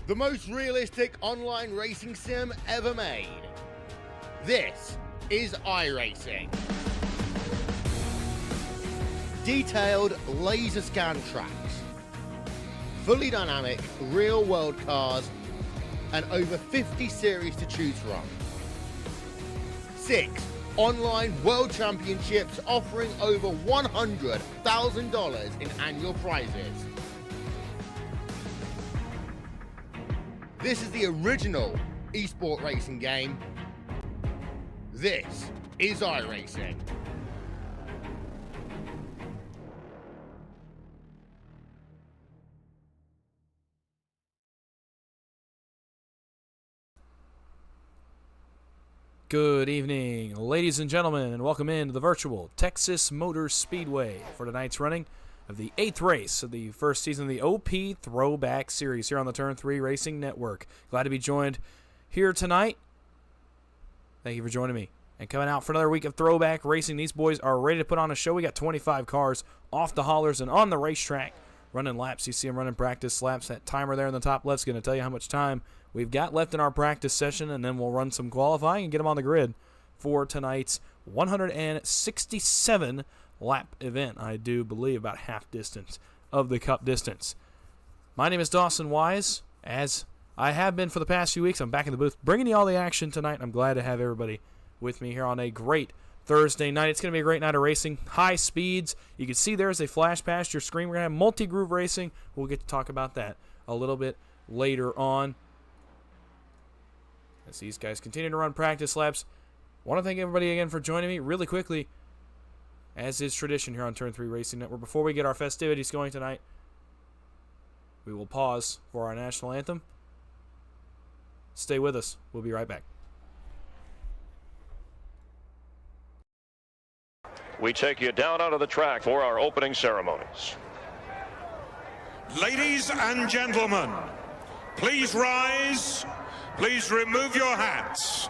the most realistic online racing sim ever made. This is iRacing. Detailed laser scan tracks, fully dynamic real world cars, and over 50 series to choose from. 6 online world championships offering over $100,000 in annual prizes. This is the original esport racing game. This is iRacing. Good evening, ladies and gentlemen, and welcome into the virtual Texas Motor Speedway for tonight's running of the 8th race of the first season of the OP Throwback Series here on the Turn 3 Racing Network. Glad to be joined here tonight. Thank you for joining me. And coming out for another week of Throwback Racing, these boys are ready to put on a show. We got 25 cars off the haulers and on the racetrack running laps. You see them running practice laps. That timer there in the top left is going to tell you how much time we've got left in our practice session, and then we'll run some qualifying and get them on the grid for tonight's 167 lap event. I do believe about half distance of the cup distance. My name is Dawson Wise. As I have been for the past few weeks, I'm back in the booth bringing you all the action tonight. I'm glad to have everybody with me here on a great Thursday night. It's going to be a great night of racing. High speeds. You can see there's a flash past your screen. We're going to have multi-groove racing. We'll get to talk about that a little bit later on, as these guys continue to run practice laps. Want to thank everybody again for joining me really quickly, as is tradition here on Turn 3 Racing Network. Before we get our festivities going tonight, we will pause for our national anthem. Stay with us. We'll be right back. We take you down onto the track for our opening ceremonies. Ladies and gentlemen, please rise. Please remove your hats.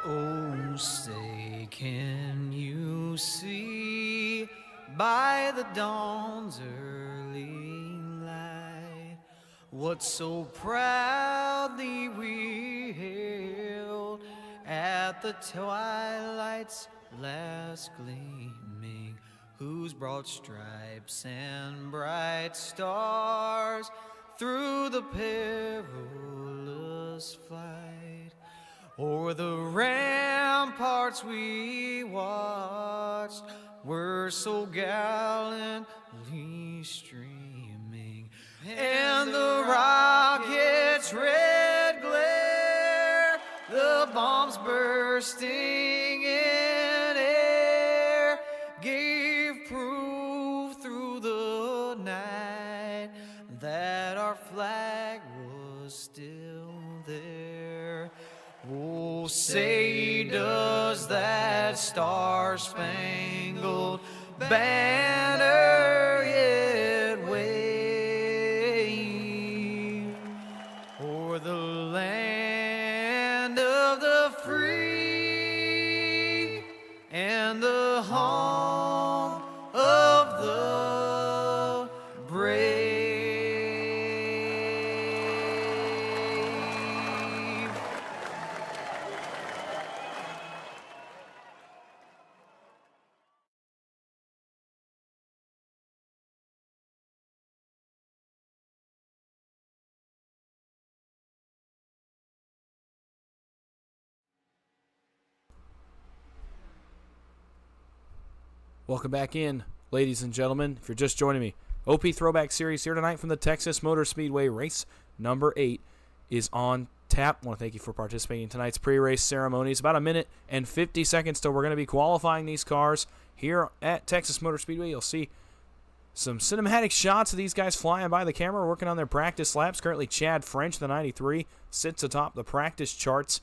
Oh, say, can you see by the dawn's early light what so proudly we hailed at the twilight's last gleaming, whose broad stripes and bright stars through the perilous flight o'er the ramparts we watched were so gallantly streaming, and the rockets' red glare, the bombs bursting in air, gave proof through the night that our flag was still there. Oh, say, does that star-spangled banner yet wave o'er the land of the free and the home of the brave? Welcome back in, ladies and gentlemen. If you're just joining me, OP Throwback Series here tonight from the Texas Motor Speedway. Race number 8 is on tap. I want to thank you for participating in tonight's pre-race ceremonies. About a minute and 50 seconds till we're going to be qualifying these cars here at Texas Motor Speedway. You'll see some cinematic shots of these guys flying by the camera, working on their practice laps. Currently, Chad French, the 93, sits atop the practice charts,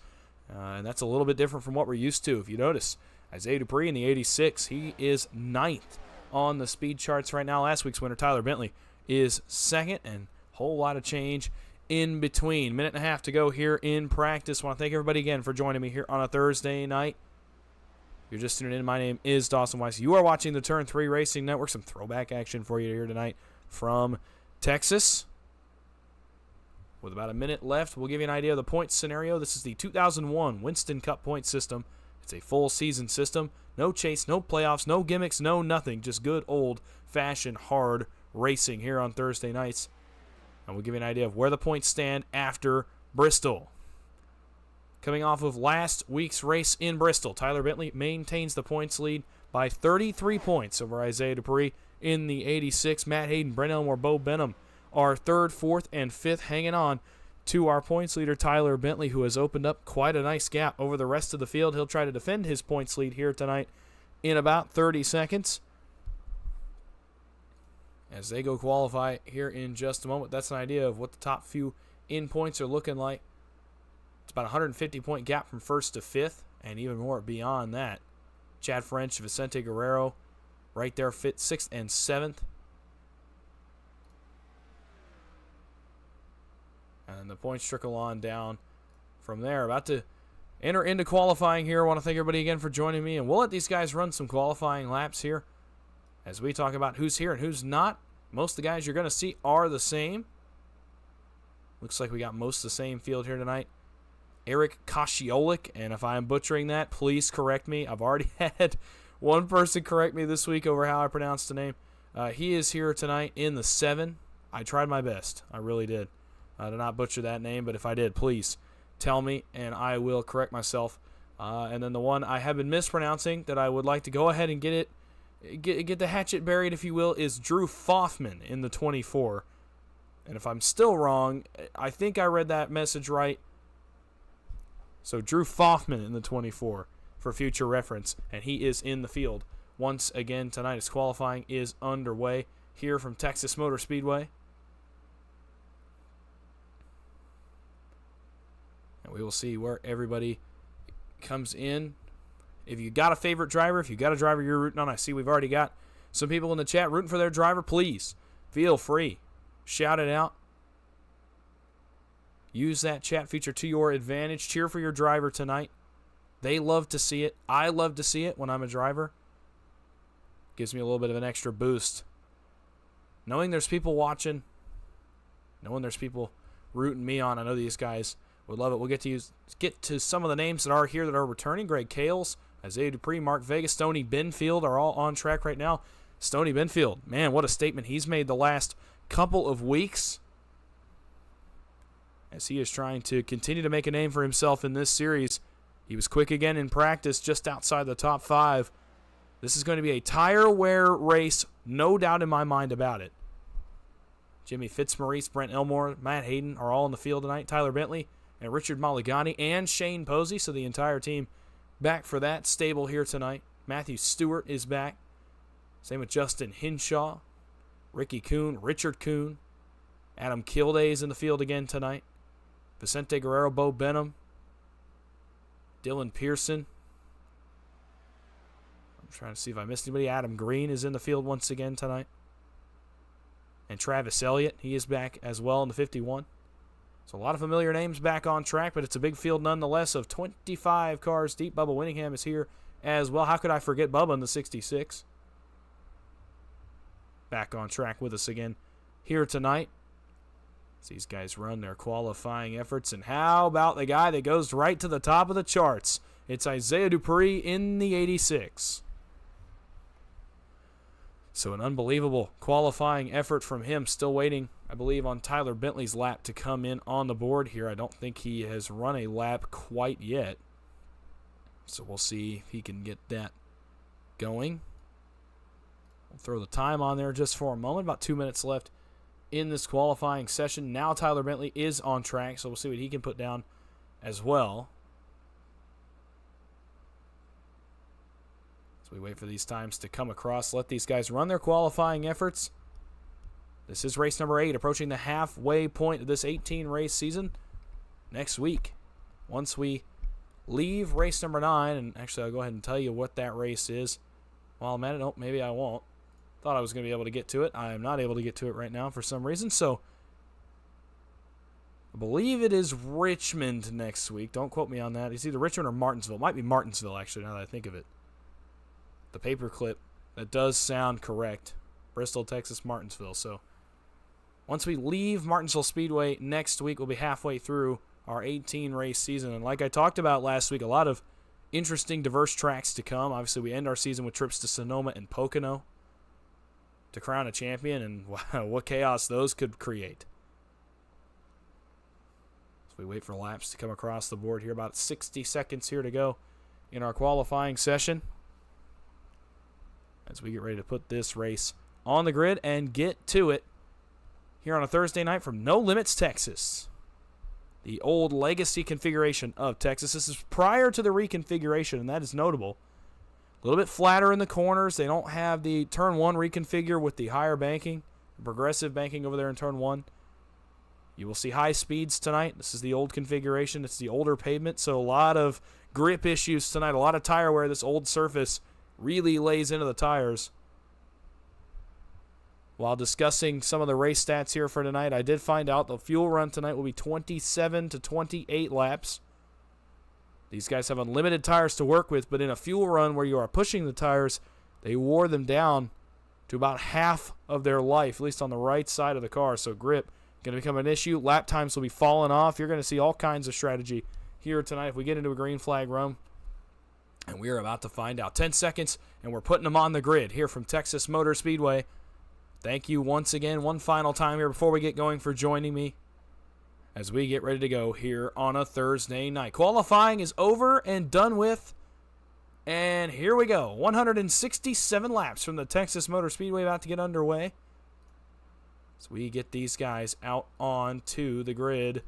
and that's a little bit different from what we're used to, if you notice. Isaiah Dupree in the 86, he is 9th on the speed charts right now. Last week's winner, Tyler Bentley, is 2nd, and a whole lot of change in between. Minute and a half to go here in practice. I want to thank everybody again for joining me here on a Thursday night. If you're just tuning in, my name is Dawson Wise. You are watching the Turn 3 Racing Network. Some throwback action for you here tonight from Texas. With about a minute left, we'll give you an idea of the points scenario. This is the 2001 Winston Cup point system. It's a full season system. No chase, no playoffs, no gimmicks, no nothing. Just good old-fashioned hard racing here on Thursday nights. And we'll give you an idea of where the points stand after Bristol. Coming off of last week's race in Bristol, Tyler Bentley maintains the points lead by 33 points over Isaiah Dupree in the 86. Matt Hayden, Brent Elmore, Bo Benham are 3rd, 4th, and 5th, hanging on to our points leader, Tyler Bentley, who has opened up quite a nice gap over the rest of the field. He'll try to defend his points lead here tonight in about 30 seconds. As they go qualify here in just a moment, that's an idea of what the top few in points are looking like. It's about a 150-point gap from 1st to 5th, and even more beyond that. Chad French, Vicente Guerrero, right there, 6th and 7th. And the points trickle on down from there. About to enter into qualifying here. I want to thank everybody again for joining me, and we'll let these guys run some qualifying laps here as we talk about who's here and who's not. Most of the guys you're going to see are the same. Looks like we got most of the same field here tonight. Eric Kosciolik, and if I'm butchering that, please correct me. I've already had one person correct me this week over how I pronounced the name. He is here tonight in the 7. I tried my best. I really did. To not butcher that name, but if I did, please tell me, and I will correct myself. And then the one I have been mispronouncing that I would like to go ahead and get the hatchet buried, if you will, is Drew Foffman in the 24. And if I'm still wrong, I think I read that message right. So Drew Foffman in the 24 for future reference, and he is in the field once again tonight as qualifying is underway here from Texas Motor Speedway. And we will see where everybody comes in. If you got a favorite driver, if you got a driver you're rooting on, I see we've already got some people in the chat rooting for their driver. Please feel free. Shout it out. Use that chat feature to your advantage. Cheer for your driver tonight. They love to see it. I love to see it when I'm a driver. Gives me a little bit of an extra boost. Knowing there's people watching. Knowing there's people rooting me on. I know these guys would love it. We'll get to some of the names that are here that are returning. Greg Kales, Isaiah Dupree, Mark Vega, Stoney Benfield are all on track right now. Stoney Benfield, man, what a statement he's made the last couple of weeks as he is trying to continue to make a name for himself in this series. He was quick again in practice, just outside the top 5. This is going to be a tire wear race, no doubt in my mind about it. Jimmy Fitzmaurice, Brent Elmore, Matt Hayden are all in the field tonight. Tyler Bentley and Richard Mulligani and Shane Posey, so the entire team back for that stable here tonight. Matthew Stewart is back. Same with Justin Hinshaw, Ricky Kuhn, Richard Kuhn. Adam Kilday is in the field again tonight. Vicente Guerrero, Bo Benham, Dylan Pearson. I'm trying to see if I missed anybody. Adam Green is in the field once again tonight. And Travis Elliott, he is back as well in the 51. So a lot of familiar names back on track, but it's a big field nonetheless of 25 cars deep. Bubba Winningham is here as well. How could I forget Bubba in the 66? Back on track with us again here tonight. As these guys run their qualifying efforts. And how about the guy that goes right to the top of the charts? It's Isaiah Dupree in the 86. So an unbelievable qualifying effort from him. Still waiting, I believe, on Tyler Bentley's lap to come in on the board here. I don't think he has run a lap quite yet. So we'll see if he can get that going. We'll throw the time on there just for a moment. About 2 minutes left in this qualifying session. Now Tyler Bentley is on track, so we'll see what he can put down as well. So we wait for these times to come across. Let these guys run their qualifying efforts. This is race number 8, approaching the halfway point of this 18-race season next week. Once we leave race number 9, and actually I'll go ahead and tell you what that race is while I'm at it. Nope, maybe I won't. Thought I was going to be able to get to it. I am not able to get to it right now for some reason. So I believe it is Richmond next week. Don't quote me on that. It's either Richmond or Martinsville. It might be Martinsville, actually, now that I think of it. The paperclip, that does sound correct. Bristol, Texas, Martinsville. So Once we leave Martinsville Speedway next week, we'll be halfway through our 18-race season. And like I talked about last week, a lot of interesting, diverse tracks to come. Obviously, we end our season with trips to Sonoma and Pocono to crown a champion, and wow, what chaos those could create. So we wait for laps to come across the board here. About 60 seconds here to go in our qualifying session as we get ready to put this race on the grid and get to it here on a Thursday night from No Limits, Texas. The old legacy configuration of Texas. This is prior to the reconfiguration, and that is notable. A little bit flatter in the corners. They don't have the Turn 1 reconfigure with the higher banking, progressive banking over there in Turn 1. You will see high speeds tonight. This is the old configuration. It's the older pavement, so a lot of grip issues tonight. A lot of tire wear. This old surface really lays into the tires. While discussing some of the race stats here for tonight, I did find out the fuel run tonight will be 27 to 28 laps. These guys have unlimited tires to work with, but in a fuel run where you are pushing the tires, they wore them down to about half of their life, at least on the right side of the car. So grip going to become an issue. Lap times will be falling off. You're going to see all kinds of strategy here tonight if we get into a green flag run. And we are about to find out. 10 seconds, and we're putting them on the grid here from Texas Motor Speedway. Thank you once again, one final time here before we get going, for joining me as we get ready to go here on a Thursday night. Qualifying is over and done with, and here we go. 167 laps from the Texas Motor Speedway about to get underway as we get these guys out onto the grid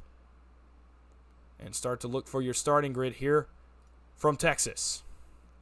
and start to look for your starting grid here from Texas.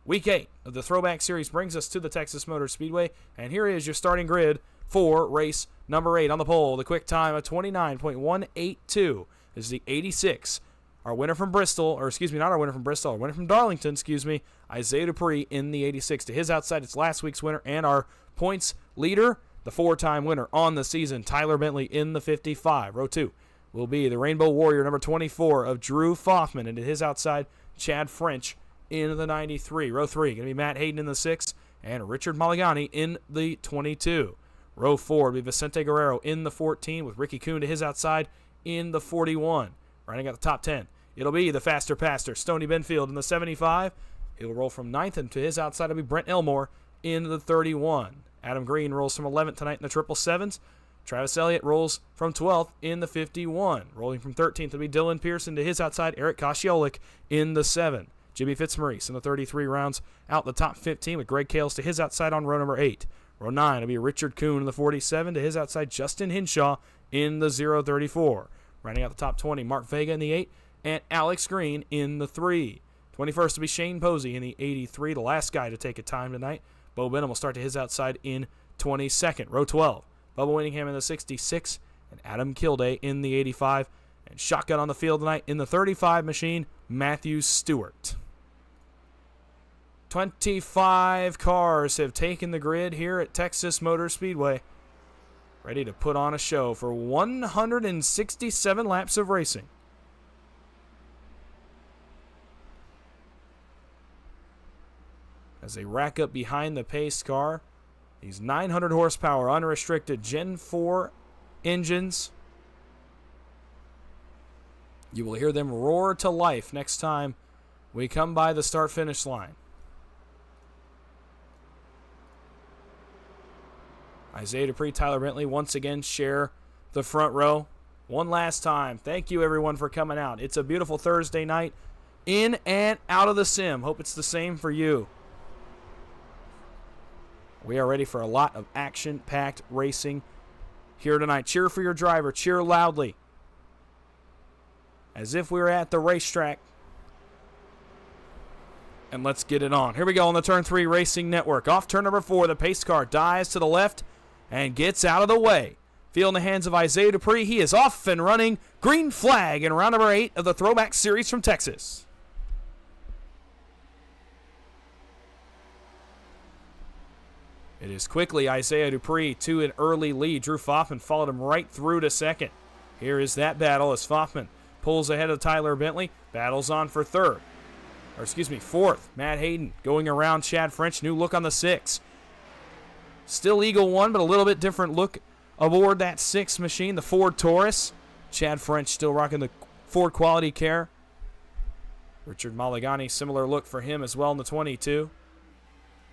Week 8 of the Throwback Series brings us to the Texas Motor Speedway, and here is your starting grid for race number 8 on the pole. The quick time of 29.182 is the 86. Our winner from Bristol, or excuse me, not our winner from Bristol, our winner from Darlington, excuse me, Isaiah Dupree in the 86. To his outside, it's last week's winner and our points leader, the 4-time winner on the season, Tyler Bentley in the 55. Row 2 will be the Rainbow Warrior, number 24, of Drew Foffman, and to his outside, Chad French in the 93. Row 3 going to be Matt Hayden in the 6 and Richard Maligani in the 22. Row 4 will be Vicente Guerrero in the 14 with Ricky Kuhn to his outside in the 41. Rounding out the top 10, it'll be the faster pastor, Stoney Benfield in the 75. He'll roll from 9th, and to his outside will be Brent Elmore in the 31. Adam Green rolls from 11th tonight in the 777s. Travis Elliott rolls from 12th in the 51. Rolling from 13th will be Dylan Pearson to his outside, Eric Kosciolik in the 7. Jimmy Fitzmaurice in the 33 rounds out the top 15 with Greg Kales to his outside on row number 8. Row 9 will be Richard Kuhn in the 47 to his outside, Justin Hinshaw in the 034. Rounding out the top 20, Mark Vega in the 8 and Alex Green in the 3. 21st will be Shane Posey in the 83, the last guy to take a time tonight. Bo Benham will start to his outside in 22nd. Row 12, Bubba Winningham in the 66 and Adam Kilday in the 85. And shotgun on the field tonight in the 35 machine, Matthew Stewart. 25 cars have taken the grid here at Texas Motor Speedway, ready to put on a show for 167 laps of racing. As they rack up behind the pace car, these 900 horsepower unrestricted Gen 4 engines, you will hear them roar to life next time we come by the start-finish line. Isaiah Dupree, Tyler Bentley once again share the front row. One last time, thank you everyone for coming out. It's a beautiful Thursday night in and out of the sim. Hope it's the same for you. We are ready for a lot of action-packed racing here tonight. Cheer for your driver. Cheer loudly, as if we were at the racetrack. And let's get it on. Here we go on the Turn 3 Racing Network. Off turn number 4, the pace car dives to the left and gets out of the way. Field in the hands of Isaiah Dupree. He is off and running. Green flag in round number 8 of the Throwback Series from Texas. It is quickly Isaiah Dupree to an early lead. Drew Foffman followed him right through to second. Here is that battle as Foffman pulls ahead of Tyler Bentley. Battles on for fourth. Matt Hayden going around Chad French. New look on the 6. Still Eagle 1, but a little bit different look aboard that 6 machine, the Ford Taurus. Chad French still rocking the Ford Quality Care. Richard Maligani, similar look for him as well in the 22.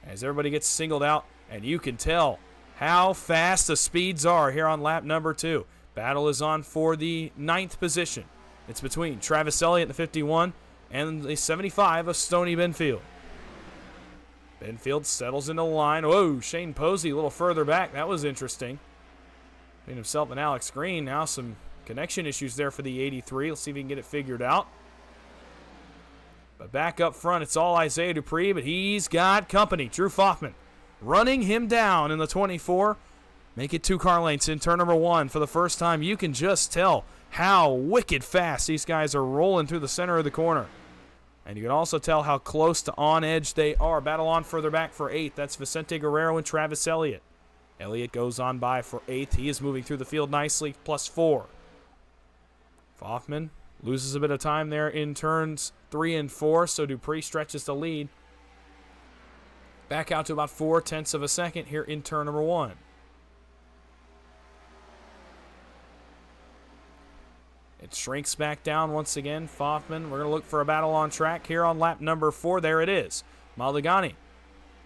As everybody gets singled out, and you can tell how fast the speeds are here on lap number 2. Battle is on for the 9th position. It's between Travis Elliott, the 51, and the 75 of Stoney Benfield. Benfield settles into the line. Whoa, Shane Posey a little further back. That was interesting. Between himself and Alex Green. Now some connection issues there for the 83. Let's see if he can get it figured out. But back up front, it's all Isaiah Dupree, but he's got company. Drew Foffman running him down in the 24. Make it 2 car lengths in turn number 1. For the first time, you can just tell how wicked fast these guys are rolling through the center of the corner. And you can also tell how close to on edge they are. Battle on further back for 8th. That's Vicente Guerrero and Travis Elliott. Elliott goes on by for 8th. He is moving through the field nicely, +4. Foffman loses a bit of time there in turns 3 and 4, so Dupree stretches the lead. Back out to about 0.4 of a second here in turn number 1. It shrinks back down once again. Foffman, we're going to look for a battle on track here on lap number 4. There it is. Maligani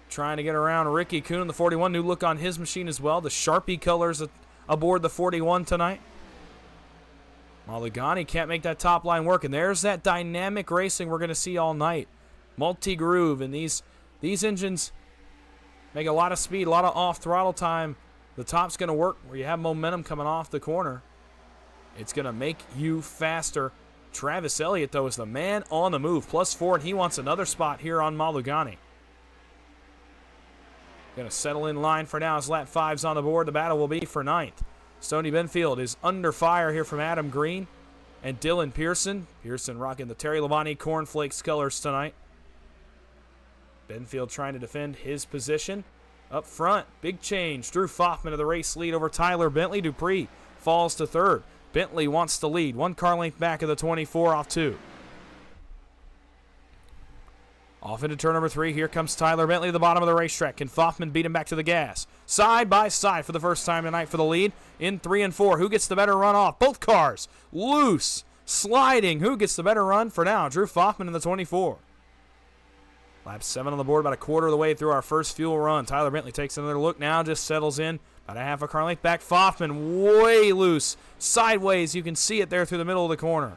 trying to get around Ricky Kuhn, the 41. New look on his machine as well. The Sharpie colors aboard the 41 tonight. Maligani can't make that top line work, and there's that dynamic racing we're going to see all night. Multi-groove, and these engines make a lot of speed, a lot of off-throttle time. The top's going to work where you have momentum coming off the corner. It's going to make you faster. Travis Elliott, though, is the man on the move. +4, and he wants another spot here on Maligani. Going to settle in line for now as lap 5's on the board. The battle will be for 9th. Stoney Benfield is under fire here from Adam Green and Dylan Pearson. Pearson rocking the Terry Labonte Cornflakes colors tonight. Benfield trying to defend his position. Up front, big change. Drew Foffman of the race lead over Tyler Bentley. Dupree falls to 3rd. Bentley wants the lead. 1 car length back of the 24 off 2. Off into turn number 3. Here comes Tyler Bentley at the bottom of the racetrack. Can Foffman beat him back to the gas? Side by side for the first time tonight for the lead. In 3 and 4. Who gets the better run off? Both cars loose, sliding. Who gets the better run for now? Drew Foffman in the 24. Lap 7 on the board, about a quarter of the way through our first fuel run. Tyler Bentley takes another look now, just settles in. About a half a car length back. Foffman way loose. Sideways, you can see it there through the middle of the corner.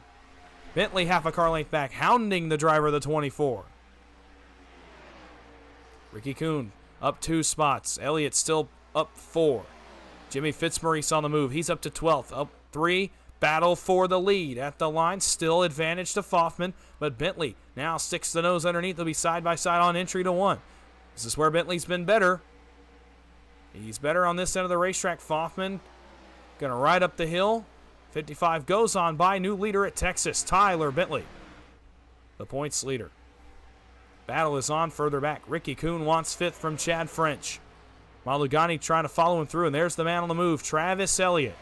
Bentley half a car length back, hounding the driver of the 24. Ricky Kuhn up 2 spots. Elliott still up 4. Jimmy Fitzmaurice on the move. He's up to 12th. Up 3. Battle for the lead at the line. Still advantage to Foffman, but Bentley now sticks the nose underneath. They'll be side by side on entry to 1. This is where Bentley's been better. He's better on this end of the racetrack. Foffman going to ride up the hill. 55 goes on by. New leader at Texas, Tyler Bentley, the points leader. Battle is on further back. Ricky Kuhn wants 5th from Chad French. Maligani trying to follow him through, and there's the man on the move, Travis Elliott.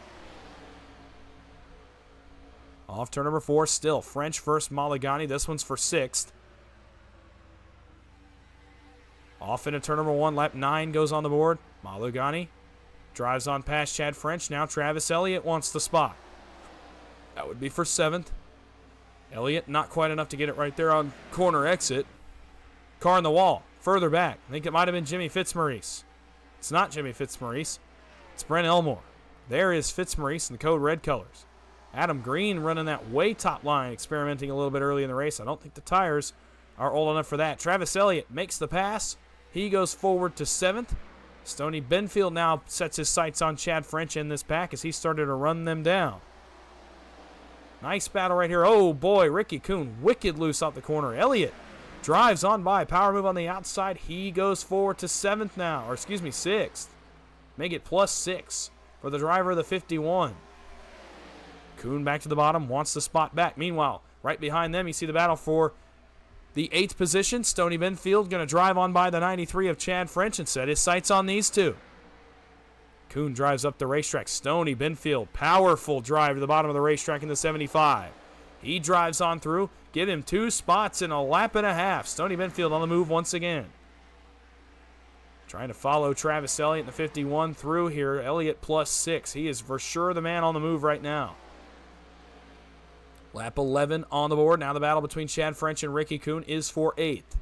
Off turn number 4 still. French first, Maligani. This one's for 6th. Off into turn number 1. Lap 9 goes on the board. Maligani drives on past Chad French. Now Travis Elliott wants the spot. That would be for 7th. Elliott not quite enough to get it right there on corner exit. Car in the wall. Further back. I think it might have been Jimmy Fitzmaurice. It's not Jimmy Fitzmaurice. It's Brent Elmore. There is Fitzmaurice in the code red colors. Adam Green running that way top line, experimenting a little bit early in the race. I don't think the tires are old enough for that. Travis Elliott makes the pass. He goes forward to 7th. Stoney Benfield now sets his sights on Chad French in this pack as he started to run them down. Nice battle right here. Oh, boy, Ricky Kuhn wicked loose out the corner. Elliott drives on by. Power move on the outside. He goes forward to 7th now, or excuse me, 6th. Make it +6 for the driver of the 51. Kuhn back to the bottom, wants the spot back. Meanwhile, right behind them, you see the battle for the 8th position. Stoney Benfield going to drive on by the 93 of Chad French and set his sights on these two. Kuhn drives up the racetrack. Stoney Benfield, powerful drive to the bottom of the racetrack in the 75. He drives on through. Give him 2 spots in a lap and a half. Stoney Benfield on the move once again. Trying to follow Travis Elliott in the 51 through here. Elliott +6. He is for sure the man on the move right now. Lap 11 on the board. Now the battle between Chad French and Ricky Kuhn is for 8th.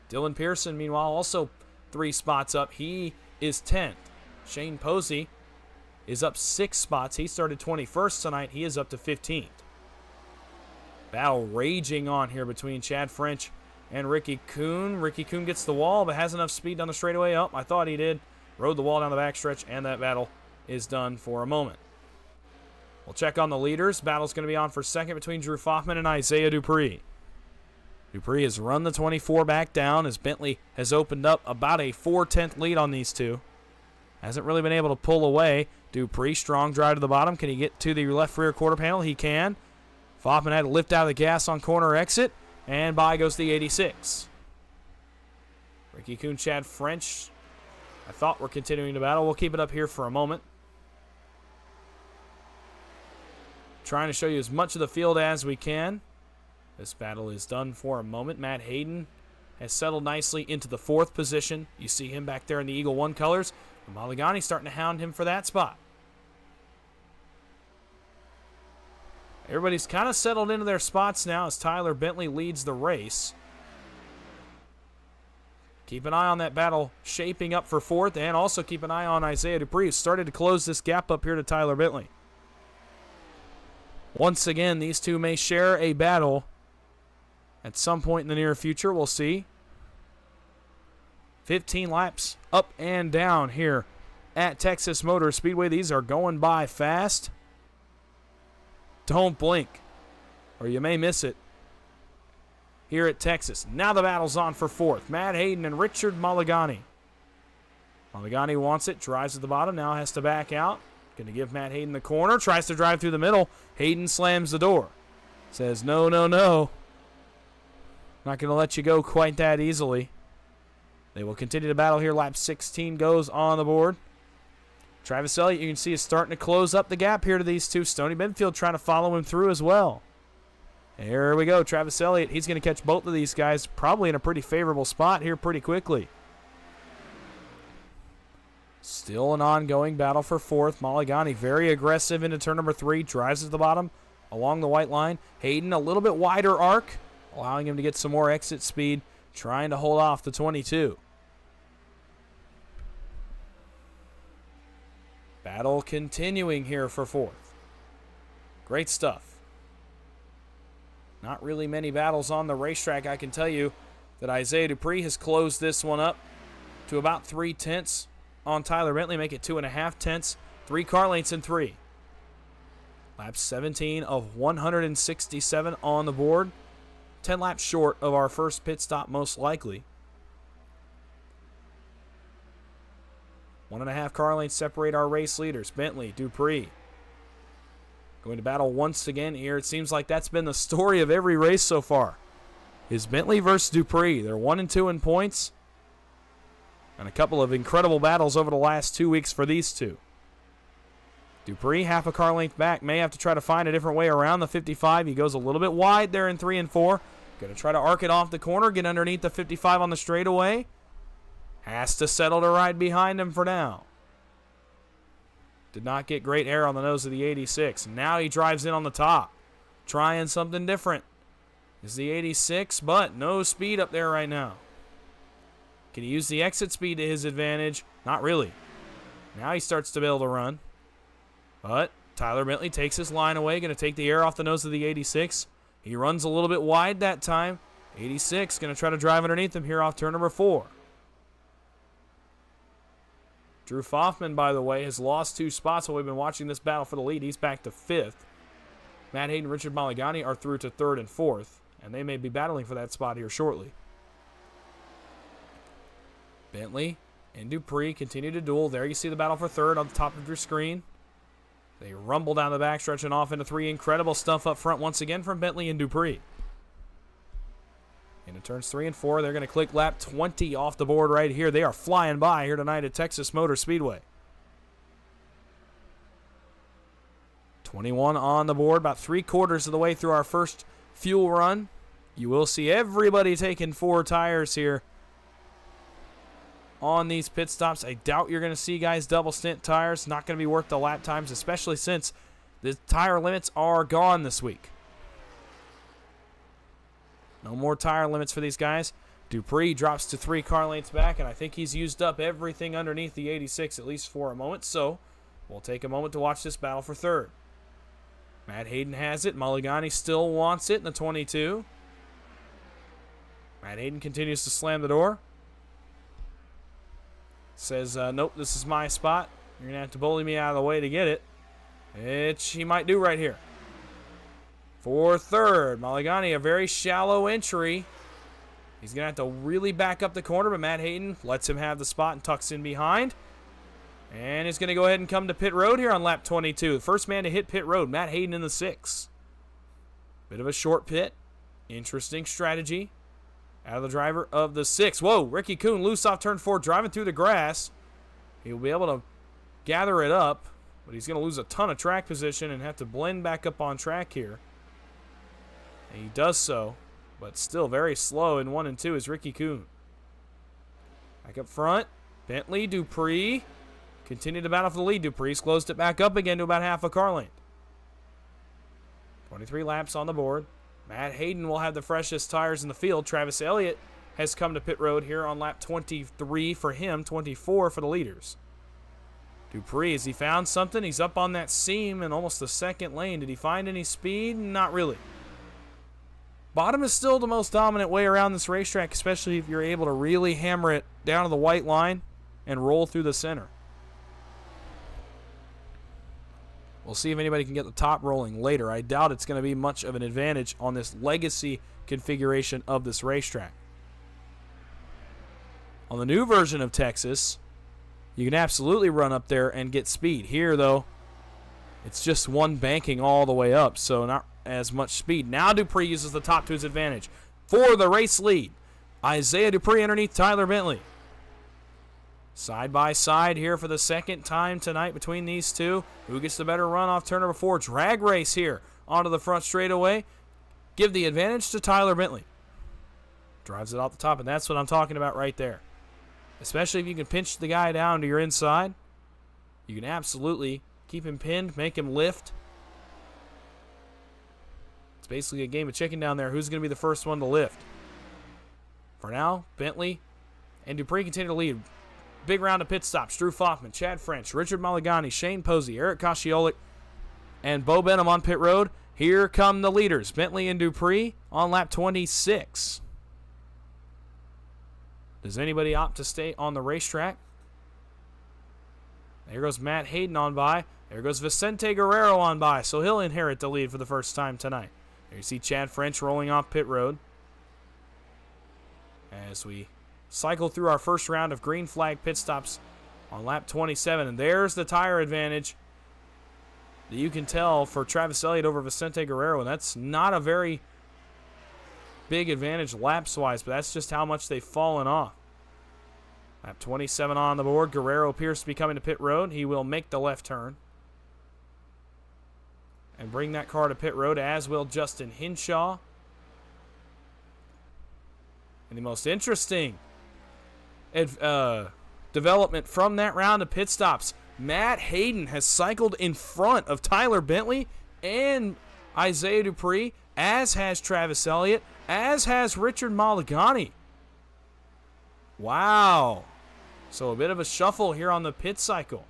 Dylan Pearson, meanwhile, also 3 spots up. He is 10th. Shane Posey is up 6 spots. He started 21st tonight. He is up to 15th. Battle raging on here between Chad French and Ricky Kuhn. Ricky Kuhn gets the wall, but has enough speed down the straightaway. Oh, I thought he did. Rode the wall down the backstretch, and that battle is done for a moment. We'll check on the leaders. Battle's going to be on for second between Drew Foffman and Isaiah Dupree. Dupree has run the 24 back down as Bentley has opened up about a 4/10 lead on these two. Hasn't really been able to pull away. Dupree, strong drive to the bottom. Can he get to the left rear quarter panel? He can. Foffman had to lift out of the gas on corner exit, and by goes the 86. Ricky Kuhn, Chad French. I thought we're continuing the battle. We'll keep it up here for a moment. Trying to show you as much of the field as we can. This battle is done for a moment. Matt Hayden has settled nicely into the 4th position. You see him back there in the Eagle 1 colors. Maligani starting to hound him for that spot. Everybody's kind of settled into their spots now as Tyler Bentley leads the race. Keep an eye on that battle shaping up for 4th, and also keep an eye on Isaiah Dupree, who started to close this gap up here to Tyler Bentley. Once again, these two may share a battle at some point in the near future. We'll see. 15 laps up and down here at Texas Motor Speedway. These are going by fast. Don't blink, or you may miss it here at Texas. Now the battle's on for 4th. Matt Hayden and Richard Maligani. Maligani wants it, drives at the bottom, now has to back out. Going to give Matt Hayden the corner, tries to drive through the middle. Hayden slams the door. Says, no, no, no. Not going to let you go quite that easily. They will continue to battle here. Lap 16 goes on the board. Travis Elliott, you can see, is starting to close up the gap here to these two. Stoney Benfield trying to follow him through as well. There we go. Travis Elliott, he's going to catch both of these guys probably in a pretty favorable spot here pretty quickly. Still an ongoing battle for 4th. Maligani very aggressive into turn number 3. Drives at the bottom along the white line. Hayden a little bit wider arc, allowing him to get some more exit speed. Trying to hold off the 22. Battle continuing here for 4th. Great stuff. Not really many battles on the racetrack. I can tell you that Isaiah Dupree has closed this one up to about 3/10 on Tyler Bentley. Make it 2.5/10. 3 car lengths in 3. Lap 17 of 167 on the board. 10 laps short of our first pit stop most likely. 1.5 car lengths separate our race leaders. Bentley, Dupree. Going to battle once again here. It seems like that's been the story of every race so far. Is Bentley versus Dupree. They're 1 and 2 in points. And a couple of incredible battles over the last 2 weeks for these two. Dupree, half a car length back. May have to try to find a different way around the 55. He goes a little bit wide there in 3 and 4. Going to try to arc it off the corner. Get underneath the 55 on the straightaway. Has to settle to ride behind him for now. Did not get great air on the nose of the 86. Now he drives in on the top. Trying something different. Is the 86, but no speed up there right now. Can he use the exit speed to his advantage? Not really. Now he starts to be able to run. But Tyler Bentley takes his line away. Going to take the air off the nose of the 86. He runs a little bit wide that time. 86 going to try to drive underneath him here off turn number 4. Drew Foffman, by the way, has lost 2 spots while we've been watching this battle for the lead. He's back to 5th. Matt Hayden and Richard Maligani are through to 3rd and 4th, and they may be battling for that spot here shortly. Bentley and Dupree continue to duel. There you see the battle for 3rd on the top of your screen. They rumble down the backstretch and off into 3. Incredible stuff up front once again from Bentley and Dupree. Into turns 3 and 4, they're going to click lap 20 off the board right here. They are flying by here tonight at Texas Motor Speedway. 21 on the board, about 3/4 of the way through our first fuel run. You will see everybody taking 4 tires here on these pit stops. I doubt you're going to see guys double stint tires. Not going to be worth the lap times, especially since the tire limits are gone this week. No more tire limits for these guys. Dupree drops to 3 car lengths back, and I think he's used up everything underneath the 86, at least for a moment. So we'll take a moment to watch this battle for third. Matt Hayden has it. Mulligani still wants it in the 22. Matt Hayden continues to slam the door. Says, nope, this is my spot. You're going to have to bully me out of the way to get it. Which he might do right here. For third, Mulligani, a very shallow entry. He's going to have to really back up the corner, but Matt Hayden lets him have the spot and tucks in behind. And he's going to go ahead and come to pit road here on lap 22. The first man to hit pit road, Matt Hayden in the 6. Bit of a short pit. Interesting strategy out of the driver of the 6. Whoa, Ricky Kuhn loose off turn 4, driving through the grass. He'll be able to gather it up, but he's going to lose a ton of track position and have to blend back up on track here. And he does so, but still very slow in 1 and 2 is Ricky Kuhn. Back up front, Bentley, Dupree. Continue to battle for the lead. Dupree's closed it back up again to about half a car length. 23 laps on the board. Matt Hayden will have the freshest tires in the field. Travis Elliott has come to pit road here on lap 23 for him, 24 for the leaders. Dupree, has he found something? He's up on that seam in almost the second lane. Did he find any speed? Not really. Bottom is still the most dominant way around this racetrack, especially if you're able to really hammer it down to the white line and roll through the center. We'll see if anybody can get the top rolling later. I doubt it's going to be much of an advantage on this legacy configuration of this racetrack. On the new version of Texas, you can absolutely run up there and get speed. Here, though, it's just one banking all the way up, so not as much speed. Now Dupree uses the top to his advantage for the race lead. Isaiah Dupree underneath Tyler Bentley. Side by side here for the second time tonight between these two. Who gets the better run off turn number 4? Drag race here onto the front straightaway. Give the advantage to Tyler Bentley. Drives it off the top, and that's what I'm talking about right there. Especially if you can pinch the guy down to your inside. You can absolutely keep him pinned, make him lift. It's basically a game of chicken down there. Who's going to be the first one to lift? For now, Bentley and Dupree continue to lead. Big round of pit stops. Drew Foffman, Chad French, Richard Mulligani, Shane Posey, Eric Kosciolek, and Bo Benham on pit road. Here come the leaders, Bentley and Dupree on lap 26. Does anybody opt to stay on the racetrack? There goes Matt Hayden on by. There goes Vicente Guerrero on by, so he'll inherit the lead for the first time tonight. There you see Chad French rolling off pit road. As we cycle through our first round of green flag pit stops on lap 27. And there's the tire advantage that you can tell for Travis Elliott over Vicente Guerrero. And that's not a very big advantage laps-wise, but that's just how much they've fallen off. Lap 27 on the board. Guerrero appears to be coming to pit road. He will make the left turn and bring that car to pit road, as will Justin Hinshaw. And the most interesting development from that round of pit stops, Matt Hayden has cycled in front of Tyler Bentley and Isaiah Dupree, as has Travis Elliott, as has Richard Mulligani. Wow. So a bit of a shuffle here on the pit cycle.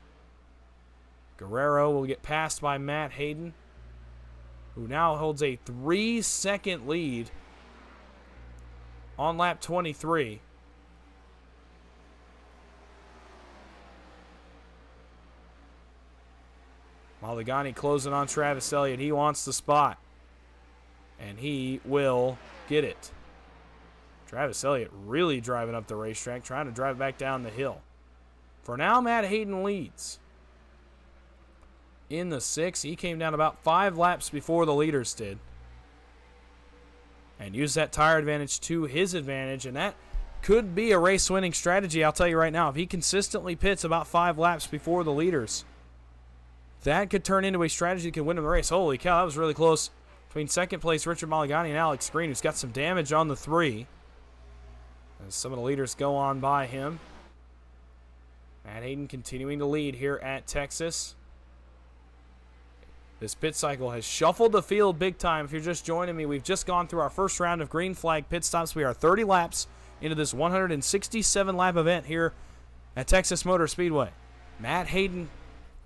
Guerrero will get passed by Matt Hayden, who now holds a 3-second lead on lap 23. Mulligani closing on Travis Elliott. He wants the spot, and he will get it. Travis Elliott really driving up the racetrack, trying to drive back down the hill. For now, Matt Hayden leads. In the 6, he came down about 5 laps before the leaders did, and used that tire advantage to his advantage, and that could be a race-winning strategy, I'll tell you right now. If he consistently pits about 5 laps before the leaders, that could turn into a strategy that could win him the race. Holy cow, that was really close between second place Richard Mulligani and Alex Green, who's got some damage on the 3. As some of the leaders go on by him. Matt Hayden continuing to lead here at Texas. This pit cycle has shuffled the field big time. If you're just joining me, we've just gone through our first round of green flag pit stops. We are 30 laps into this 167-lap event here at Texas Motor Speedway. Matt Hayden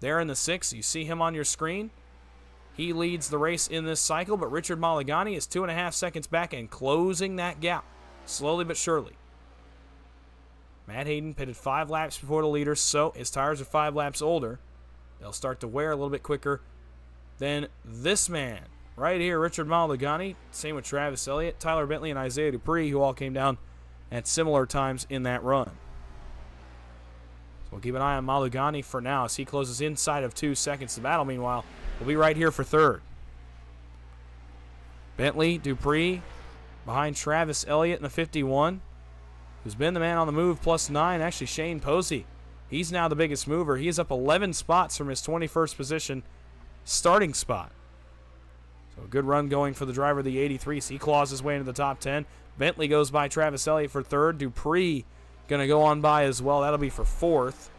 there in the 6th. You see him on your screen. He leads the race in this cycle, but Richard Mulligani is 2.5 seconds back and closing that gap slowly but surely. Matt Hayden pitted 5 laps before the leaders, so his tires are 5 laps older. They'll start to wear a little bit quicker than this man right here, Richard Mulligani. Same with Travis Elliott, Tyler Bentley, and Isaiah Dupree, who all came down at similar times in that run. So we'll keep an eye on Mulligani for now as he closes inside of 2 seconds. The battle, meanwhile, will be right here for third. Bentley, Dupree, behind Travis Elliott in the 51, who's been the man on the move, +9. Actually, Shane Posey, he's now the biggest mover. He is up 11 spots from his 21st position starting spot. So a good run going for the driver of the 83. So he claws his way into the top 10. Bentley goes by Travis Elliott for third. Dupree going to go on by as well. That'll be for fourth.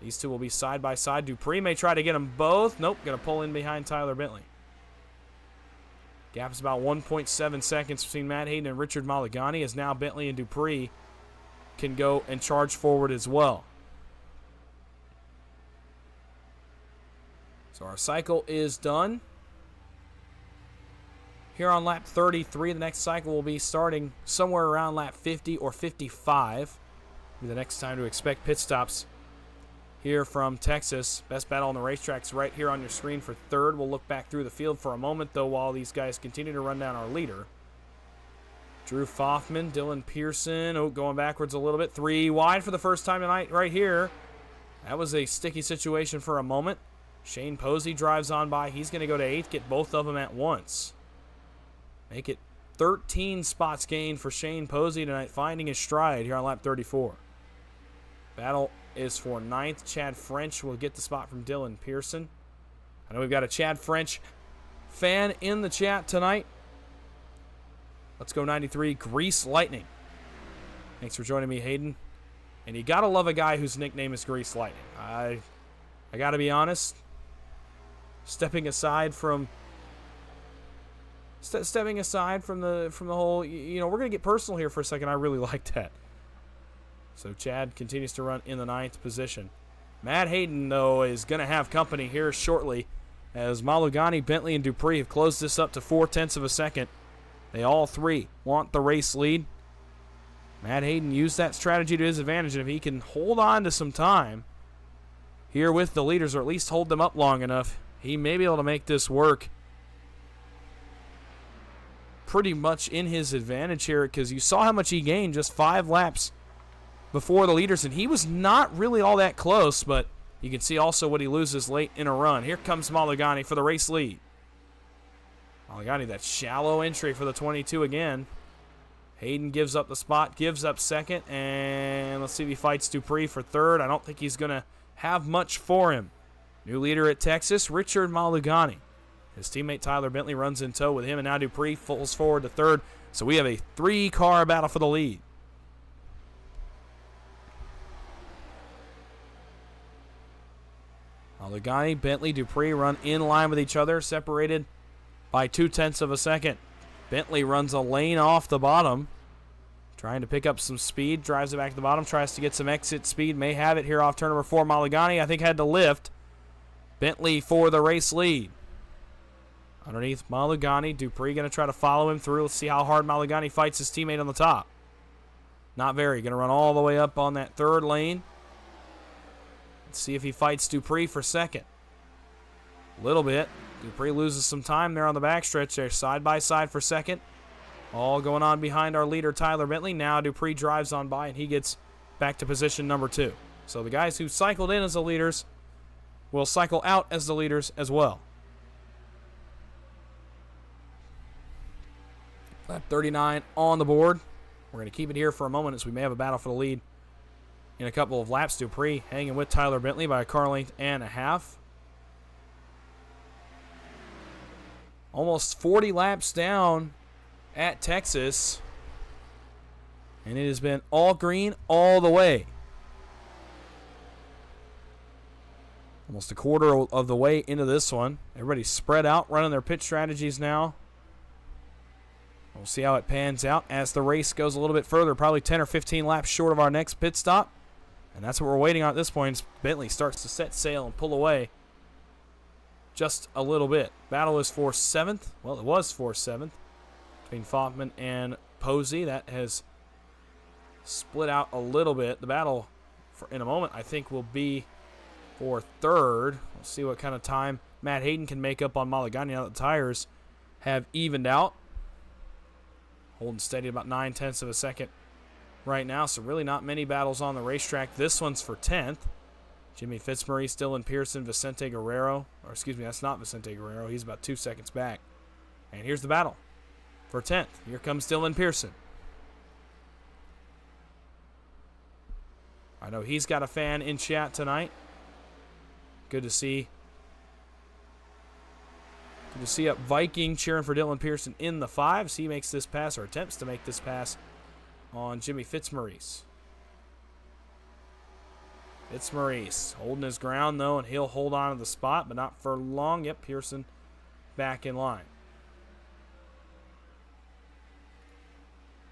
These two will be side by side. Dupree may try to get them both. Nope, going to pull in behind Tyler Bentley. Gap is about 1.7 seconds between Matt Hayden and Richard Mulligani, as now Bentley and Dupree can go and charge forward as well. So our cycle is done. Here on lap 33, the next cycle will be starting somewhere around lap 50 or 55. Will be the next time to expect pit stops here from Texas. Best battle on the racetrack's right here on your screen for third. We'll look back through the field for a moment, though, while these guys continue to run down our leader. Drew Foffman, Dylan Pearson, going backwards a little bit. 3 wide for the first time tonight right here. That was a sticky situation for a moment. Shane Posey drives on by. He's going to go to 8th, get both of them at once. Make it 13 spots gained for Shane Posey tonight, finding his stride here on lap 34. Battle is for 9th. Chad French will get the spot from Dylan Pearson. I know we've got a Chad French fan in the chat tonight. Let's go 93, Grease Lightning. Thanks for joining me, Hayden. And you got to love a guy whose nickname is Grease Lightning. I got to be honest. Stepping aside from the whole, we're going to get personal here for a second. I really like that. So Chad continues to run in the 9th position. Matt Hayden, though, is going to have company here shortly, as Mulligani, Bentley, and Dupree have closed this up to 0.4 of a second. They all three want the race lead. Matt Hayden used that strategy to his advantage, and if he can hold on to some time here with the leaders, or at least hold them up long enough, he may be able to make this work pretty much in his advantage here, because you saw how much he gained just 5 laps before the leaders, and he was not really all that close, but you can see also what he loses late in a run. Here comes Mulligani for the race lead. Mulligani, that shallow entry for the 22 again. Hayden gives up the spot, gives up second, and let's see if he fights Dupree for third. I don't think he's going to have much for him. New leader at Texas, Richard Mulligani. His teammate Tyler Bentley runs in tow with him, and now Dupree falls forward to third. So we have a 3-car battle for the lead. Mulligani, Bentley, Dupree run in line with each other, separated by 0.2 of a second. Bentley runs a lane off the bottom, trying to pick up some speed, drives it back to the bottom, tries to get some exit speed, may have it here off turn number 4. Mulligani, I think, had to lift. Bentley for the race lead. Underneath Mulligani, Dupree going to try to follow him through. Let's see how hard Mulligani fights his teammate on the top. Not very. Going to run all the way up on that third lane. Let's see if he fights Dupree for second. A little bit. Dupree loses some time there on the backstretch. They're side by side for second. All going on behind our leader, Tyler Bentley. Now Dupree drives on by, and he gets back to position number 2. So the guys who cycled in as the leaders will cycle out as the leaders as well. Lap 39 on the board. We're going to keep it here for a moment as we may have a battle for the lead in a couple of laps. Dupree hanging with Tyler Bentley by a car length and a half. Almost 40 laps down at Texas, and it has been all green all the way. Almost a quarter of the way into this one. Everybody's spread out, running their pit strategies now. We'll see how it pans out as the race goes a little bit further, probably 10 or 15 laps short of our next pit stop. And that's what we're waiting on at this point. Bentley starts to set sail and pull away just a little bit. Battle is for 7th. Well, it was for 7th between Foffman and Posey. That has split out a little bit. The battle in a moment, I think, will be for 3rd. We'll see what kind of time Matt Hayden can make up on Malagany now that the tires have evened out. Holding steady about 9/10 of a second right now, so really not many battles on the racetrack. This one's for 10th. Jimmy Fitzmaurice, Dylan Pearson, Vicente Guerrero. Or excuse me, that's not Vicente Guerrero. He's about 2 seconds back. And here's the battle for 10th. Here comes Dylan Pearson. I know he's got a fan in chat tonight. Good to see. Good to see a Viking cheering for Dylan Pearson in the 5s. He makes this pass, or attempts to make this pass, on Jimmy Fitzmaurice. Fitzmaurice holding his ground, though, and he'll hold on to the spot, but not for long. Yep, Pearson back in line.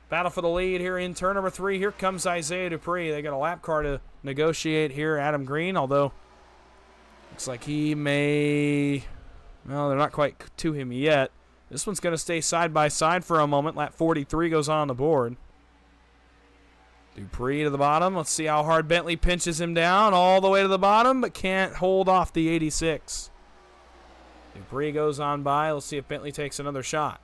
Battle for the lead here in turn number 3. Here comes Isaiah Dupree. They got a lap car to negotiate here. Adam Green, although looks like he may... Well, they're not quite to him yet. This one's going to stay side by side for a moment. Lap 43 goes on the board. Dupree to the bottom. Let's see how hard Bentley pinches him down all the way to the bottom, but can't hold off the 86. Dupree goes on by. Let's see if Bentley takes another shot.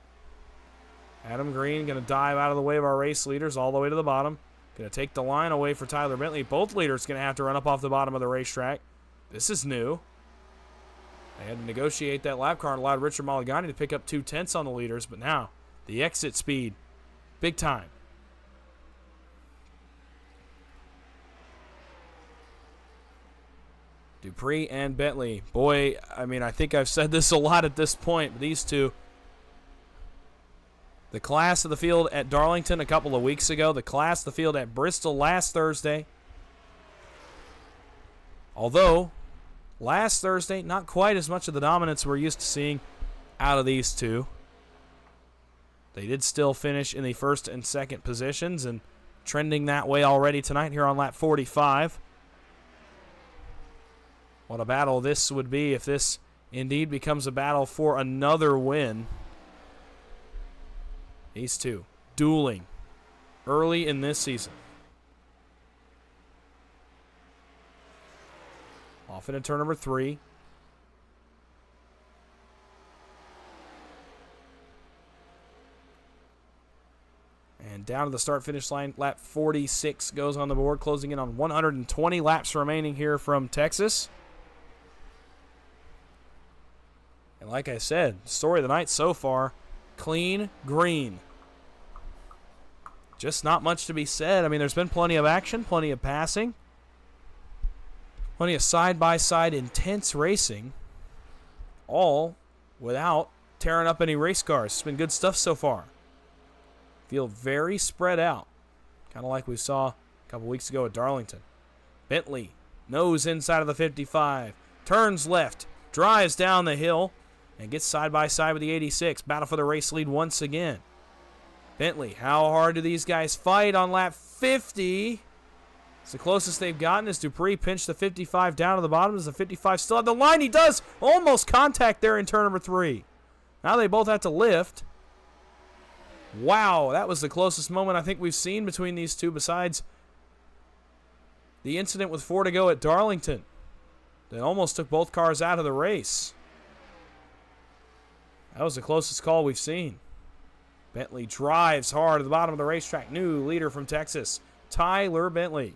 Adam Green going to dive out of the way of our race leaders all the way to the bottom. Going to take the line away for Tyler Bentley. Both leaders going to have to run up off the bottom of the racetrack. This is new. They had to negotiate that lap car and allowed Richard Malagany to pick up 2/10 on the leaders, but now the exit speed, big time. Dupree and Bentley. Boy, I mean, I think I've said this a lot at this point, but these two, the class of the field at Darlington a couple of weeks ago, the class of the field at Bristol last Thursday. Although, last Thursday, not quite as much of the dominance we're used to seeing out of these two. They did still finish in the 1st and 2nd positions and trending that way already tonight here on lap 45. What a battle this would be if this indeed becomes a battle for another win. These two dueling early in this season. Off into turn number 3. And down to the start-finish line, lap 46 goes on the board, closing in on 120 laps remaining here from Texas. And like I said, story of the night so far, clean green. Just not much to be said. I mean, there's been plenty of action, plenty of passing. Plenty of side-by-side intense racing, all without tearing up any race cars. It's been good stuff so far. Feel very spread out, kind of like we saw a couple weeks ago at Darlington. Bentley, nose inside of the 55, turns left, drives down the hill, and gets side-by-side with the 86. Battle for the race lead once again. Bentley, how hard do these guys fight on lap 50? It's the closest they've gotten as Dupree pinched the 55 down to the bottom. Does the 55 still have the line? He does! Almost contact there in turn number 3. Now they both have to lift. Wow, that was the closest moment I think we've seen between these two besides the incident with 4 to go at Darlington. That almost took both cars out of the race. That was the closest call we've seen. Bentley drives hard at the bottom of the racetrack. New leader from Texas, Tyler Bentley.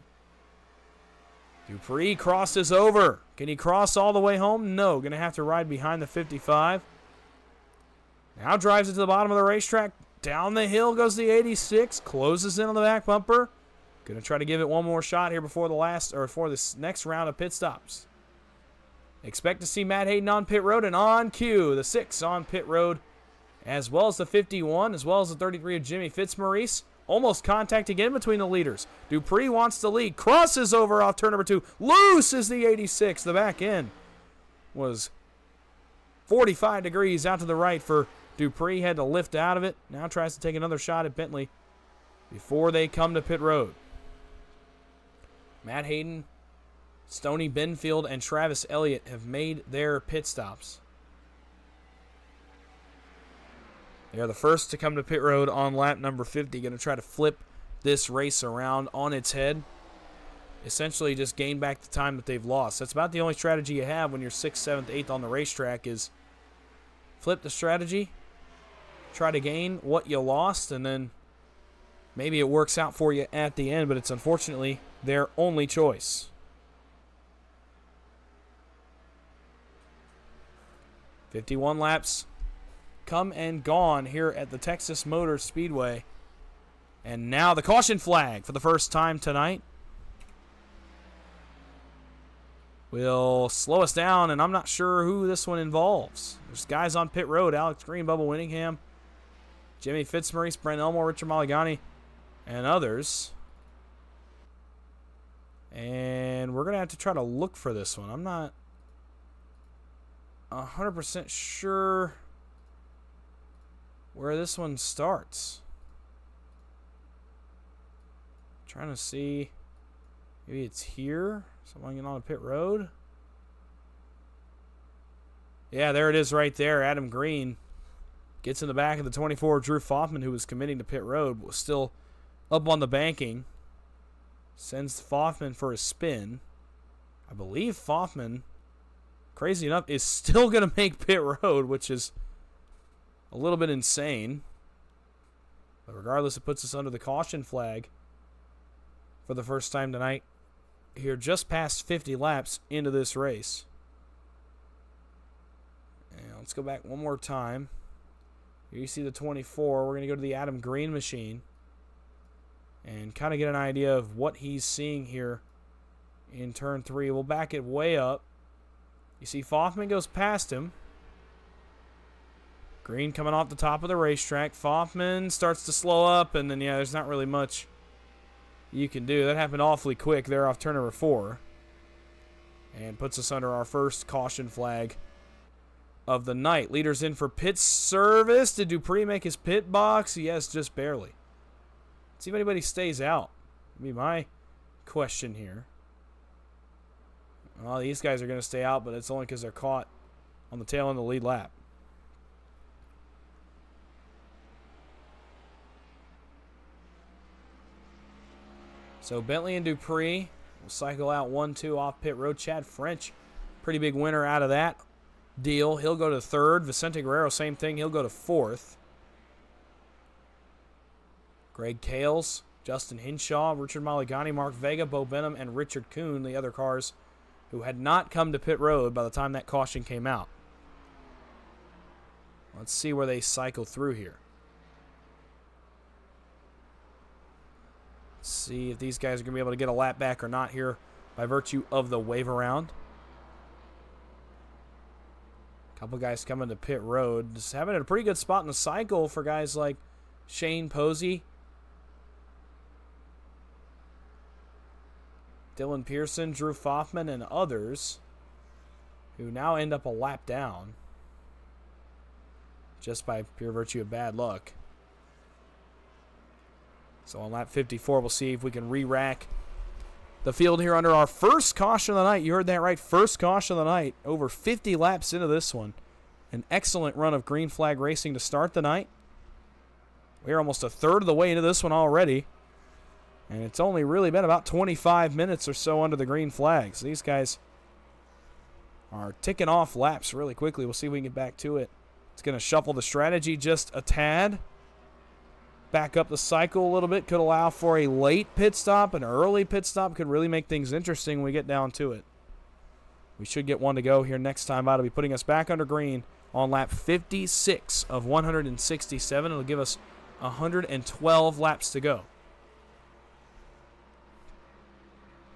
Dupree crosses over. Can he cross all the way home? No. Going to have to ride behind the 55. Now drives it to the bottom of the racetrack. Down the hill goes the 86. Closes in on the back bumper. Going to try to give it one more shot here before this next round of pit stops. Expect to see Matt Hayden on pit road and on cue. The 6 on pit road, as well as the 51, as well as the 33 of Jimmy Fitzmaurice. Almost contact again between the leaders. Dupree wants to lead. Crosses over off turn number 2. Loose is the 86. The back end was 45 degrees out to the right for Dupree. Had to lift out of it. Now tries to take another shot at Bentley before they come to pit road. Matt Hayden, Stoney Benfield, and Travis Elliott have made their pit stops. They are the first to come to pit road on lap number 50. Going to try to flip this race around on its head. Essentially just gain back the time that they've lost. That's about the only strategy you have when you're 6th, 7th, 8th on the racetrack is flip the strategy, try to gain what you lost, and then maybe it works out for you at the end, but it's unfortunately their only choice. 51 laps come and gone here at the Texas Motor Speedway. And now the caution flag for the first time tonight will slow us down, and I'm not sure who this one involves. There's guys on pit road: Alex Green, Bubba Winningham, Jimmy Fitzmaurice, Brent Elmore, Richard Maligani, and others. And we're going to have to try to look for this one. I'm not 100% sure where this one starts. Trying to see. Maybe it's here. Someone getting on a pit road. Yeah, there it is right there. Adam Green gets in the back of the 24. Drew Foffman, who was committing to pit road, was still up on the banking. Sends Foffman for a spin. I believe Foffman, crazy enough, is still going to make pit road, which is a little bit insane. But regardless, it puts us under the caution flag for the first time tonight. Here just past 50 laps into this race. And let's go back one more time. Here you see the 24. We're going to go to the Adam Green machine and kind of get an idea of what he's seeing here in turn 3. We'll back it way up. You see Foffman goes past him. Green coming off the top of the racetrack. Foffman starts to slow up, and then, yeah, there's not really much you can do. That happened awfully quick there off turn number 4. And puts us under our first caution flag of the night. Leaders in for pit service. Did Dupree make his pit box? Yes, just barely. Let's see if anybody stays out. That'd be my question here. Well, these guys are going to stay out, but it's only because they're caught on the tail end of the lead lap. So Bentley and Dupree will cycle out 1-2 off pit road. Chad French, pretty big winner out of that deal. He'll go to 3rd. Vicente Guerrero, same thing. He'll go to 4th. Greg Kales, Justin Hinshaw, Richard Maligani, Mark Vega, Bo Benham, and Richard Kuhn, the other cars who had not come to pit road by the time that caution came out. Let's see where they cycle through here. See if these guys are going to be able to get a lap back or not here by virtue of the wave around. A couple guys coming to pit road. Just having a pretty good spot in the cycle for guys like Shane Posey, Dylan Pearson, Drew Foffman, and others who now end up a lap down just by pure virtue of bad luck. So on lap 54, we'll see if we can re-rack the field here under our first caution of the night. You heard that right, first caution of the night. Over 50 laps into this one. An excellent run of green flag racing to start the night. We're almost a third of the way into this one already. And it's only really been about 25 minutes or so under the green flags. These guys are ticking off laps really quickly. We'll see if we can get back to it. It's going to shuffle the strategy just a tad. Back up the cycle a little bit. Could allow for a late pit stop. An early pit stop could really make things interesting when we get down to it. We should get one to go here next time out. It'll be putting us back under green on lap 56 of 167. It'll give us 112 laps to go.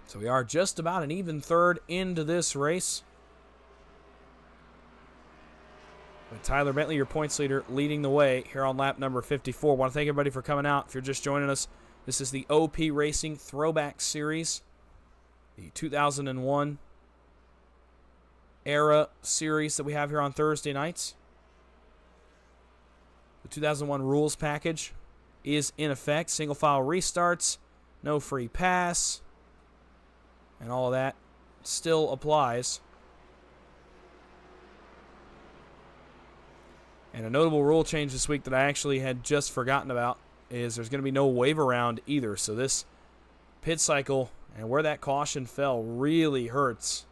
So we are just about an even third into this race. With Tyler Bentley, your points leader, leading the way here on lap number 54. I want to thank everybody for coming out. If you're just joining us, this is the OP Racing Throwback Series, the 2001 era series that we have here on Thursday nights. The 2001 rules package is in effect. Single file restarts, no free pass, and all of that still applies. And a notable rule change this week that I actually had just forgotten about is there's going to be no wave around either. So this pit cycle and where that caution fell really hurts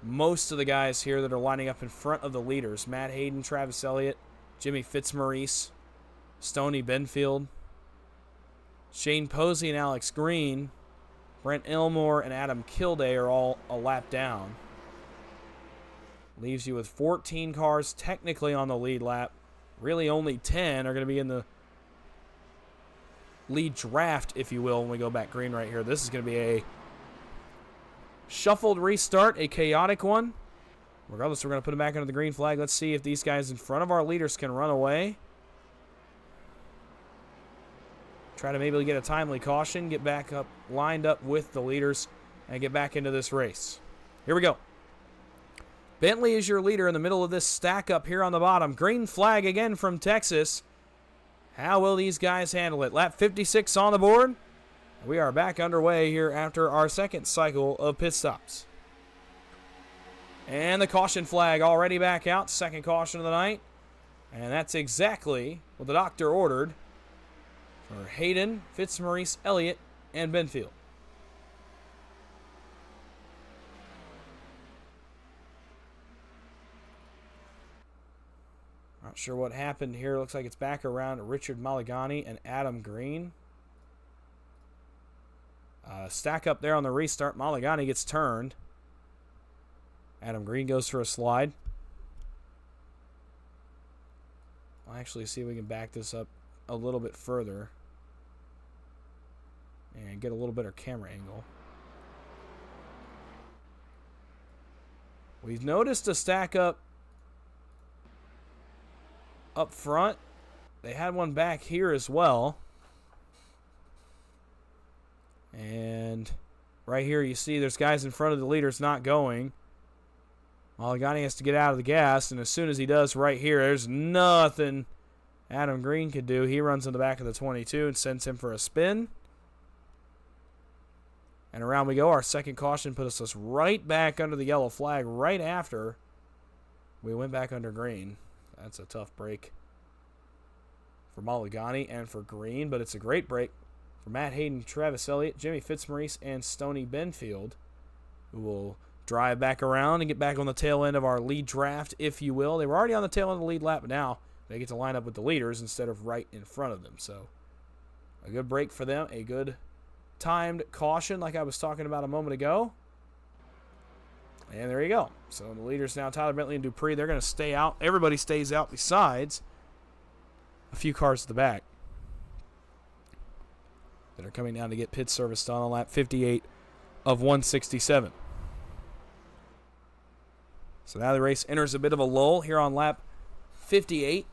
most of the guys here that are lining up in front of the leaders. Matt Hayden, Travis Elliott, Jimmy Fitzmaurice, Stoney Benfield, Shane Posey and Alex Green, Brent Elmore and Adam Kilday are all a lap down. Leaves you with 14 cars technically on the lead lap. Really only 10 are going to be in the lead draft, if you will, when we go back green right here. This is going to be a shuffled restart, a chaotic one. Regardless, we're going to put it back under the green flag. Let's see if these guys in front of our leaders can run away. Try to maybe get a timely caution, get back up, lined up with the leaders, and get back into this race. Here we go. Bentley is your leader in the middle of this stack up here on the bottom. Green flag again from Texas. How will these guys handle it? Lap 56 on the board. We are back underway here after our second cycle of pit stops. And the caution flag already back out. Second caution of the night. And that's exactly what the doctor ordered for Hayden, Fitzmaurice, Elliott, and Benfield. Not sure what happened here. Looks like it's back around to Richard Maligani and Adam Green. Stack up there on the restart. Maligani gets turned. Adam Green goes for a slide. I'll actually see if we can back this up a little bit further and get a little better camera angle. We've noticed a stack up front. They had one back here as well. And right here you see there's guys in front of the leaders not going. Maligani has to get out of the gas, and as soon as he does right here, there's nothing Adam Green could do. He runs in the back of the 22 and sends him for a spin. And around we go. Our second caution puts us right back under the yellow flag right after we went back under green. That's a tough break for Maligani and for Green, but it's a great break for Matt Hayden, Travis Elliott, Jimmy Fitzmaurice, and Stoney Benfield, who will drive back around and get back on the tail end of our lead draft, if you will. They were already on the tail end of the lead lap, but now they get to line up with the leaders instead of right in front of them. So a good break for them, a good timed caution like I was talking about a moment ago. And there you go. So the leaders now, Tyler Bentley and Dupree, they're going to stay out. Everybody stays out besides a few cars at the back that are coming down to get pit service done on lap 58 of 167. So now the race enters a bit of a lull here on lap 58.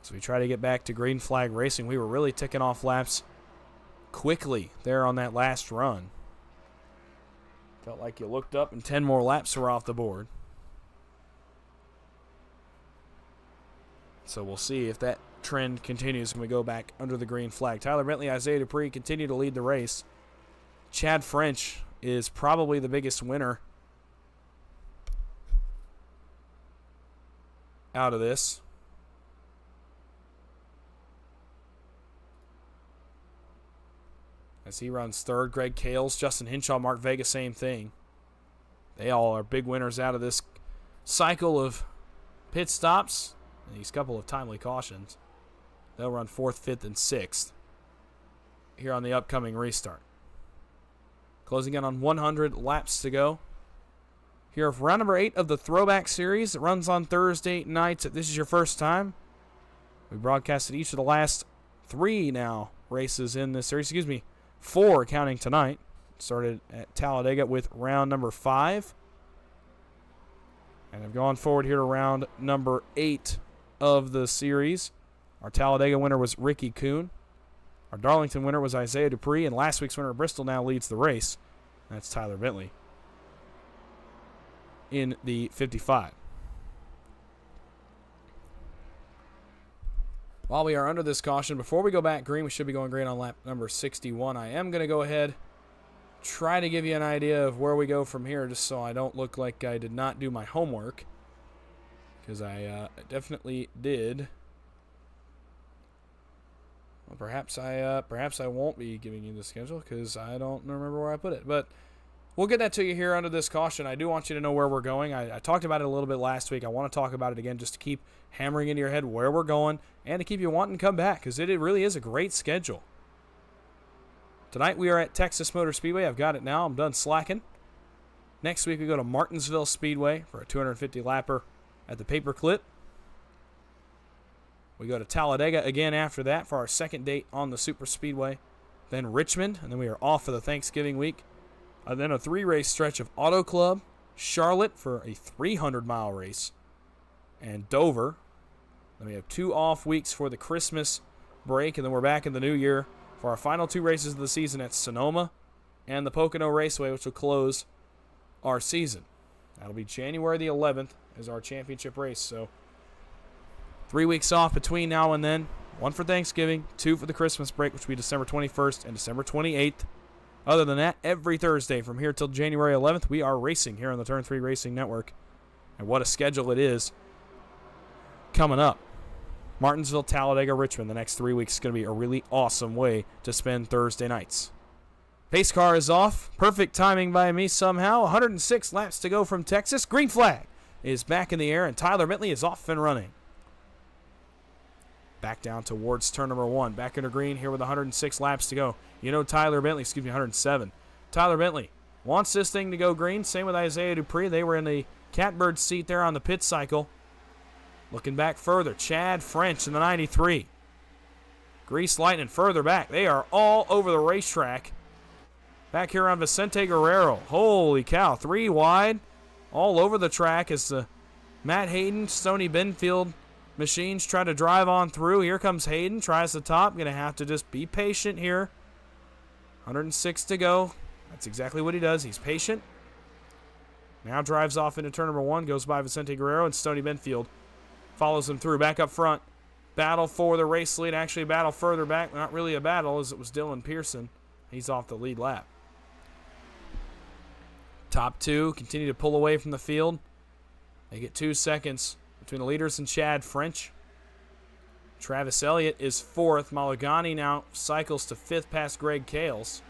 So we try to get back to green flag racing. We were really ticking off laps quickly there on that last run. Felt like you looked up and 10 more laps were off the board. So we'll see if that trend continues when we go back under the green flag. Tyler Bentley, Isaiah Dupree continue to lead the race. Chad French is probably the biggest winner out of this. As he runs third, Greg Kales, Justin Hinshaw, Mark Vega, same thing. They all are big winners out of this cycle of pit stops and these couple of timely cautions. They'll run 4th, 5th, and 6th here on the upcoming restart. Closing in on 100 laps to go. Here for round number 8 of the Throwback Series. It runs on Thursday nights. If this is your first time, we broadcasted each of the last 3 now races in this series. 4 counting tonight. Started at Talladega with round number 5. And have gone forward here to round number 8 of the series. Our Talladega winner was Ricky Kuhn. Our Darlington winner was Isaiah Dupree. And last week's winner, Bristol, now leads the race. That's Tyler Bentley. in the 55. While we are under this caution, before we go back green, we should be going green on lap number 61. I am going to go ahead, try to give you an idea of where we go from here, just so I don't look like I did not do my homework, because I definitely did. Well, perhaps I won't be giving you the schedule because I don't remember where I put it, but we'll get that to you here under this caution. I do want you to know where we're going. I talked about it a little bit last week. I want to talk about it again just to keep hammering into your head where we're going and to keep you wanting to come back, because it really is a great schedule. Tonight we are at Texas Motor Speedway. I've got it now. I'm done slacking. Next week we go to Martinsville Speedway for a 250 lapper at the Paperclip. We go to Talladega again after that for our second date on the Super Speedway. Then Richmond, and then we are off for the Thanksgiving week. And then a 3-race stretch of Auto Club, Charlotte for a 300-mile race, and Dover. Then we have 2 off weeks for the Christmas break, and then we're back in the new year for our final 2 races of the season at Sonoma and the Pocono Raceway, which will close our season. That'll be January the 11th as our championship race. So 3 weeks off between now and then. 1 for Thanksgiving, 2 for the Christmas break, which will be December 21st and December 28th. Other than that, every Thursday from here till January 11th, we are racing here on the Turn 3 Racing Network. And what a schedule it is coming up. Martinsville, Talladega, Richmond. The next 3 weeks is going to be a really awesome way to spend Thursday nights. Pace car is off. Perfect timing by me somehow. 106 laps to go from Texas. Green flag is back in the air, and Tyler Bentley is off and running. Back down towards turn number 1. Back into green here with 106 laps to go. You know Tyler Bentley, 107. Tyler Bentley wants this thing to go green. Same with Isaiah Dupree. They were in the catbird seat there on the pit cycle. Looking back further, Chad French in the 93. Grease Lightning further back. They are all over the racetrack. Back here on Vicente Guerrero. Holy cow, 3 wide. All over the track as the Matt Hayden, Stoney Benfield machines try to drive on through. Here comes Hayden, tries the top. Going to have to just be patient here. 106 to go. That's exactly what he does. He's patient. Now drives off into turn number 1. Goes by Vicente Guerrero, and Stoney Benfield follows him through. Back up front. Battle for the race lead. Actually, a battle further back. Not really a battle, as it was Dylan Pearson. He's off the lead lap. Top 2 continue to pull away from the field. They get 2 seconds between the leaders and Chad French. Travis Elliott is 4th. Malagani now cycles to 5th past Greg Kales.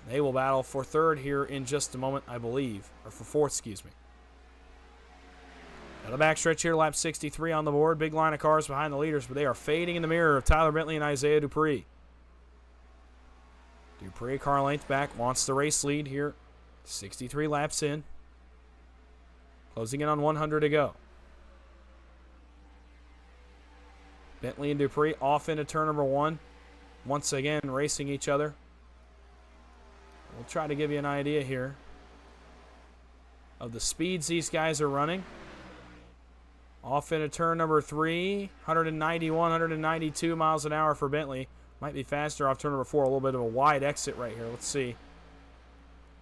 They will battle for 3rd here in just a moment, I believe. Or for 4th, excuse me. Now the backstretch here, lap 63 on the board. Big line of cars behind the leaders, but they are fading in the mirror of Tyler Bentley and Isaiah Dupree. Dupree, car length back, wants the race lead here. 63 laps in. Closing in on 100 to go. Bentley and Dupree off into turn number 1. Once again, racing each other. We'll try to give you an idea here of the speeds these guys are running. Off into turn number 3. 191, 192 miles an hour for Bentley. Might be faster off turn number 4. A little bit of a wide exit right here. Let's see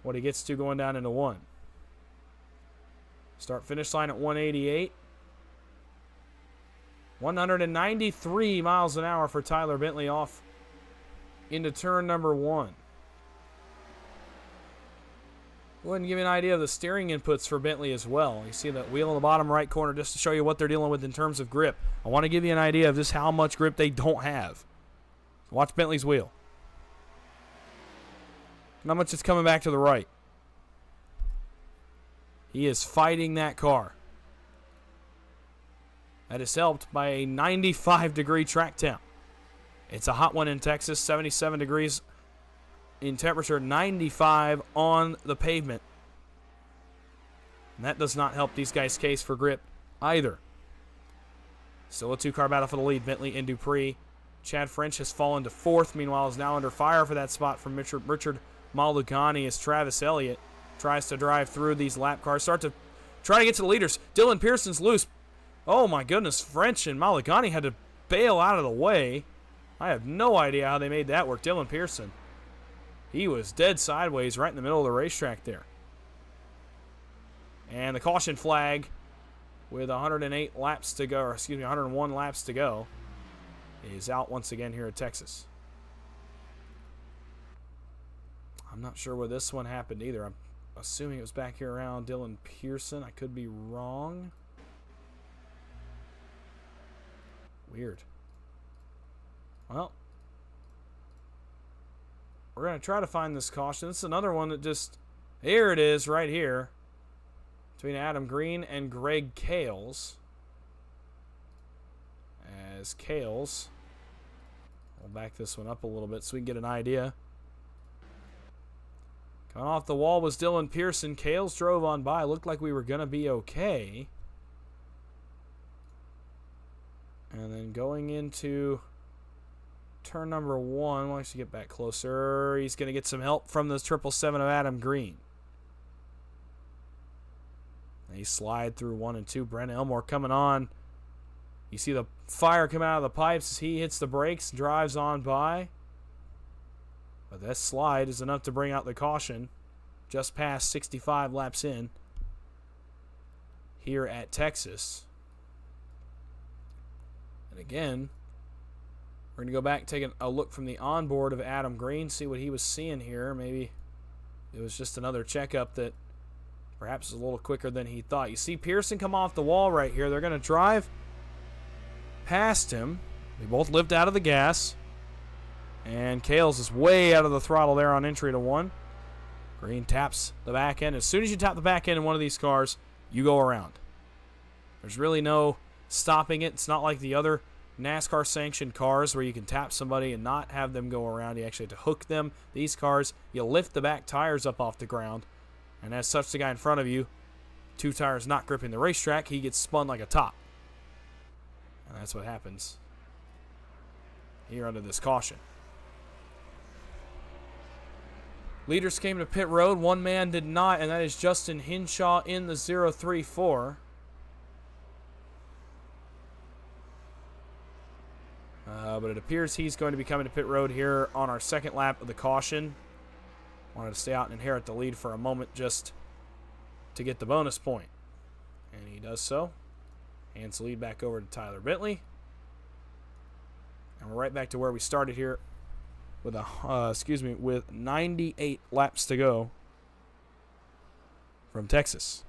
what he gets to going down into 1. Start finish line at 188. 193 miles an hour for Tyler Bentley off into turn number 1. Go ahead and give you an idea of the steering inputs for Bentley as well. You see that wheel in the bottom right corner just to show you what they're dealing with in terms of grip. I want to give you an idea of just how much grip they don't have. Watch Bentley's wheel. Not much is coming back to the right. He is fighting that car. That is helped by a 95-degree track temp. It's a hot one in Texas, 77 degrees in temperature, 95 on the pavement. And that does not help these guys' case for grip either. Still a 2-car battle for the lead, Bentley and Dupree. Chad French has fallen to 4th, meanwhile is now under fire for that spot from Richard Malugani as Travis Elliott tries to drive through these lap cars. Try to get to the leaders. Dylan Pearson's loose. Oh my goodness, French and Malagani had to bail out of the way. I have no idea how they made that work. Dylan Pearson, he was dead sideways right in the middle of the racetrack there. And the caution flag with 108 laps to go, or excuse me, 101 laps to go, is out once again here at Texas. I'm not sure where this one happened either. I'm assuming it was back here around Dylan Pearson. I could be wrong. Weird. Well, we're going to try to find this caution. This is another one that just... Here it is right here. Between Adam Green and Greg Cales. As Cales... We'll back this one up a little bit so we can get an idea. Coming off the wall was Dylan Pearson. Cales drove on by. Looked like we were going to be okay. And then going into turn number 1. We'll actually get back closer. He's going to get some help from the 777 of Adam Green. And he slide through 1 and 2. Brent Elmore coming on. You see the fire come out of the pipes as he hits the brakes, drives on by. But that slide is enough to bring out the caution just past 65 laps in here at Texas. And again, we're going to go back and take a look from the onboard of Adam Green, see what he was seeing here. Maybe it was just another checkup that perhaps is a little quicker than he thought. You see Pearson come off the wall right here. They're going to drive past him. They both lift out of the gas. And Cales is way out of the throttle there on entry to 1. Green taps the back end. As soon as you tap the back end in one of these cars, you go around. There's really no stopping it. It's not like the other NASCAR sanctioned cars where you can tap somebody and not have them go around. You actually have to hook them. These cars, you lift the back tires up off the ground. And as such, the guy in front of you, 2 tires not gripping the racetrack, he gets spun like a top. And that's what happens here under this caution. Leaders came to pit road. One man did not, and that is Justin Hinshaw in the 034. But it appears he's going to be coming to pit road here on our second lap of the caution. Wanted to stay out and inherit the lead for a moment just to get the bonus point. And he does so. Hands the lead back over to Tyler Bentley. And we're right back to where we started here with with 98 laps to go from Texas.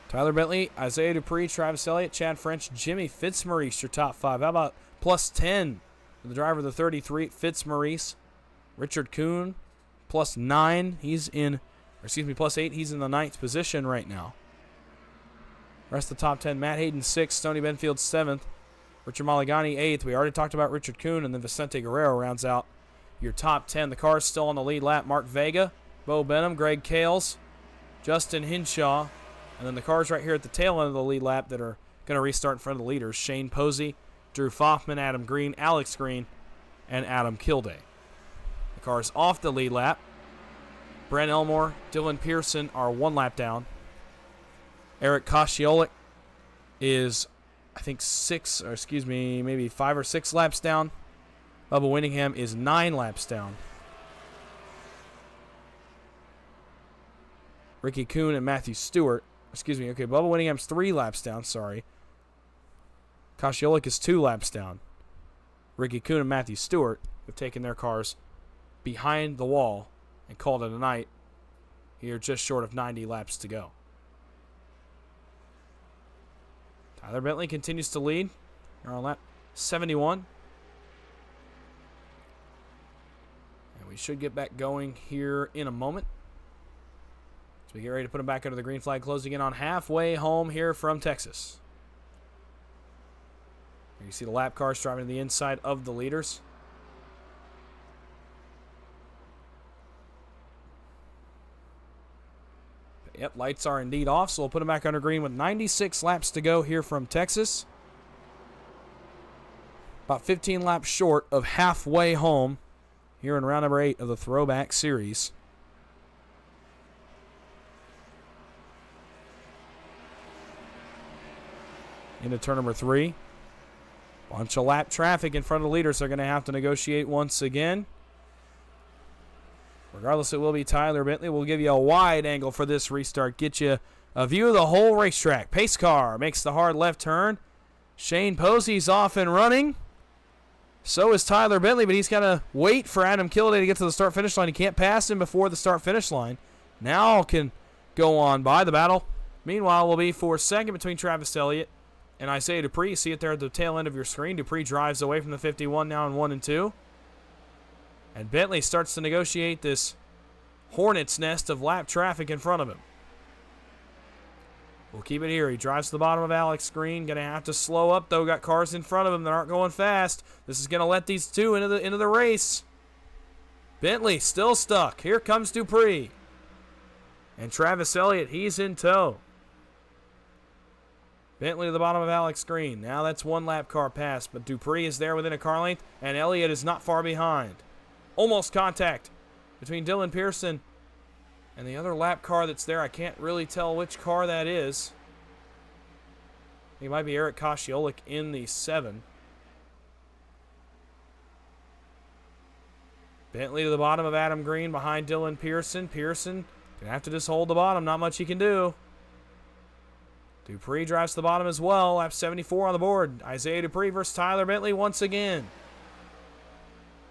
Tyler Bentley, Isaiah Dupree, Travis Elliott, Chad French, Jimmy Fitzmaurice, your top 5. How about plus 10 for the driver of the 33, Fitzmaurice? Richard Kuhn, plus 9. Plus 8. He's in the 9th position right now. Rest of the top 10, Matt Hayden 6th, Tony Benfield 7th, Richard Maligani 8th. We already talked about Richard Kuhn, and then Vicente Guerrero rounds out your top 10. The car's still on the lead lap. Mark Vega, Bo Benham, Greg Cales, Justin Hinshaw, and then the cars right here at the tail end of the lead lap that are going to restart in front of the leaders. Shane Posey, Drew Foffman, Adam Green, Alex Green, and Adam Kilday. The cars off the lead lap. Brent Elmore, Dylan Pearson are 1 lap down. Eric Kosciolik is, I think, 5 or 6 laps down. Bubba Winningham is 9 laps down. Ricky Kuhn and Matthew Stewart. Bubba Winningham's 3 laps down, Kosciolik is 2 laps down. Ricky Kuhn and Matthew Stewart have taken their cars behind the wall and called it a night. Here, just short of 90 laps to go. Tyler Bentley continues to lead. We're on lap 71. And we should get back going here in a moment. So we get ready to put him back under the green flag, closing in on halfway home here from Texas. Here you see the lap cars driving to the inside of the leaders. Yep, lights are indeed off, so we'll put him back under green with 96 laps to go here from Texas. About 15 laps short of halfway home here in round number 8 of the Throwback Series. Into turn number 3. Bunch of lap traffic in front of the leaders. They're going to have to negotiate once again. Regardless, it will be Tyler Bentley. We'll give you a wide angle for this restart. Get you a view of the whole racetrack. Pace car makes the hard left turn. Shane Posey's off and running. So is Tyler Bentley, but he's got to wait for Adam Killiday to get to the start-finish line. He can't pass him before the start-finish line. Now can go on by the battle. Meanwhile, will be for second between Travis Elliott and Isaiah Dupree. You see it there at the tail end of your screen. Dupree drives away from the 51 now in 1 and 2. And Bentley starts to negotiate this hornet's nest of lap traffic in front of him. We'll keep it here. He drives to the bottom of Alex Green. Going to have to slow up, though. Got cars in front of him that aren't going fast. This is going to let these two into the race. Bentley still stuck. Here comes Dupree. And Travis Elliott, he's in tow. Bentley to the bottom of Alex Green. Now that's one lap car pass, but Dupree is there within a car length, and Elliott is not far behind. Almost contact between Dylan Pearson and the other lap car that's there. I can't really tell which car that is. It might be Eric Kosciolik in the 7. Bentley to the bottom of Adam Green behind Dylan Pearson. Pearson gonna have to just hold the bottom. Not much he can do. Dupree drives to the bottom as well. Lap 74 on the board. Isaiah Dupree versus Tyler Bentley once again.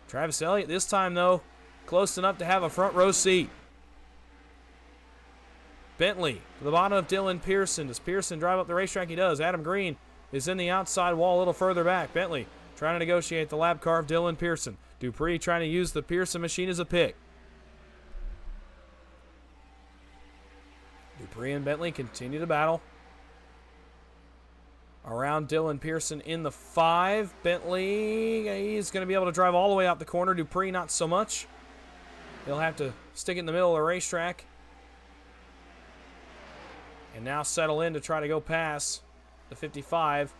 Travis Elliott this time, though, close enough to have a front row seat. Bentley to the bottom of Dylan Pearson. Does Pearson drive up the racetrack? He does. Adam Green is in the outside wall a little further back. Bentley trying to negotiate the lap car of Dylan Pearson. Dupree trying to use the Pearson machine as a pick. Dupree and Bentley continue to battle. Around Dylan Pearson in the 5. Bentley, he's going to be able to drive all the way out the corner. Dupree, not so much. He'll have to stick it in the middle of the racetrack. And now settle in to try to go past the 55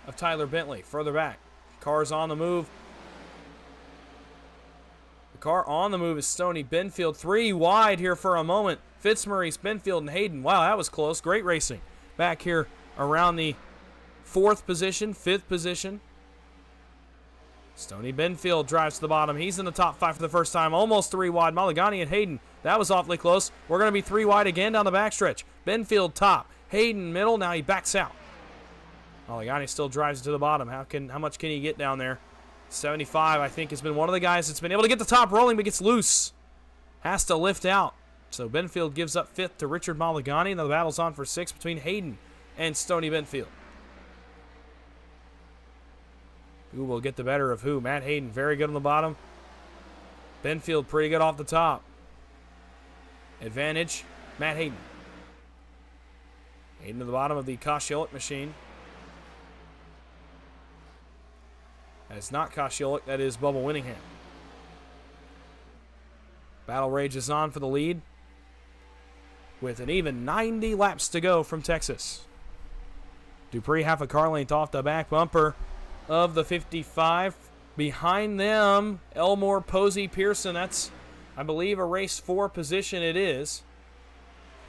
of Tyler Bentley. Further back. Car's on the move. The car on the move is Stoney Benfield. 3 wide here for a moment. Fitzmaurice, Benfield, and Hayden. Wow, that was close. Great racing. Back here around the 4th position, 5th position. Stoney Benfield drives to the bottom. He's in the top 5 for the first time. Almost 3 wide. Mulligani and Hayden. That was awfully close. We're going to be 3 wide again down the backstretch. Benfield top. Hayden middle. Now he backs out. Mulligani still drives it to the bottom. How much can he get down there? 75, I think, has been one of the guys that's been able to get the top rolling, but gets loose. Has to lift out. So Benfield gives up 5th to Richard Mulligani. And the battle's on for 6th between Hayden and Stoney Benfield. Who will get the better of who? Matt Hayden, very good on the bottom. Benfield, pretty good off the top. Advantage, Matt Hayden. Hayden to the bottom of the Kosciolik machine. That's not Kosciolik, that is Bubba Winningham. Battle rages on for the lead with an even 90 laps to go from Texas. Dupree half a car length off the back bumper of the 55. Behind them, Elmore, Posey, Pearson. That's, I believe, a race 4 position it is.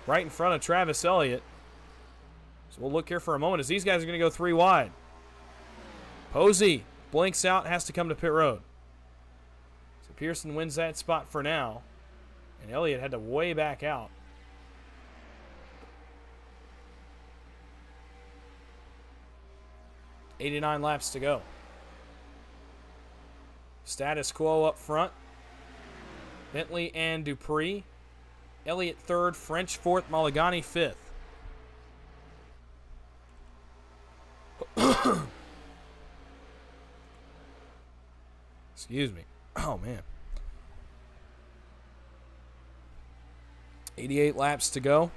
Right in front of Travis Elliott. So we'll look here for a moment as these guys are going to go 3 wide. Posey blinks out, has to come to pit road. So Pearson wins that spot for now. And Elliott had to way back out. .89 laps to go. Status quo up front. Bentley and Dupree. Elliott 3rd, French 4th, Mulligani 5th. Excuse me. Oh, man. 88 laps to go.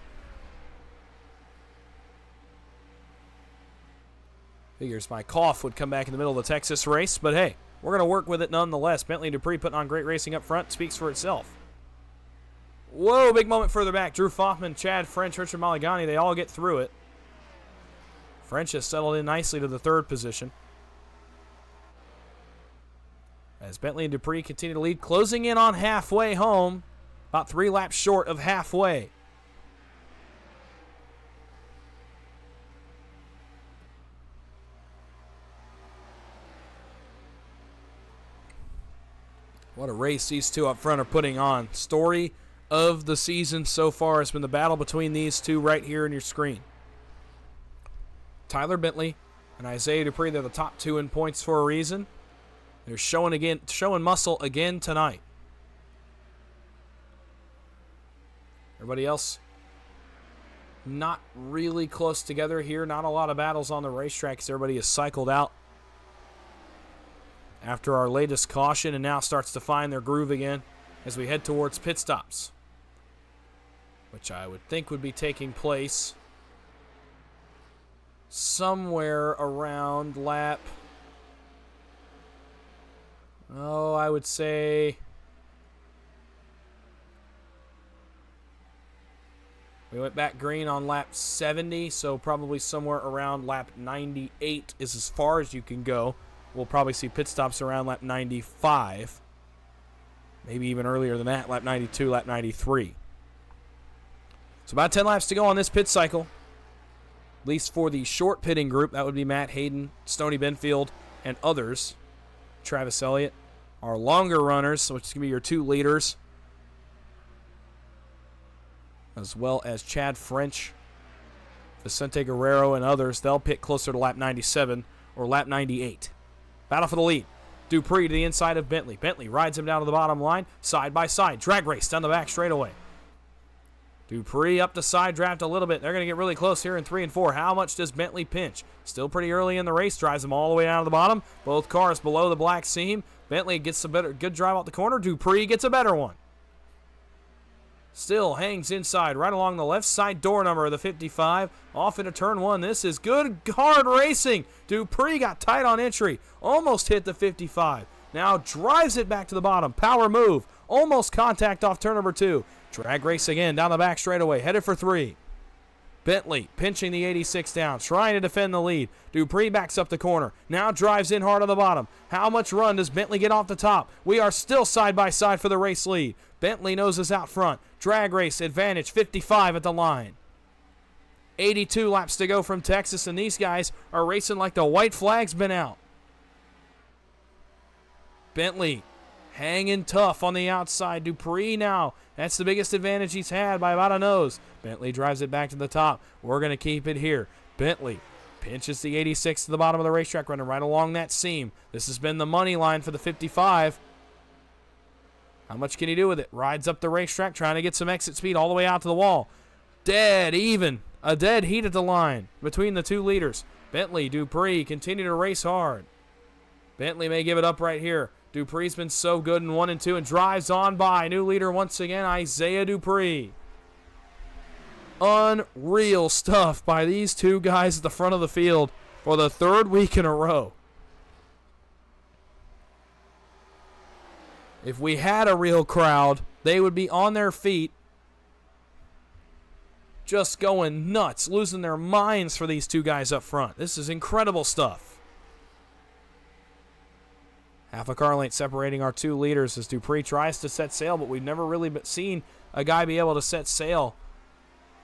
Figures my cough would come back in the middle of the Texas race, but hey, we're going to work with it nonetheless. Bentley and Dupree putting on great racing up front. Speaks for itself. Whoa, big moment further back. Drew Foffman, Chad French, Richard Mulligani, they all get through it. French has settled in nicely to the 3rd position. As Bentley and Dupree continue to lead, closing in on halfway home. About 3 laps short of halfway. What a race these two up front are putting on. Story of the season so far has been the battle between these two right here in your screen. Tyler Bentley and Isaiah Dupree, they're the top two in points for a reason. They're showing muscle again tonight. Everybody else not really close together here. Not a lot of battles on the racetrack as everybody is cycled out after our latest caution and now starts to find their groove again as we head towards pit stops, which I would think would be taking place somewhere around lap, I would say we went back green on lap 70, so probably somewhere around lap 98 is as far as you can go. We'll probably see pit stops around lap 95, maybe even earlier than that, lap 92, lap 93. So about 10 laps to go on this pit cycle, at least for the short pitting group. That would be Matt Hayden, Stoney Benfield, and others. Travis Elliott. Our longer runners, which is going to be your two leaders, as well as Chad French, Vicente Guerrero, and others. They'll pit closer to lap 97 or lap 98. Battle for the lead. Dupree to the inside of Bentley. Bentley rides him down to the bottom line, side by side. Drag race down the back straightaway. Dupree up the side draft a little bit. They're going to get really close here in 3 and 4. How much does Bentley pinch? Still pretty early in the race. Drives them all the way down to the bottom. Both cars below the black seam. Bentley gets a good drive out the corner. Dupree gets a better one. Still hangs inside right along the left side door number of the 55. Off into turn 1. This is good, hard racing. Dupree got tight on entry. Almost hit the 55. Now drives it back to the bottom. Power move. Almost contact off turn number 2. Drag race again down the back straightaway. Headed for 3. Bentley pinching the 86 down. Trying to defend the lead. Dupree backs up the corner. Now drives in hard on the bottom. How much run does Bentley get off the top? We are still side by side for the race lead. Bentley noses out front. Drag race advantage 55 at the line. 82 laps to go from Texas, and these guys are racing like the white flag's been out. Bentley hanging tough on the outside. Dupree now, that's the biggest advantage he's had by about a nose. Bentley drives it back to the top. We're going to keep it here. Bentley pinches the 86 to the bottom of the racetrack, running right along that seam. This has been the money line for the 55. How much can he do with it? Rides up the racetrack, trying to get some exit speed all the way out to the wall. Dead even. A dead heat at the line between the two leaders. Bentley, Dupree continue to race hard. Bentley may give it up right here. Dupree's been so good in 1 and 2 and drives on by. New leader once again, Isaiah Dupree. Unreal stuff by these two guys at the front of the field for the 3rd week in a row. If we had a real crowd, they would be on their feet just going nuts, losing their minds for these two guys up front. This is incredible stuff. Half a car length separating our two leaders as Dupree tries to set sail, but we've never really seen a guy be able to set sail.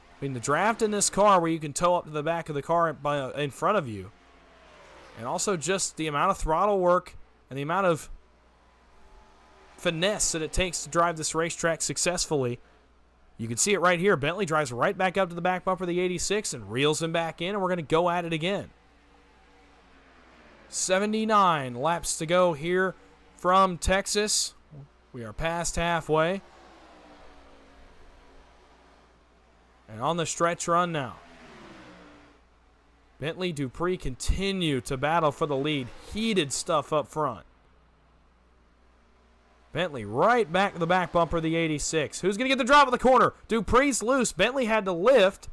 I mean, the draft in this car where you can tow up to the back of the car in front of you, and also just the amount of throttle work and the amount of finesse that it takes to drive this racetrack successfully. You can see it right here. Bentley drives right back up to the back bumper of the 86 and reels him back in, and we're going to go at it again. 79 laps to go here from Texas. We are past halfway. And on the stretch run now. Bentley, Dupree continue to battle for the lead. Heated stuff up front. Bentley right back to the back bumper of the 86. Who's going to get the drive of the corner? Dupree's loose. Bentley had to lift.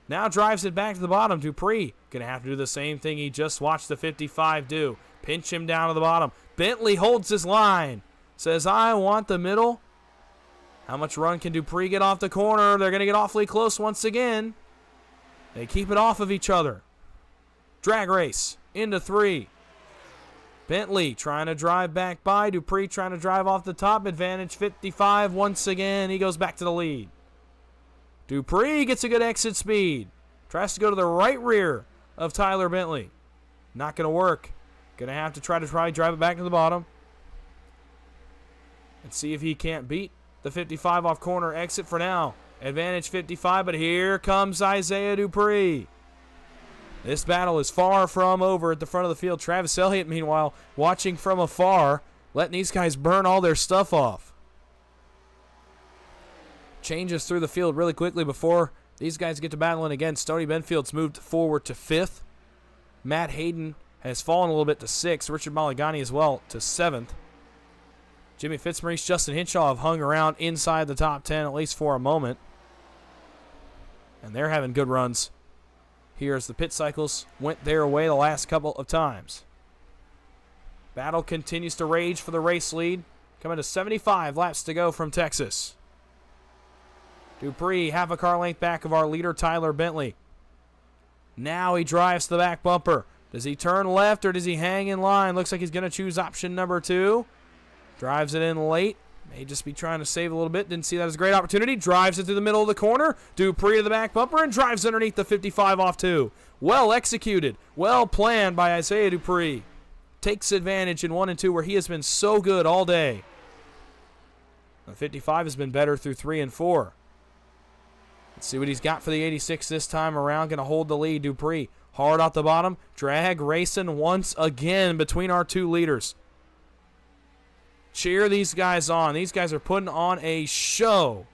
Now drives it back to the bottom. Dupree going to have to do the same thing he just watched the 55 do. Pinch him down to the bottom. Bentley holds his line. Says, I want the middle. How much run can Dupree get off the corner? They're going to get awfully close once again. They keep it off of each other. Drag race into 3. Bentley trying to drive back by. Dupree trying to drive off the top. Advantage 55 once again. He goes back to the lead. Dupree gets a good exit speed. Tries to go to the right rear of Tyler Bentley. Not going to work. Going to have to try to drive it back to the bottom. and see if he can't beat the 55 off corner exit for now. Advantage 55, but here comes Isaiah Dupree. This battle is far from over at the front of the field. Travis Elliott, meanwhile, watching from afar, letting these guys burn all their stuff off. Changes through the field really quickly before these guys get to battling again. Stoney Benfield's moved forward to 5th. Matt Hayden has fallen a little bit to 6th. Richard Mulligani as well to 7th. Jimmy Fitzmaurice, Justin Hinshaw have hung around inside the top 10 at least for a moment. And they're having good runs here as the pit cycles went their way the last couple of times. Battle continues to rage for the race lead. Coming to 75 laps to go from Texas. Dupree, half a car length back of our leader, Tyler Bentley. Now he drives to the back bumper. Does he turn left or does he hang in line? Looks like he's going to choose option number 2. Drives it in late. May just be trying to save a little bit. Didn't see that as a great opportunity. Drives it through the middle of the corner. Dupree to the back bumper and drives underneath the 55 off 2. Well executed. Well planned by Isaiah Dupree. Takes advantage in 1 and 2 where he has been so good all day. The 55 has been better through 3 and 4. Let's see what he's got for the 86 this time around. Going to hold the lead. Dupree hard off the bottom. Drag racing once again between our two leaders. Cheer these guys on. These guys are putting on a show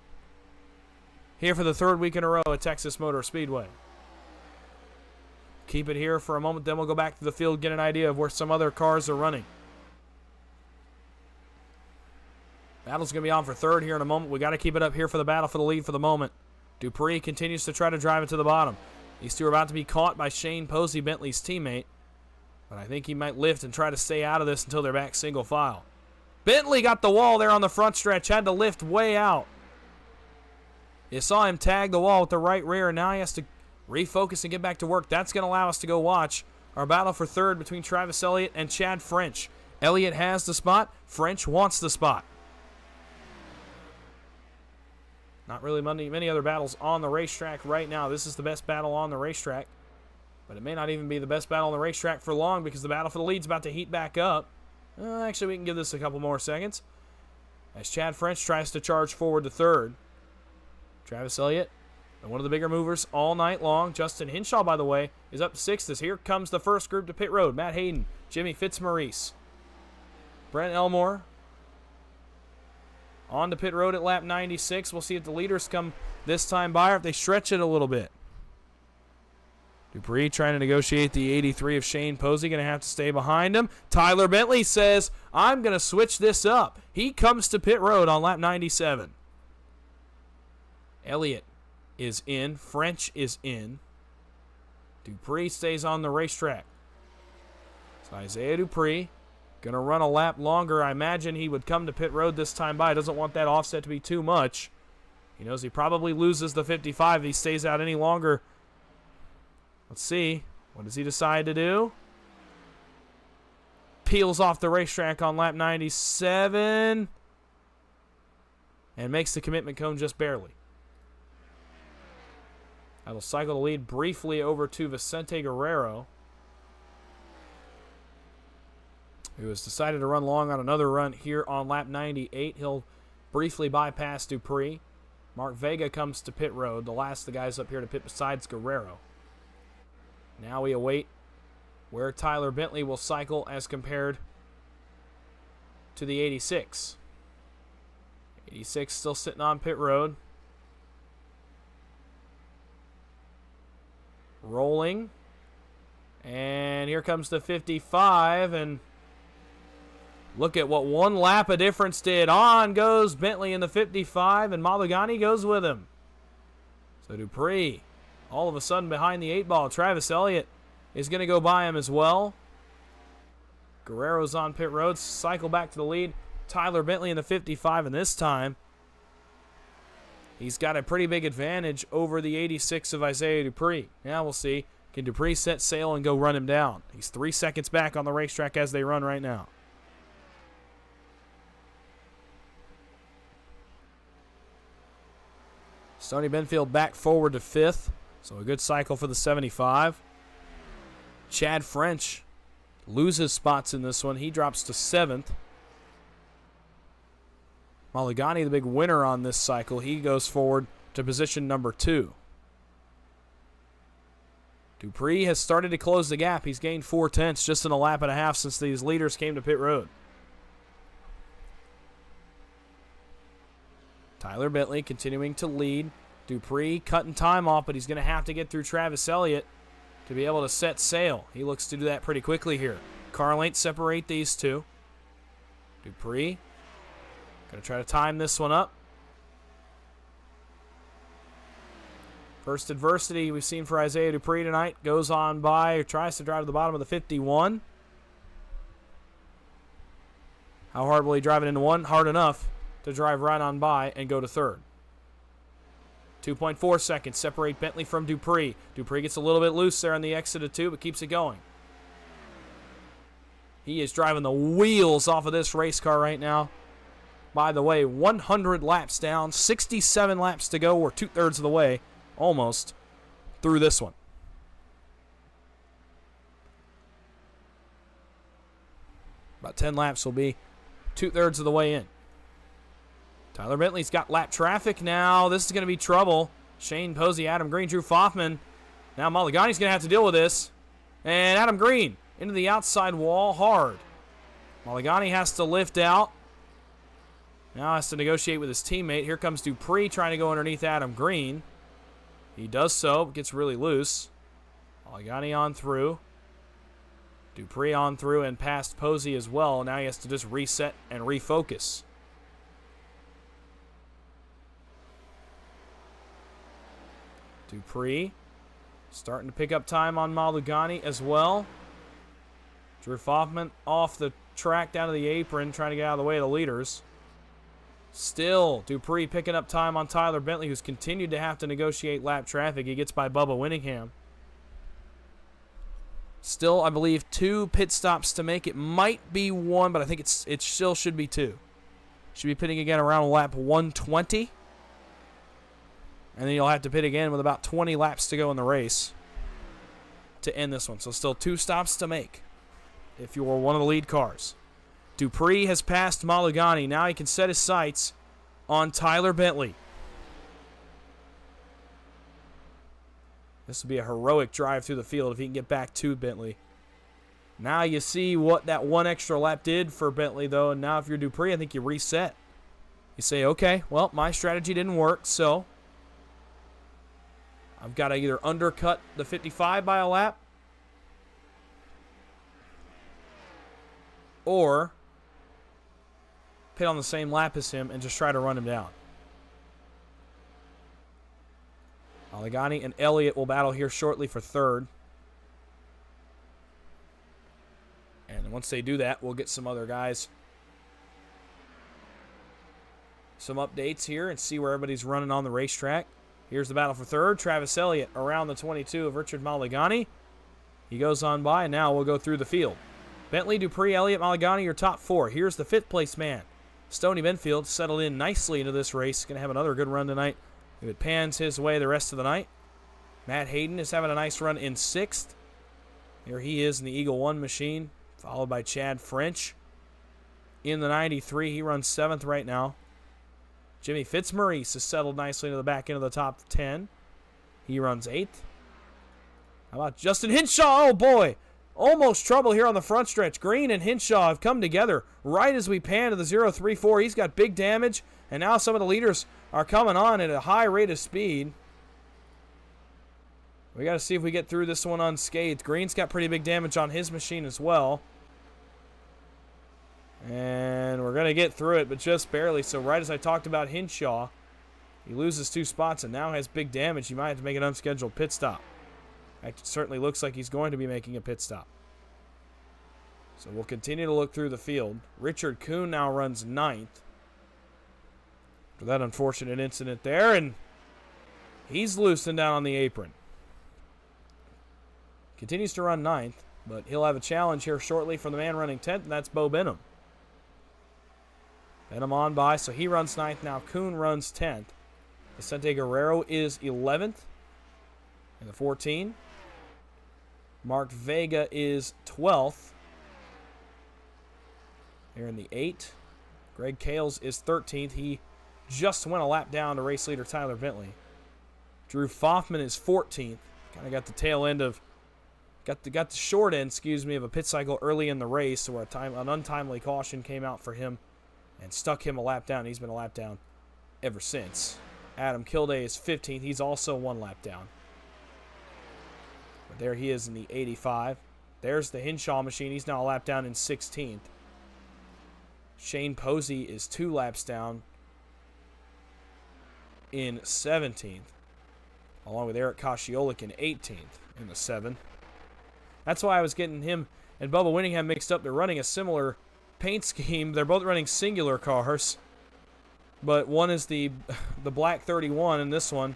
here for the 3rd week in a row at Texas Motor Speedway. Keep it here for a moment, then we'll go back to the field, get an idea of where some other cars are running. Battle's going to be on for 3rd here in a moment. We got to keep it up here for the battle for the lead for the moment. Dupree continues to try to drive it to the bottom. These two are about to be caught by Shane Posey, Bentley's teammate. But I think he might lift and try to stay out of this until they're back single file. Bentley got the wall there on the front stretch. Had to lift way out. You saw him tag the wall with the right rear, and now he has to refocus and get back to work. That's going to allow us to go watch our battle for 3rd between Travis Elliott and Chad French. Elliott has the spot. French wants the spot. Not really many other battles on the racetrack right now. This is the best battle on the racetrack. But it may not even be the best battle on the racetrack for long because the battle for the lead's about to heat back up. Actually, we can give this a couple more seconds. As Chad French tries to charge forward to 3rd. Travis Elliott, one of the bigger movers all night long. Justin Hinshaw, by the way, is up to 6th as here comes the first group to pit road. Matt Hayden, Jimmy Fitzmaurice, Brent Elmore. On to pit road at lap 96. We'll see if the leaders come this time by or if they stretch it a little bit. Dupree trying to negotiate the 83 of Shane Posey. Going to have to stay behind him. Tyler Bentley says, I'm going to switch this up. He comes to pit road on lap 97. Elliott is in. French is in. Dupree stays on the racetrack. So Isaiah Dupree going to run a lap longer. I imagine he would come to pit road this time by. Doesn't want that offset to be too much. He knows he probably loses the 55 if he stays out any longer. Let's see. What does he decide to do? Peels off the racetrack on lap 97. And makes the commitment cone just barely. That'll cycle the lead briefly over to Vicente Guerrero, who has decided to run long on another run here on lap 98. He'll briefly bypass Dupree. Mark Vega comes to pit road, the last of the guys up here to pit besides Guerrero. Now we await where Tyler Bentley will cycle as compared to the 86. 86 still sitting on pit road. Rolling. And here comes the 55, and look at what one lap of difference did. On goes Bentley in the 55, and Mulligani goes with him. So Dupree, all of a sudden behind the 8-ball. Travis Elliott is going to go by him as well. Guerrero's on pit road. Cycle back to the lead. Tyler Bentley in the 55, and this time he's got a pretty big advantage over the 86 of Isaiah Dupree. Now we'll see. Can Dupree set sail and go run him down? He's 3 seconds back on the racetrack as they run right now. Stoney Benfield back forward to 5th. So a good cycle for the 75. Chad French loses spots in this one. He drops to 7th. Mulligani, the big winner on this cycle, he goes forward to position number 2. Dupree has started to close the gap. He's gained 4/10 just in a lap and a half since these leaders came to pit road. Tyler Bentley continuing to lead. Dupree cutting time off, but he's going to have to get through Travis Elliott to be able to set sail. He looks to do that pretty quickly here. Car length separate these two. Dupree going to try to time this one up. First adversity we've seen for Isaiah Dupree tonight. Goes on by, tries to drive to the bottom of the 51. How hard will he drive it into one? Hard enough to drive right on by and go to third. 2.4 seconds separate Bentley from Dupree. Dupree gets a little bit loose there on the exit of 2, but keeps it going. He is driving the wheels off of this race car right now. By the way, 100 laps down, 67 laps to go. We're 2/3 of the way, almost, through this one. About 10 laps will be 2/3 of the way in. Tyler Bentley's got lap traffic now. This is going to be trouble. Shane Posey, Adam Green, Drew Foffman. Now Mulligani's going to have to deal with this. And Adam Green into the outside wall hard. Mulligani has to lift out. Now has to negotiate with his teammate. Here comes Dupree trying to go underneath Adam Green. He does so, but gets really loose. Mulligani on through. Dupree on through and past Posey as well. Now he has to just reset and refocus. Dupree starting to pick up time on Mulligani as well. Drew Foffman off the track down to the apron, trying to get out of the way of the leaders. Still, Dupree picking up time on Tyler Bentley, who's continued to have to negotiate lap traffic. He gets by Bubba Winningham. Still, I believe, 2 pit stops to make. It might be 1, but I think it still should be 2. Should be pitting again around lap 120. And then you'll have to pit again with about 20 laps to go in the race to end this one. So still 2 stops to make if you're one of the lead cars. Dupree has passed Mulligani. Now he can set his sights on Tyler Bentley. This will be a heroic drive through the field if he can get back to Bentley. Now you see what that 1 extra lap did for Bentley, though. And now if you're Dupree, I think you reset. You say, okay, well, my strategy didn't work, so I've got to either undercut the 55 by a lap or pit on the same lap as him and just try to run him down. Mulligani and Elliott will battle here shortly for third. And once they do that, we'll get some other guys some updates here and see where everybody's running on the racetrack. Here's the battle for third. Travis Elliott around the 22 of Richard Mulligani. He goes on by, and now we'll go through the field. Bentley, Dupree, Elliott, Mulligani, your top 4. Here's the 5th place man. Stoney Benfield settled in nicely into this race. Going to have another good run tonight if it pans his way the rest of the night. Matt Hayden is having a nice run in 6th. Here he is in the Eagle 1 machine, followed by Chad French. In the 93, he runs 7th right now. Jimmy Fitzmaurice has settled nicely into the back end of the top 10. He runs 8th. How about Justin Hinshaw? Oh, boy. Almost trouble here on the front stretch. Green and Hinshaw have come together right as we pan to the 034. He's got big damage, and now some of the leaders are coming on at a high rate of speed. We got to see if we get through this one unscathed. Green's got pretty big damage on his machine as well. And we're going to get through it, but just barely. So right as I talked about Hinshaw, he loses 2 spots and now has big damage. He might have to make an unscheduled pit stop. It certainly looks like he's going to be making a pit stop. So we'll continue to look through the field. Richard Kuhn now runs 9th. After that unfortunate incident there, and he's loosened down on the apron. Continues to run 9th, but he'll have a challenge here shortly from the man running 10th, and that's Bo Benham. Benham on by, so he runs 9th now. Kuhn runs 10th. Vicente Guerrero is 11th in the 14. Mark Vega is 12th. They're in the 8. Greg Cales is 13th. He just went a lap down to race leader Tyler Bentley. Drew Foffman is 14th. Kind of got the tail end of, got the short end, of a pit cycle early in the race, where an untimely caution came out for him and stuck him a lap down. He's been a lap down ever since. Adam Kilday is 15th. He's also 1 lap down. But there he is in the 85. There's the Hinshaw machine. He's now a lap down in 16th. Shane Posey is 2 laps down in 17th, along with Eric Kosciolik in 18th in the 7. That's why I was getting him and Bubba Winningham mixed up. They're running a similar paint scheme. They're both running singular cars, but one is the black 31, and this one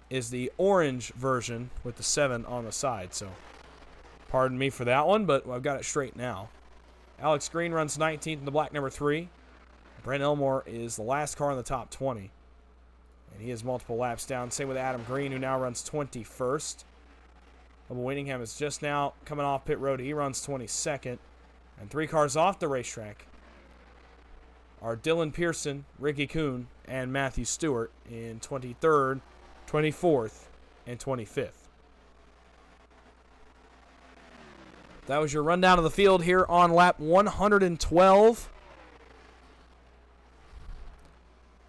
is the orange version with the 7 on the side. So pardon me for that one, but I've got it straight now. Alex Green runs 19th in the black number 3. Brent Elmore is the last car in the top 20, and he has multiple laps down. Same with Adam Green, who now runs 21st. Bubba Winningham is just now coming off pit road. He runs 22nd. And 3 cars off the racetrack are Dylan Pearson, Ricky Kuhn, and Matthew Stewart in 23rd, 24th, and 25th. That was your rundown of the field here on lap 112.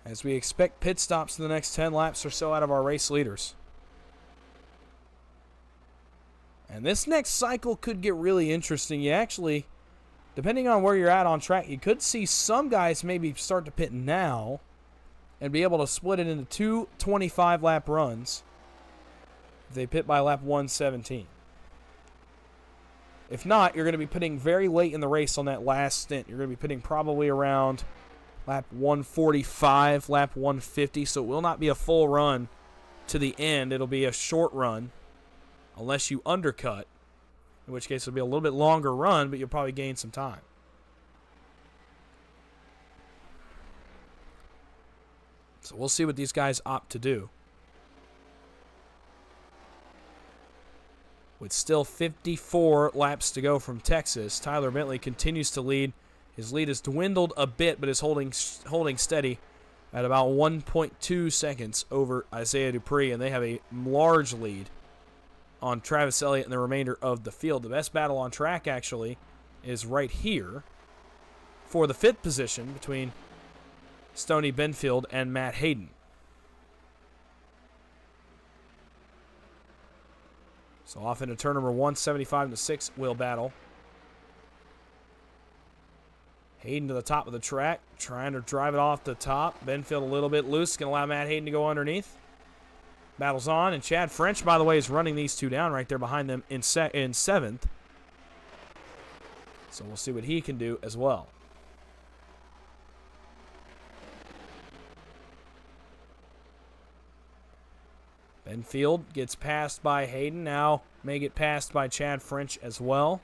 As we expect pit stops in the next 10 laps or so out of our race leaders. And this next cycle could get really interesting. You actually, depending on where you're at on track, you could see some guys maybe start to pit now and be able to split it into 2 25-lap runs if they pit by lap 117. If not, you're going to be pitting very late in the race on that last stint. You're going to be pitting probably around lap 145, lap 150, so it will not be a full run to the end. It'll be a short run unless you undercut, in which case it'll be a little bit longer run, but you'll probably gain some time. So we'll see what these guys opt to do. With still 54 laps to go from Texas, Tyler Bentley continues to lead. His lead has dwindled a bit, but is holding steady at about 1.2 seconds over Isaiah Dupree, and they have a large lead on Travis Elliott and the remainder of the field. The best battle on track, actually, is right here for the 5th position between Stoney Benfield and Matt Hayden. So off into turn number 175 to 6 will battle. Hayden to the top of the track, trying to drive it off the top. Benfield a little bit loose, going to allow Matt Hayden to go underneath. Battles on, and Chad French, by the way, is running these two down right there behind them in 7th. So we'll see what he can do as well. Benfield gets passed by Hayden. Now may get passed by Chad French as well.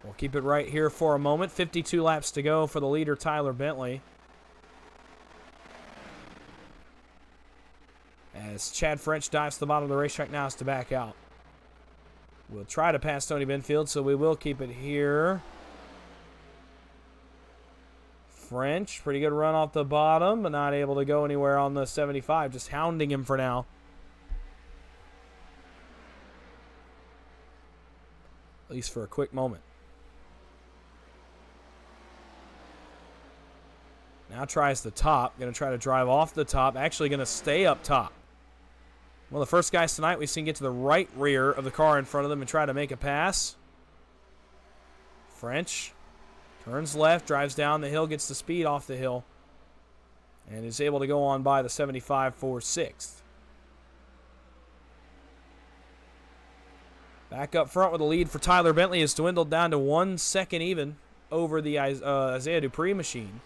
We'll keep it right here for a moment. 52 laps to go for the leader, Tyler Bentley. As Chad French dives to the bottom of the racetrack now, is to back out. We'll try to pass Tony Benfield, so we will keep it here. French, pretty good run off the bottom, but not able to go anywhere on the 75. Just hounding him for now. At least for a quick moment. Now tries the top. Going to try to drive off the top. Actually going to stay up top. One of the first guys tonight we've seen get to the right rear of the car in front of them and try to make a pass. French turns left, drives down the hill, gets the speed off the hill, and is able to go on by the 75 for 6th. Back up front with the lead for Tyler Bentley has dwindled down to 1 second even over the Isaiah Dupree machine.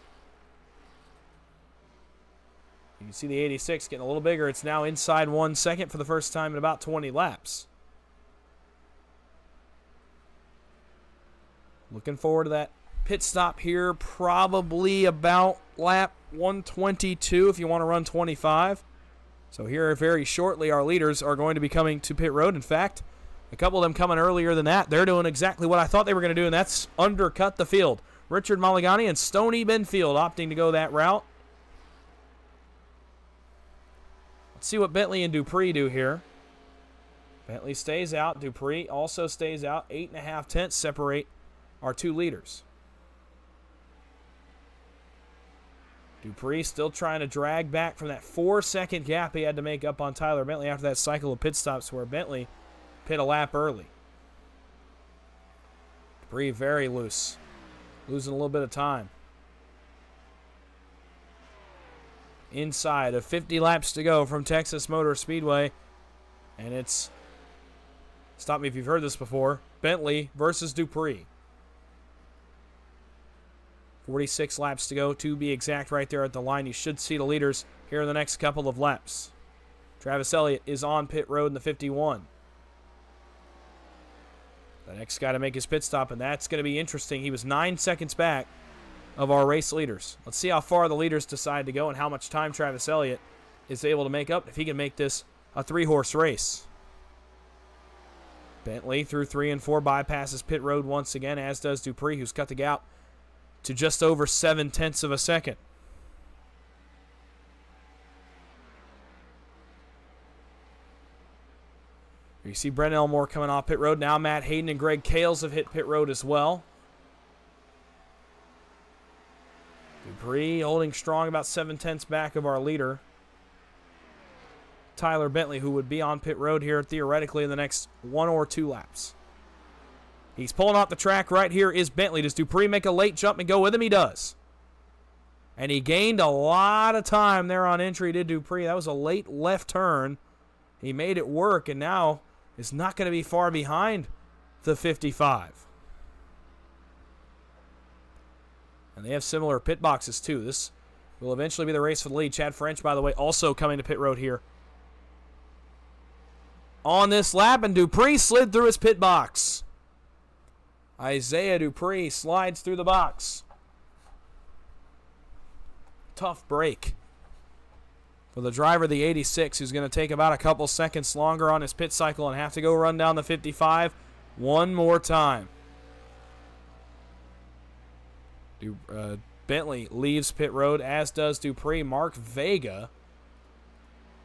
You can see the 86 getting a little bigger. It's now inside 1 second for the first time in about 20 laps. Looking forward to that pit stop here, probably about lap 122 if you want to run 25. So here very shortly our leaders are going to be coming to pit road. In fact, A couple of them coming earlier than that. They're doing exactly what I thought they were going to do, and that's undercut the field. Richard Mulligani and Stoney Benfield opting to go that route. Let's see what Bentley and Dupree do here. Bentley stays out. Dupree also stays out. 8.5 tenths separate our two leaders. Dupree still trying to drag back from that 4-second gap he had to make up on Tyler Bentley after that cycle of pit stops where Bentley pit a lap early. Dupree very loose. Losing a little bit of time. Inside of 50 laps to go from Texas Motor Speedway. And it's, stop me if you've heard this before, Bentley versus Dupree. 46 laps to go, to be exact, right there at the line. You should see the leaders here in the next couple of laps. Travis Elliott is on pit road in the 51. The next guy to make his pit stop, and that's going to be interesting. He was 9 seconds back of our race leaders. Let's see how far the leaders decide to go and how much time Travis Elliott is able to make up if he can make this a 3-horse race. Bentley through 3 and 4 bypasses pit road once again, as does Dupree, who's cut the gap to just over 7 tenths of a second. You see Brent Elmore coming off pit road. Now Matt Hayden and Greg Kales have hit pit road as well. Dupree holding strong, about 7 tenths back of our leader, Tyler Bentley, who would be on pit road here theoretically in the next 1 or 2 laps. He's pulling off the track. Right here is Bentley. Does Dupree make a late jump and go with him? He does. And he gained a lot of time there on entry, did Dupree. That was a late left turn. He made it work, and now is not going to be far behind the 55. And they have similar pit boxes, too. This will eventually be the race for the lead. Chad French, by the way, also coming to pit road here on this lap, and Dupree slid through his pit box. Isaiah Dupree slides through the box. Tough break for the driver of the 86, who's going to take about a couple seconds longer on his pit cycle and have to go run down the 55 one more time. Bentley leaves pit road, as does Dupree. Mark Vega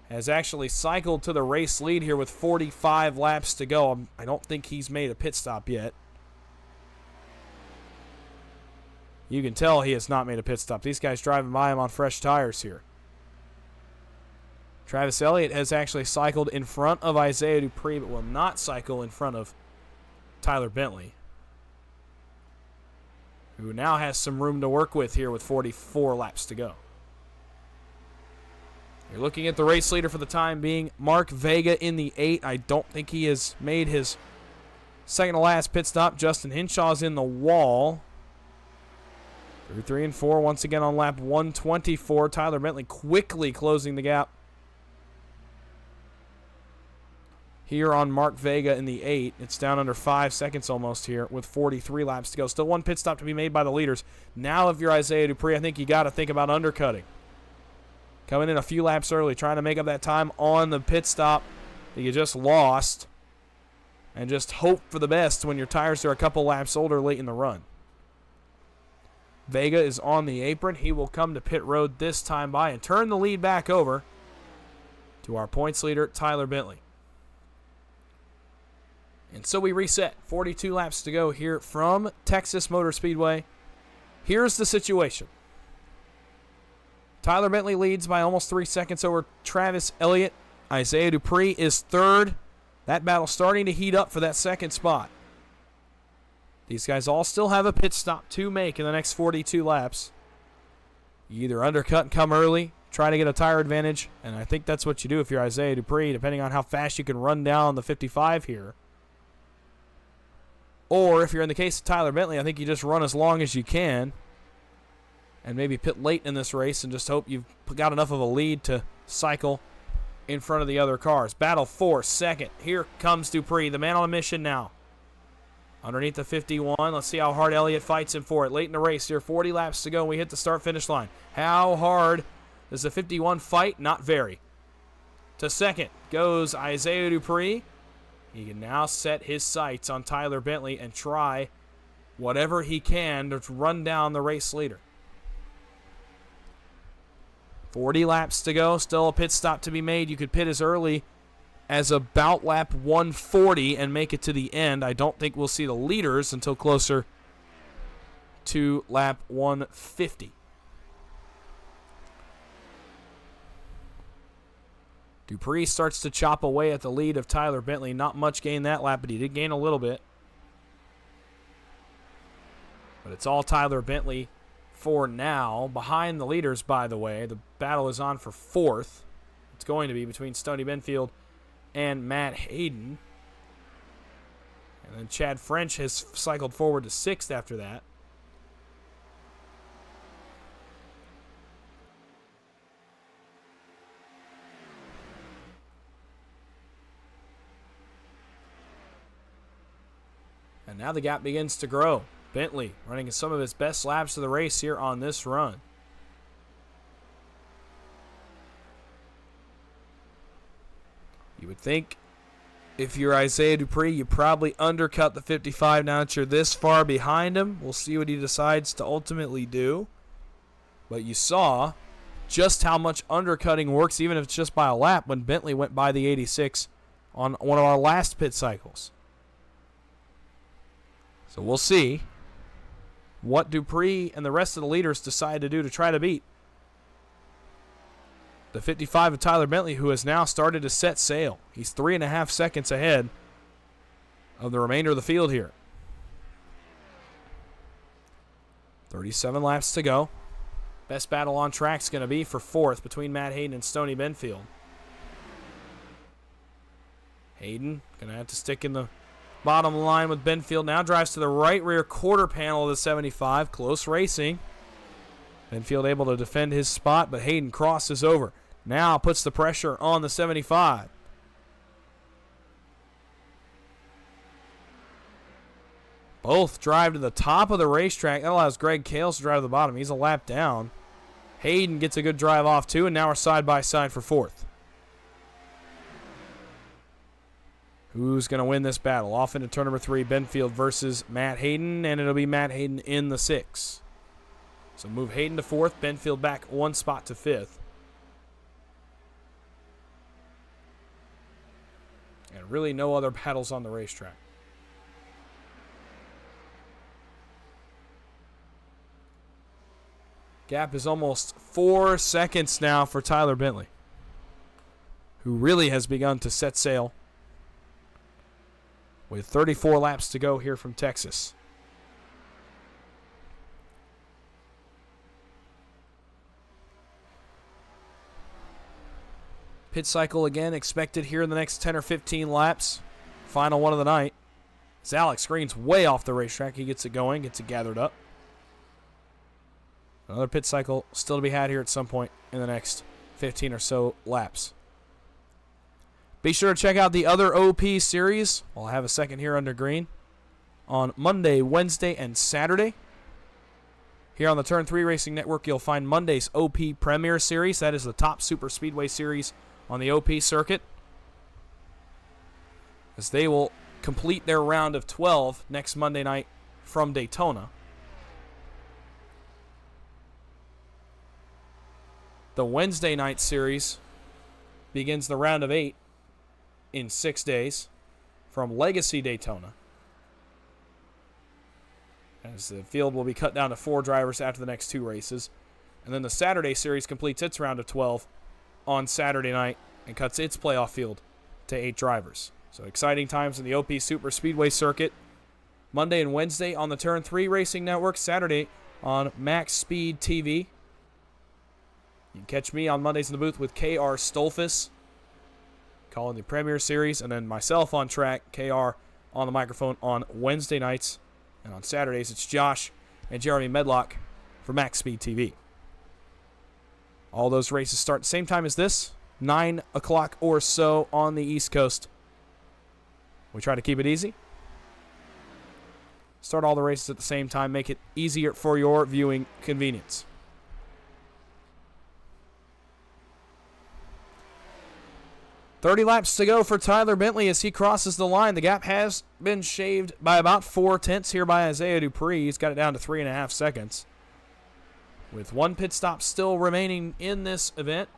has actually cycled to the race lead here with 45 laps to go. I don't think he's made a pit stop yet. You can tell he has not made a pit stop. These guys driving by him on fresh tires here. Travis Elliott has actually cycled in front of Isaiah Dupree, but will not cycle in front of Tyler Bentley, who now has some room to work with here with 44 laps to go. You're looking at the race leader for the time being, Mark Vega in the 8. I don't think he has made his second to last pit stop. Justin Hinshaw's in the wall. Through 3 and 4 once again on lap 124. Tyler Bentley quickly closing the gap here on Mark Vega in the 8. It's down under 5 seconds almost here with 43 laps to go. Still one pit stop to be made by the leaders. Now if you're Isaiah Dupree, I think you got to think about undercutting. Coming in a few laps early, trying to make up that time on the pit stop that you just lost, and just hope for the best when your tires are a couple laps older late in the run. Vega is on the apron. He will come to pit road this time by and turn the lead back over to our points leader, Tyler Bentley. And so we reset. 42 laps to go here from Texas Motor Speedway. Here's the situation. Tyler Bentley leads by almost 3 seconds over Travis Elliott. Isaiah Dupree is third. That battle starting to heat up for that second spot. These guys all still have a pit stop to make in the next 42 laps. You either undercut and come early, try to get a tire advantage, and I think that's what you do if you're Isaiah Dupree, depending on how fast you can run down the 55 here. Or if you're in the case of Tyler Bentley, I think you just run as long as you can and maybe pit late in this race and just hope you've got enough of a lead to cycle in front of the other cars. Battle for second. Here comes Dupree, the man on a mission now. Underneath the 51, let's see how hard Elliott fights him for it. Late in the race here, 40 laps to go, and we hit the start-finish line. How hard does the 51 fight? Not very. To second goes Isaiah Dupree. He can now set his sights on Tyler Bentley and try whatever he can to run down the race leader. 40 laps to go. Still a pit stop to be made. You could pit as early as about lap 140 and make it to the end. I don't think we'll see the leaders until closer to lap 150. Dupree starts to chop away at the lead of Tyler Bentley. Not much gain that lap, but he did gain a little bit. But it's all Tyler Bentley for now. Behind the leaders, by the way. The battle is on for fourth. It's going to be between Stoney Benfield and Matt Hayden. And then Chad French has cycled forward to sixth after that. And now the gap begins to grow. Bentley running some of his best laps of the race here on this run. You would think if you're Isaiah Dupree, you probably undercut the 55 now that you're this far behind him. We'll see what he decides to ultimately do. But you saw just how much undercutting works, even if it's just by a lap, when Bentley went by the 86 on one of our last pit cycles. So we'll see what Dupree and the rest of the leaders decide to do to try to beat the 55 of Tyler Bentley, who has now started to set sail. He's 3.5 seconds ahead of the remainder of the field here. 37 laps to go. Best battle on track's going to be for fourth between Matt Hayden and Stoney Benfield. Hayden going to have to stick in the bottom line with Benfield. Now drives to the right rear quarter panel of the 75. Close racing. Benfield able to defend his spot, but Hayden crosses over. Now puts the pressure on the 75. Both drive to the top of the racetrack. That allows Greg Kales to drive to the bottom. He's a lap down. Hayden gets a good drive off too, and now we're side by side for fourth. Who's going to win this battle? Off into turn number 3, Benfield versus Matt Hayden, and it'll be Matt Hayden in the 6. So move Hayden to fourth, Benfield back one spot to fifth. And really no other battles on the racetrack. Gap is almost 4 seconds now for Tyler Bentley, who really has begun to set sail with 34 laps to go here from Texas. Pit cycle again expected here in the next 10 or 15 laps. Final one of the night. As Alex Green's way off the racetrack. He gets it going, gets it gathered up. Another pit cycle still to be had here at some point in the next 15 or so laps. Be sure to check out the other OP series. I'll have a second here under green on Monday, Wednesday, and Saturday. Here on the Turn 3 Racing Network, you'll find Monday's OP Premier Series. That is the top super speedway series on the OP circuit, as they will complete their round of 12 next Monday night from Daytona. The Wednesday night series begins the round of 8 in 6 days from Legacy Daytona, as the field will be cut down to 4 drivers after the next 2 races. And then the Saturday series completes its round of 12 on Saturday night and cuts its playoff field to 8 drivers. So exciting times in the OP Super Speedway circuit. Monday and Wednesday on the Turn 3 Racing Network. Saturday on Max Speed TV. You can catch me on Mondays in the booth with KR Stolfus, calling the Premier Series, and then myself on track, KR on the microphone on Wednesday nights. And on Saturdays, it's Josh and Jeremy Medlock for Max Speed TV. All those races start at the same time as this, 9 o'clock or so on the East Coast. We try to keep it easy. Start all the races at the same time, make it easier for your viewing convenience. 30 laps to go for Tyler Bentley as he crosses the line. The gap has been shaved by about 4/10 here by Isaiah Dupree. He's got it down to 3.5 seconds. With one pit stop still remaining in this event,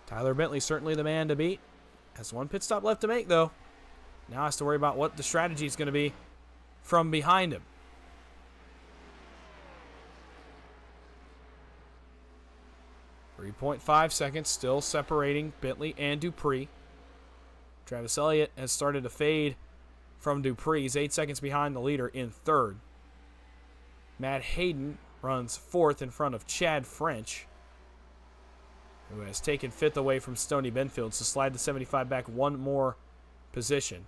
Tyler Bentley certainly the man to beat. Has one pit stop left to make, though. Now has to worry about what the strategy is going to be from behind him. .5 seconds still separating Bentley and Dupree. Travis Elliott has started to fade from Dupree. He's 8 seconds behind the leader in third. Matt Hayden runs fourth in front of Chad French, who has taken fifth away from Stoney Benfield, so slide the 75 back one more position.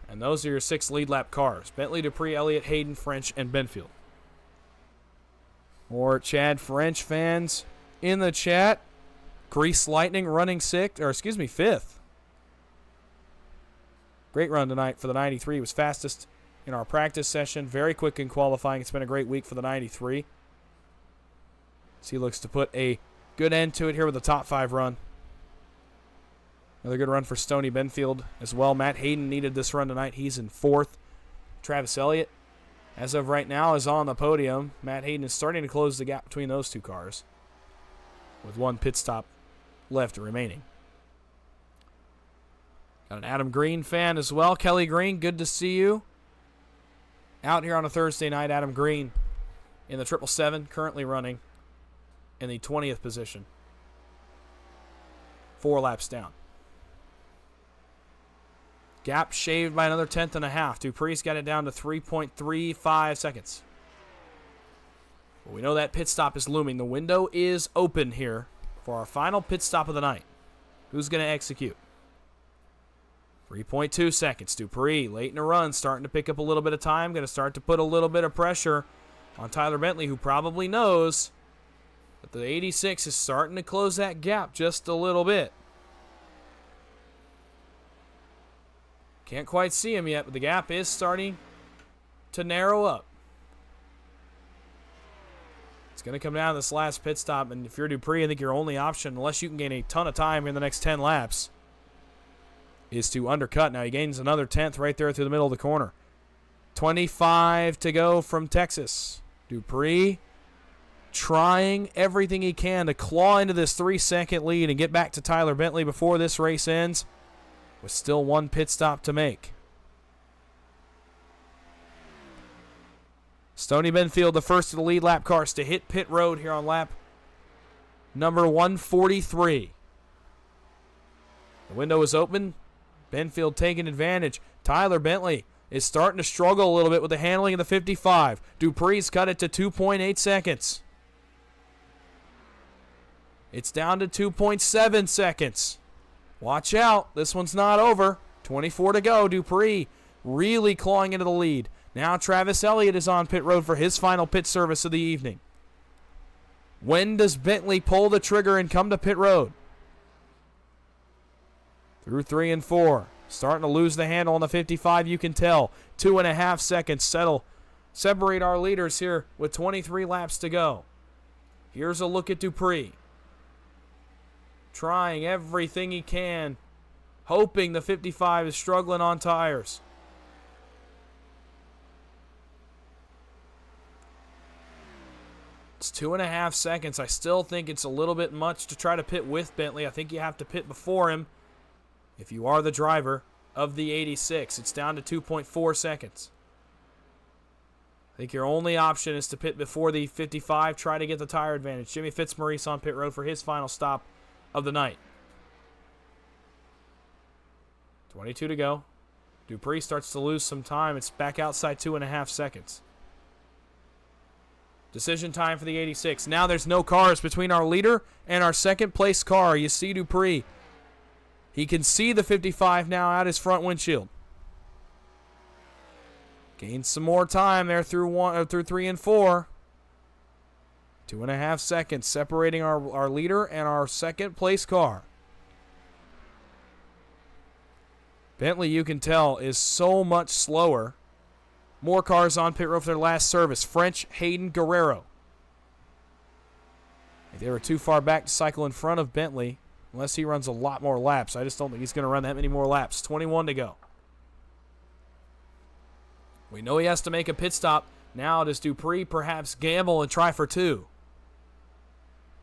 And those are your 6 lead lap cars: Bentley, Dupree, Elliott, Hayden, French, and Benfield. More Chad French fans in the chat. Grease Lightning running fifth. Great run tonight for the 93. He was fastest in our practice session. Very quick in qualifying. It's been a great week for the 93. So he looks to put a good end to it here with a top 5 run. Another good run for Stoney Benfield as well. Matt Hayden needed this run tonight. He's in fourth. Travis Elliott, as of right now, is on the podium. Matt Hayden is starting to close the gap between those two cars, with one pit stop left remaining. Got an Adam Green fan as well. Kelly Green, good to see you out here on a Thursday night. Adam Green in the 777, currently running in the 20th position. 4 laps down. Gap shaved by another 1/10.5. Dupree's got it down to 3.35 seconds. Well, we know that pit stop is looming. The window is open here for our final pit stop of the night. Who's going to execute? 3.2 seconds. Dupree, late in the run, starting to pick up a little bit of time. Going to start to put a little bit of pressure on Tyler Bentley, who probably knows that the 86 is starting to close that gap just a little bit. Can't quite see him yet, but the gap is starting to narrow up. It's going to come down to this last pit stop, and if you're Dupree, I think your only option, unless you can gain a ton of time in the next 10 laps, is to undercut. Now he gains another 10th right there through the middle of the corner. 25 to go from Texas. Dupree trying everything he can to claw into this 3-second lead and get back to Tyler Bentley before this race ends, with still one pit stop to make. Stoney Benfield, the first of the lead lap cars to hit pit road here on lap number 143. The window is open. Benfield taking advantage. Tyler Bentley is starting to struggle a little bit with the handling of the 55. Dupree's cut it to 2.8 seconds. It's down to 2.7 seconds. Watch out. This one's not over. 24 to go. Dupree really clawing into the lead. Now Travis Elliott is on pit road for his final pit service of the evening. When does Bentley pull the trigger and come to pit road? Through 3 and 4. Starting to lose the handle on the 55, you can tell. 2.5 seconds separate our leaders here with 23 laps to go. Here's a look at Dupree. Trying everything he can, hoping the 55 is struggling on tires. It's 2.5 seconds. I still think it's a little bit much to try to pit with Bentley. I think you have to pit before him if you are the driver of the 86. It's down to 2.4 seconds. I think your only option is to pit before the 55, try to get the tire advantage. Jimmy Fitzmaurice on pit road for his final stop of the night. 22 to go. Dupree starts to lose some time. It's back outside 2.5 seconds. Decision time for the 86. Now there's no cars between our leader and our second place car. You see Dupree. He can see the 55 now out his front windshield. Gains some more time there through 3 and 4. 2.5 seconds separating our leader and our second place car. Bentley, you can tell, is so much slower. More cars on pit road for their last service. French, Hayden, Guerrero. They were too far back to cycle in front of Bentley, unless he runs a lot more laps. I just don't think he's going to run that many more laps. 21 to go. We know he has to make a pit stop. Now does Dupree perhaps gamble and try for 2?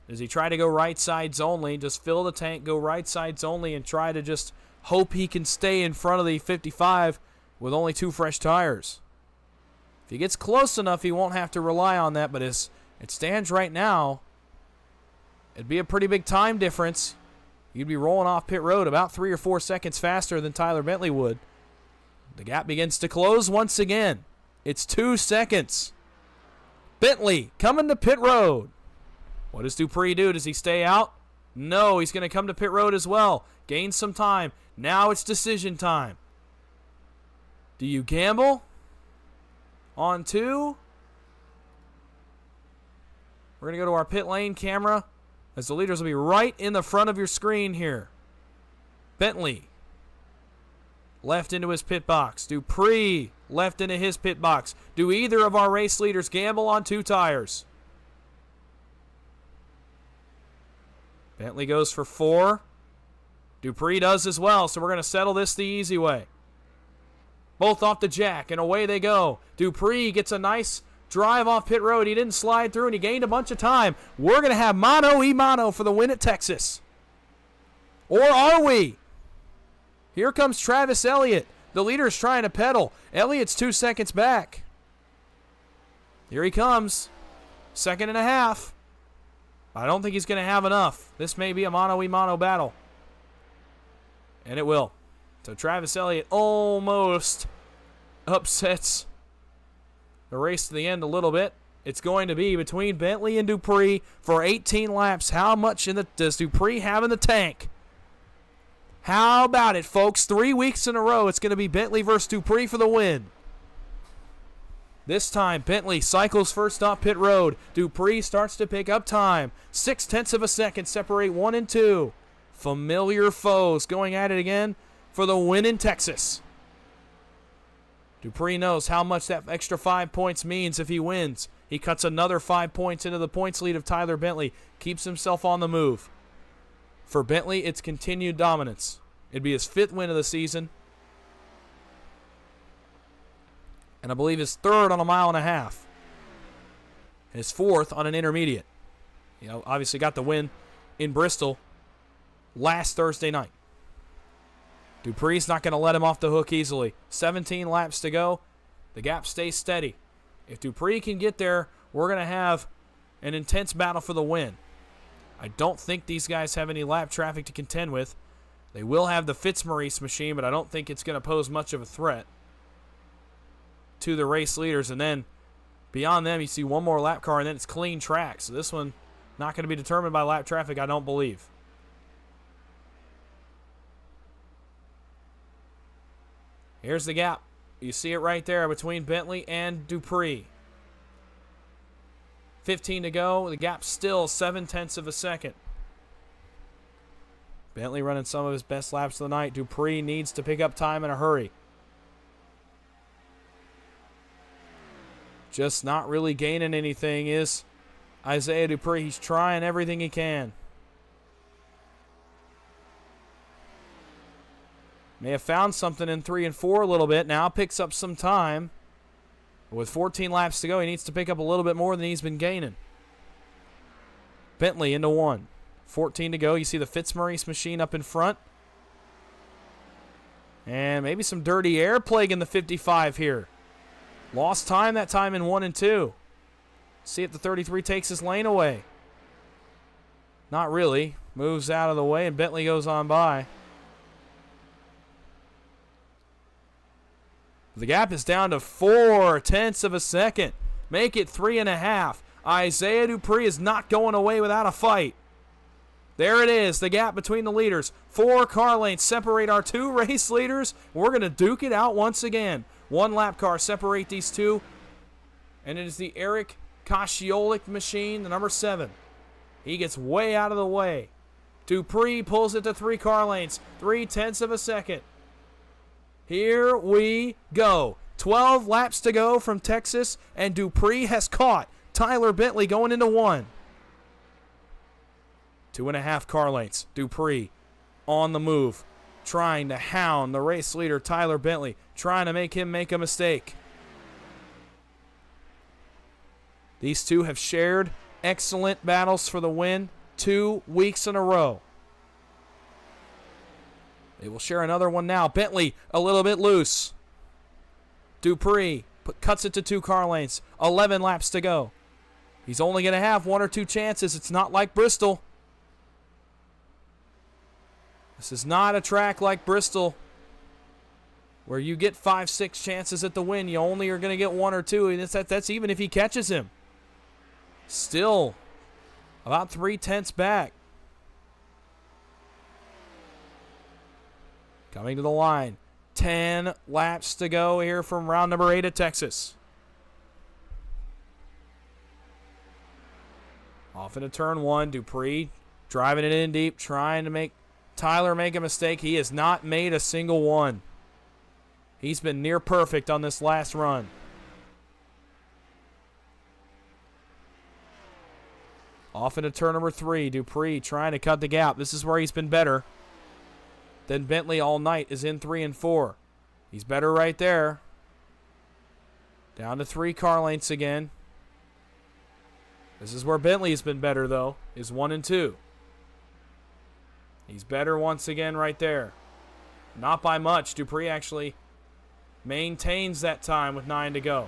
Does he try to go right sides only, just fill the tank, go right sides only, and try to just hope he can stay in front of the 55 with only 2 fresh tires? If he gets close enough, he won't have to rely on that, but as it stands right now, it'd be a pretty big time difference. You'd be rolling off pit road about 3 or 4 seconds faster than Tyler Bentley would. The gap begins to close once again. It's 2 seconds. Bentley coming to pit road. What does Dupree do? Does he stay out? No, he's going to come to pit road as well. Gain some time. Now it's decision time. Do you gamble on 2? We're going to go to our pit lane camera, as the leaders will be right in the front of your screen here. Bentley left into his pit box. Dupree left into his pit box. Do either of our race leaders gamble on 2 tires? Bentley goes for 4. Dupree does as well, so we're going to settle this the easy way. Both off the jack, and away they go. Dupree gets a nice drive off pit road. He didn't slide through, and he gained a bunch of time. We're going to have mano-y-mano for the win at Texas. Or are we? Here comes Travis Elliott. The leader's trying to pedal. Elliott's 2 seconds back. Here he comes. 1.5 seconds. I don't think he's going to have enough. This may be a mano-y-mano battle. And it will. So Travis Elliott almost upsets the race to the end a little bit. It's going to be between Bentley and Dupree for 18 laps. How much does Dupree have in the tank? How about it, folks? 3 weeks in a row, it's going to be Bentley versus Dupree for the win. This time, Bentley cycles first off pit road. Dupree starts to pick up time. 0.6 seconds separate 1 and 2. Familiar foes going at it again for the win in Texas. Dupree knows how much that extra 5 points means if he wins. He cuts another 5 points into the points lead of Tyler Bentley. Keeps himself on the move. For Bentley, it's continued dominance. It'd be his 5th win of the season. And I believe his 3rd on a 1.5 miles. His 4th on an intermediate. You know, obviously got the win in Bristol last Thursday night. Dupree's not going to let him off the hook easily. 17 laps to go. The gap stays steady. If Dupree can get there, we're going to have an intense battle for the win. I don't think these guys have any lap traffic to contend with. They will have the Fitzmaurice machine, but I don't think it's going to pose much of a threat to the race leaders. And then beyond them, you see one more lap car, and then it's clean track. So this one not going to be determined by lap traffic, I don't believe. Here's the gap. You see it right there between Bentley and Dupree. 15 to go. The gap's still 0.7 seconds. Bentley running some of his best laps of the night. Dupree needs to pick up time in a hurry. Just not really gaining anything is Isaiah Dupree. He's trying everything he can. May have found something in 3 and 4 a little bit. Now picks up some time. With 14 laps to go, he needs to pick up a little bit more than he's been gaining. Bentley into 1. 14 to go. You see the Fitzmaurice machine up in front. And maybe some dirty air plaguing the 55 here. Lost time that time in 1 and 2. See if the 33 takes his lane away. Not really. Moves out of the way, and Bentley goes on by. The gap is down to 0.4 seconds. Make it 3.5. Isaiah Dupree is not going away without a fight. There it is, the gap between the leaders. 4 car lanes separate our 2 race leaders. We're going to duke it out once again. 1 lap car separate these 2. And it is the Eric Kosciolek machine, the number 7. He gets way out of the way. Dupree pulls it to 3 car lanes. 0.3 seconds. Here we go. 12 laps to go from Texas, and Dupree has caught Tyler Bentley going into 1. 2.5 car lengths. Dupree on the move, trying to hound the race leader, Tyler Bentley, trying to make him make a mistake. These two have shared excellent battles for the win 2 weeks in a row. They will share another one now. Bentley a little bit loose. Dupree cuts it to 2 car lengths. 11 laps to go. He's only going to have 1 or 2 chances. It's not like Bristol. This is not a track like Bristol where you get 5, 6 chances at the win. You only are going to get 1 or 2, and that's even if he catches him. Still about 3/10 back. Coming to the line. 10 laps to go here from round number 8 at Texas. Off into turn 1. Dupree driving it in deep, trying to make Tyler make a mistake. He has not made a single one. He's been near perfect on this last run. Off into turn number 3. Dupree trying to cut the gap. This is where he's been better than Bentley all night, is in 3 and 4. He's better right there. Down to 3 car lengths again. This is where Bentley's been better, though, is 1 and 2. He's better once again right there. Not by much. Dupree actually maintains that time with 9 to go.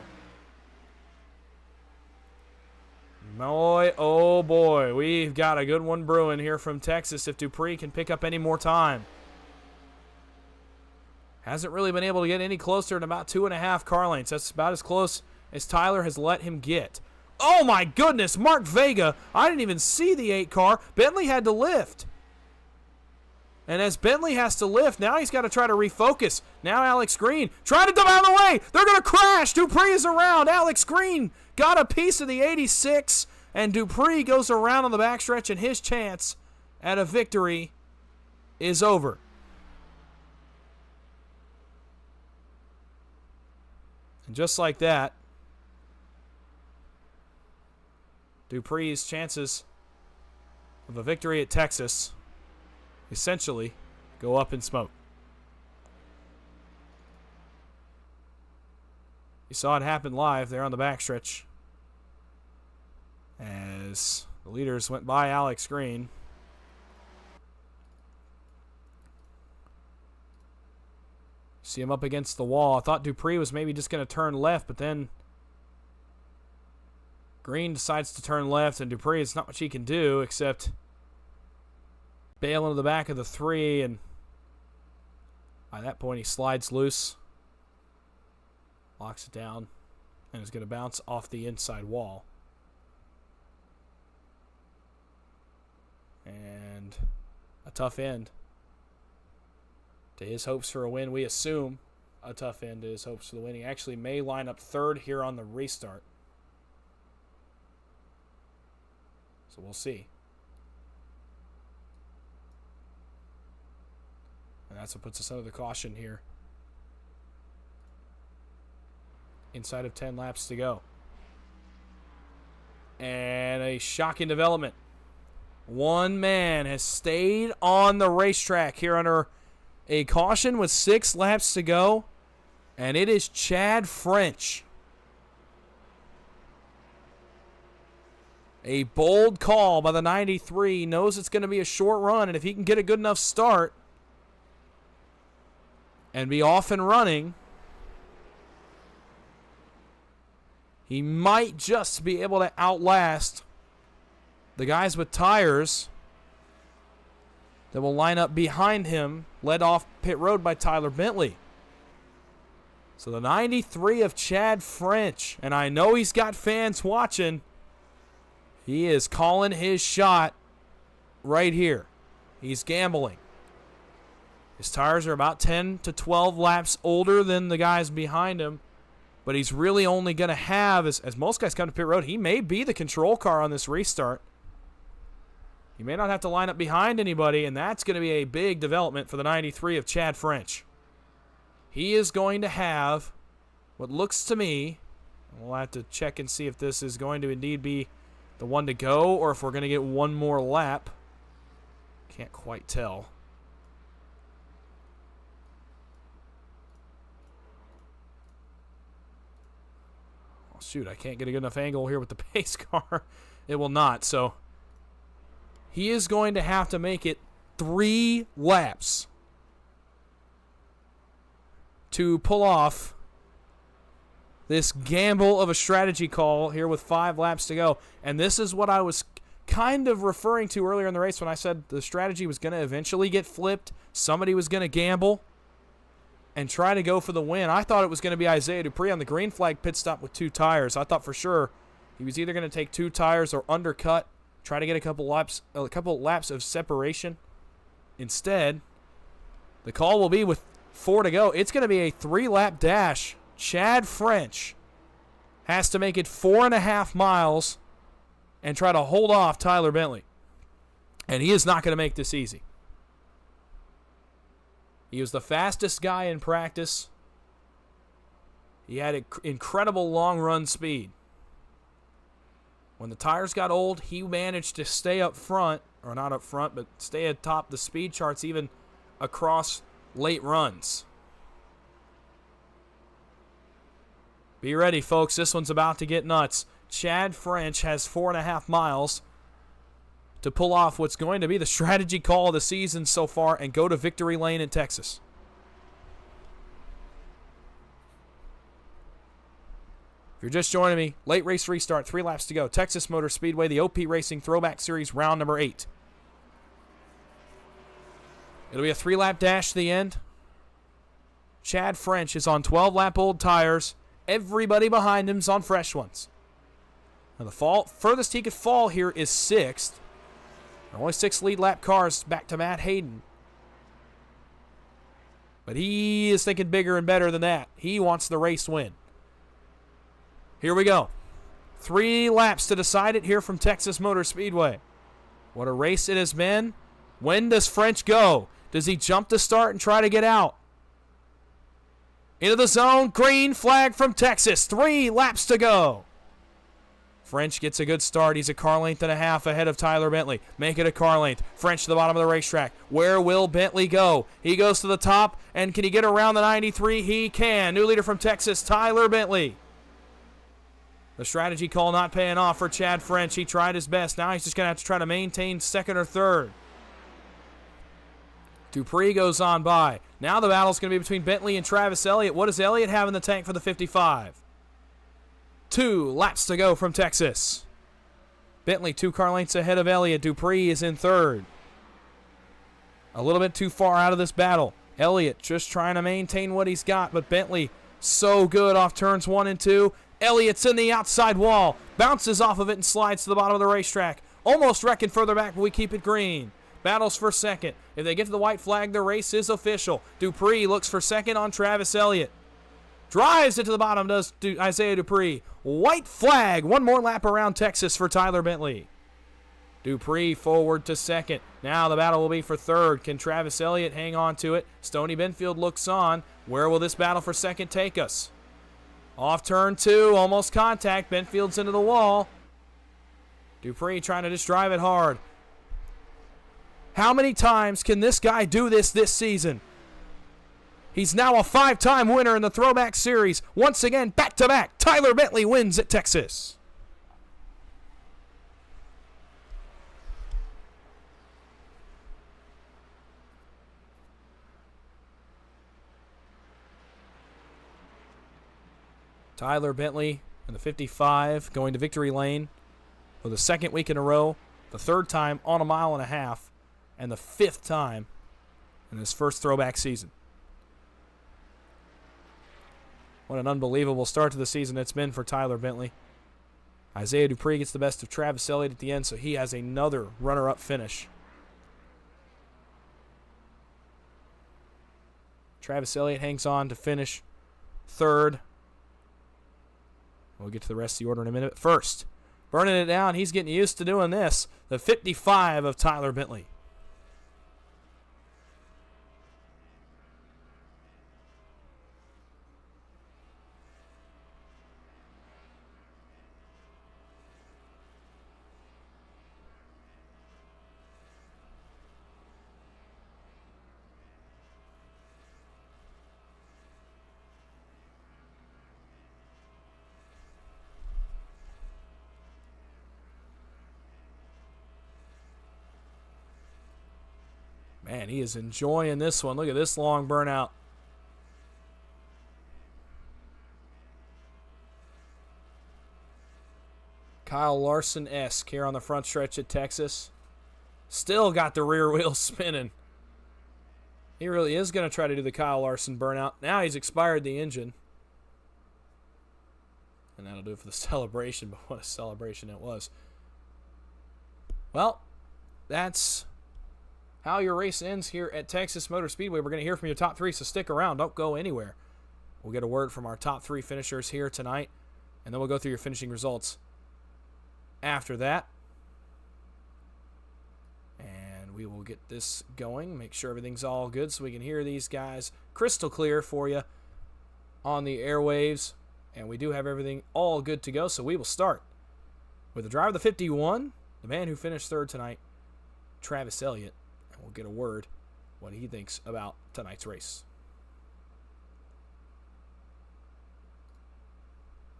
Boy, oh boy, we've got a good one brewing here from Texas if Dupree can pick up any more time. Hasn't really been able to get any closer than about 2.5 car lengths. That's about as close as Tyler has let him get. Oh my goodness, Mark Vega. I didn't even see the 8 car. Bentley had to lift. And as Bentley has to lift, now he's got to try to refocus. Now Alex Green trying to dump out of the way. They're going to crash. Dupree is around. Alex Green got a piece of the 86, and Dupree goes around on the backstretch, and his chance at a victory is over. And just like that, Dupree's chances of a victory at Texas essentially go up in smoke. You saw it happen live there on the backstretch as the leaders went by Alex Green. See him up against the wall. I thought Dupree was maybe just going to turn left, but then Green decides to turn left, and Dupree, it's not much he can do except bail into the back of the 3, and by that point he slides loose, locks it down, and is going to bounce off the inside wall. And a tough end to his hopes for a win. We assume a tough end to his hopes for the win. He actually may line up 3rd here on the restart. So we'll see. And that's what puts us under the caution here. Inside of 10 laps to go. And a shocking development. One man has stayed on the racetrack here under a caution with 6 laps to go. And it is Chad French. A bold call by the 93. He knows it's going to be a short run, and if he can get a good enough start and be off and running, he might just be able to outlast the guys with tires that will line up behind him, led off pit road by Tyler Bentley. So the 93 of Chad French, and I know he's got fans watching. He is calling his shot right here. He's gambling. His tires are about 10 to 12 laps older than the guys behind him, but he's really only going to have, as most guys come to pit road, he may be the control car on this restart. He may not have to line up behind anybody, and that's going to be a big development for the 93 of Chad French. He is going to have what looks to me, we'll have to check and see if this is going to indeed be the one to go or if we're going to get one more lap. Can't quite tell. Oh, shoot, I can't get a good enough angle here with the pace car. It will not, so he is going to have to make it 3 laps to pull off this gamble of a strategy call here with 5 laps to go. And this is what I was kind of referring to earlier in the race when I said the strategy was going to eventually get flipped. Somebody was going to gamble and try to go for the win. I thought it was going to be Isaiah Dupree on the green flag pit stop with 2 tires. I thought for sure he was either going to take 2 tires or undercut, try to get a couple laps of separation. Instead, the call will be with 4 to go. It's going to be a 3-lap dash. Chad French has to make it 4.5 miles and try to hold off Tyler Bentley. And he is not going to make this easy. He was the fastest guy in practice. He had incredible long run speed. When the tires got old, he managed to stay up front, or not up front, but stay atop the speed charts even across late runs. Be ready, folks. This one's about to get nuts. Chad French has 4.5 miles to pull off what's going to be the strategy call of the season so far and go to victory lane in Texas. If you're just joining me, late race restart, 3 laps to go. Texas Motor Speedway, the OP Racing Throwback Series, round number 8. It'll be a 3-lap dash to the end. Chad French is on 12-lap-old tires. Everybody behind him's on fresh ones. Now the furthest he could fall here is 6th. Only 6 lead-lap cars back to Matt Hayden. But he is thinking bigger and better than that. He wants the race win. Here we go. 3 laps to decide it here from Texas Motor Speedway. What a race it has been. When does French go? Does he jump the start and try to get out? Into the zone. Green flag from Texas. 3 laps to go. French gets a good start. He's a car length and a half ahead of Tyler Bentley. Make it a car length. French to the bottom of the racetrack. Where will Bentley go? He goes to the top, and can he get around the 93? He can. New leader from Texas, Tyler Bentley. The strategy call not paying off for Chad French. He tried his best. Now he's just going to have to try to maintain 2nd or 3rd. Dupree goes on by. Now the battle's going to be between Bentley and Travis Elliott. What does Elliott have in the tank for the 55? 2 laps to go from Texas. Bentley 2 car lengths ahead of Elliott. Dupree is in 3rd. A little bit too far out of this battle. Elliott just trying to maintain what he's got, but Bentley so good off turns 1 and 2. Elliott's in the outside wall. Bounces off of it and slides to the bottom of the racetrack. Almost wrecking further back, but we keep it green. Battles for 2nd. If they get to the white flag, the race is official. Dupree looks for 2nd on Travis Elliott. Drives it to the bottom, does Isaiah Dupree. White flag. 1 more lap around Texas for Tyler Bentley. Dupree forward to 2nd. Now the battle will be for 3rd. Can Travis Elliott hang on to it? Stoney Benfield looks on. Where will this battle for 2nd take us? Off turn 2, almost contact. Benfield's into the wall. Dupree trying to just drive it hard. How many times can this guy do this season? He's now a 5-time winner in the Throwback Series. Once again, back-to-back, Tyler Bentley wins at Texas. Tyler Bentley in the 55 going to victory lane for the 2nd week in a row, the 3rd time on a mile and a half, and the 5th time in his first throwback season. What an unbelievable start to the season it's been for Tyler Bentley. Isaiah Dupree gets the best of Travis Elliott at the end, so he has another runner-up finish. Travis Elliott hangs on to finish 3rd. We'll get to the rest of the order in a minute. First, burning it down, he's getting used to doing this. The 55 of Tyler Bentley. Man, he is enjoying this one. Look at this long burnout. Kyle Larson-esque here on the front stretch at Texas. Still got the rear wheel spinning. He really is going to try to do the Kyle Larson burnout. Now he's expired the engine. And that'll do it for the celebration, but what a celebration it was. Well, that's how your race ends here at Texas Motor Speedway. We're going to hear from your top three, so stick around. Don't go anywhere. We'll get a word from our top three finishers here tonight, and then we'll go through your finishing results after that. And we will get this going, make sure everything's all good so we can hear these guys crystal clear for you on the airwaves. And we do have everything all good to go, so we will start with the driver of the 51, the man who finished third tonight, Travis Elliott. And we'll get a word what he thinks about tonight's race.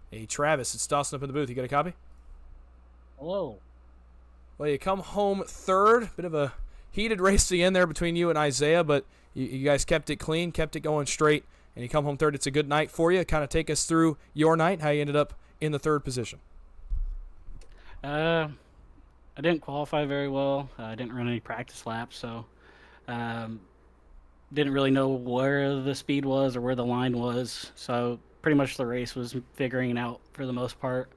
Hey, Travis, it's Dawson up in the booth. You got a copy? Hello. Well, you come home third. Bit of a heated race to the end there between you and Isaiah, but you guys kept it clean, kept it going straight, and you come home third. It's a good night for you. Kind of take us through your night, how you ended up in the third position. I didn't qualify very well. I didn't run any practice laps, so didn't really know where the speed was or where the line was. So pretty much the race was figuring it out for the most part.